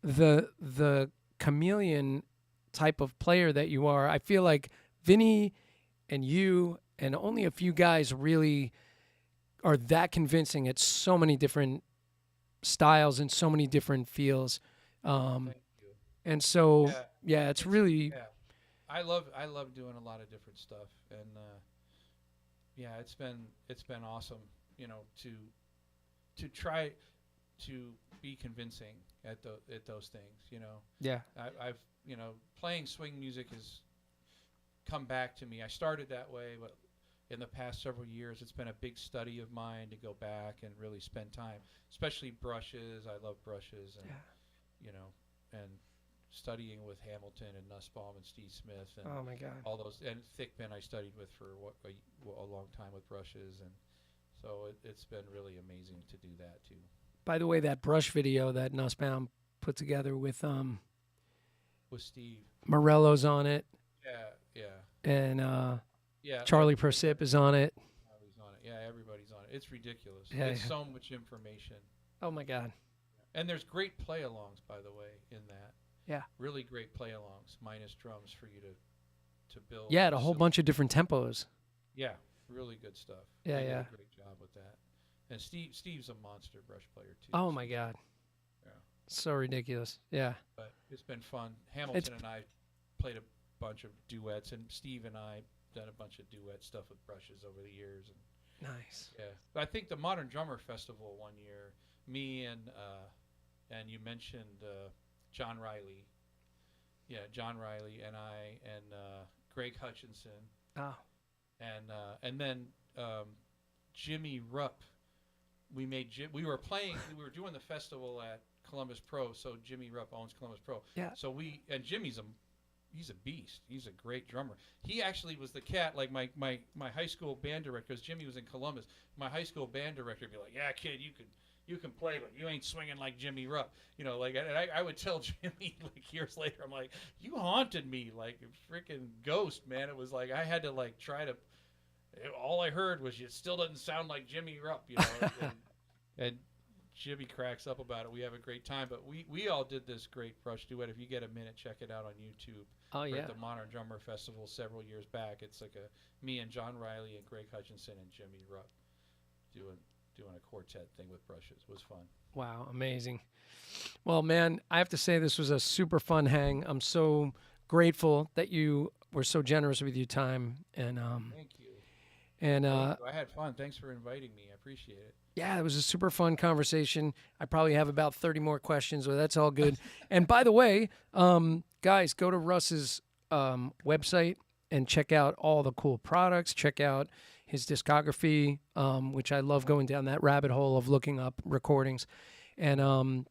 the chameleon type of player that you are, I feel like Vinny and you and only a few guys really are that convincing at so many different styles and so many different feels. Thank you. And so, it's really. Yeah. I love doing a lot of different stuff, and it's been awesome, you know, to try to be convincing at those things, you know. Yeah. I've you know, playing swing music has come back to me. I started that way, but in the past several years, it's been a big study of mine to go back and really spend time, especially brushes. I love brushes, and you know, and studying with Hamilton and Nussbaum and Steve Smith and oh my God, all those, and Thickman I studied with for a long time with brushes, and so it's been really amazing to do that too. By the way, that brush video that Nussbaum put together with Steve Morello's on it. Yeah. And Charlie Persip is on it. Charlie's on it. Yeah, everybody's on it. It's ridiculous. Yeah, it's so much information. Oh my God. And there's great play-alongs, by the way, in that. Yeah. Really great play-alongs, minus drums for you to build. Yeah, a whole bunch of different tempos. Yeah, really good stuff. Yeah, they yeah. did a great job with that. And Steve's a monster brush player too. Oh my God. Yeah. So ridiculous. Yeah. But it's been fun. Hamilton and I played a bunch of duets, and Steve and I done a bunch of duet stuff with brushes over the years. And nice. Yeah. But I think the Modern Drummer Festival one year, me and you mentioned John Riley. Yeah, John Riley and I and Greg Hutchinson. Oh. And then Jimmy Rupp. We were doing the festival at Columbus Pro, so Jimmy Rupp owns Columbus Pro. Yeah. So Jimmy's he's a beast. He's a great drummer. He actually was the cat, like my high school band director, because Jimmy was in Columbus. My high school band director would be like, "Yeah, kid, you can play, but you ain't swinging like Jimmy Rupp." You know, like, and I would tell Jimmy like years later, I'm like, "You haunted me like a freaking ghost, man." It was like I had to like try to. All I heard was, "It still doesn't sound like Jimmy Rupp," you know. And Jimmy cracks up about it. We have a great time, but we all did this great brush duet. If you get a minute, check it out on YouTube. Oh, We're yeah. at the Modern Drummer Festival several years back. It's like me and John Riley and Greg Hutchinson and Jimmy Rupp doing a quartet thing with brushes. It was fun. Wow, amazing. Well, man, I have to say this was a super fun hang. I'm so grateful that you were so generous with your time, and Thank you. and Thank you. I had fun. Thanks for inviting me. I appreciate it. yeah, it was a super fun conversation. I probably have about 30 more questions, but that's all good. And by the way, guys, go to Russ's website and check out all the cool products. Check out his discography, which I love going down that rabbit hole of looking up recordings. And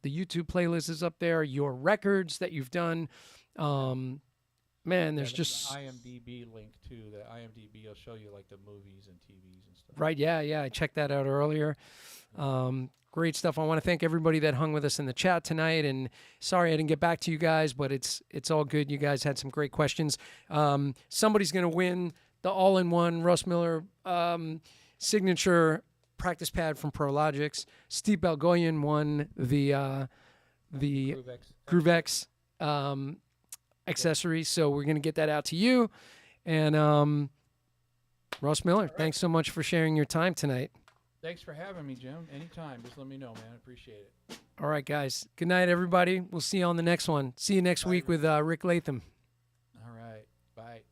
the YouTube playlist is up there. Your records that you've done. Man, there's just the IMDb link too. The IMDb will show you like the movies and TVs and stuff. right. Yeah. I checked that out earlier. Great stuff. I want to thank everybody that hung with us in the chat tonight. And sorry I didn't get back to you guys, but it's all good. You guys had some great questions. Somebody's going to win the all-in-one Russ Miller signature practice pad from Prologix. Steve Belgoyan won the Groovex accessory. So we're going to get that out to you. And Russ Miller, thanks so much for sharing your time tonight. Thanks for having me, Jim. Anytime. Just let me know, man. I appreciate it. All right, guys. Good night, everybody. We'll see you on the next one. See you next week with Rick Latham. All right. Bye.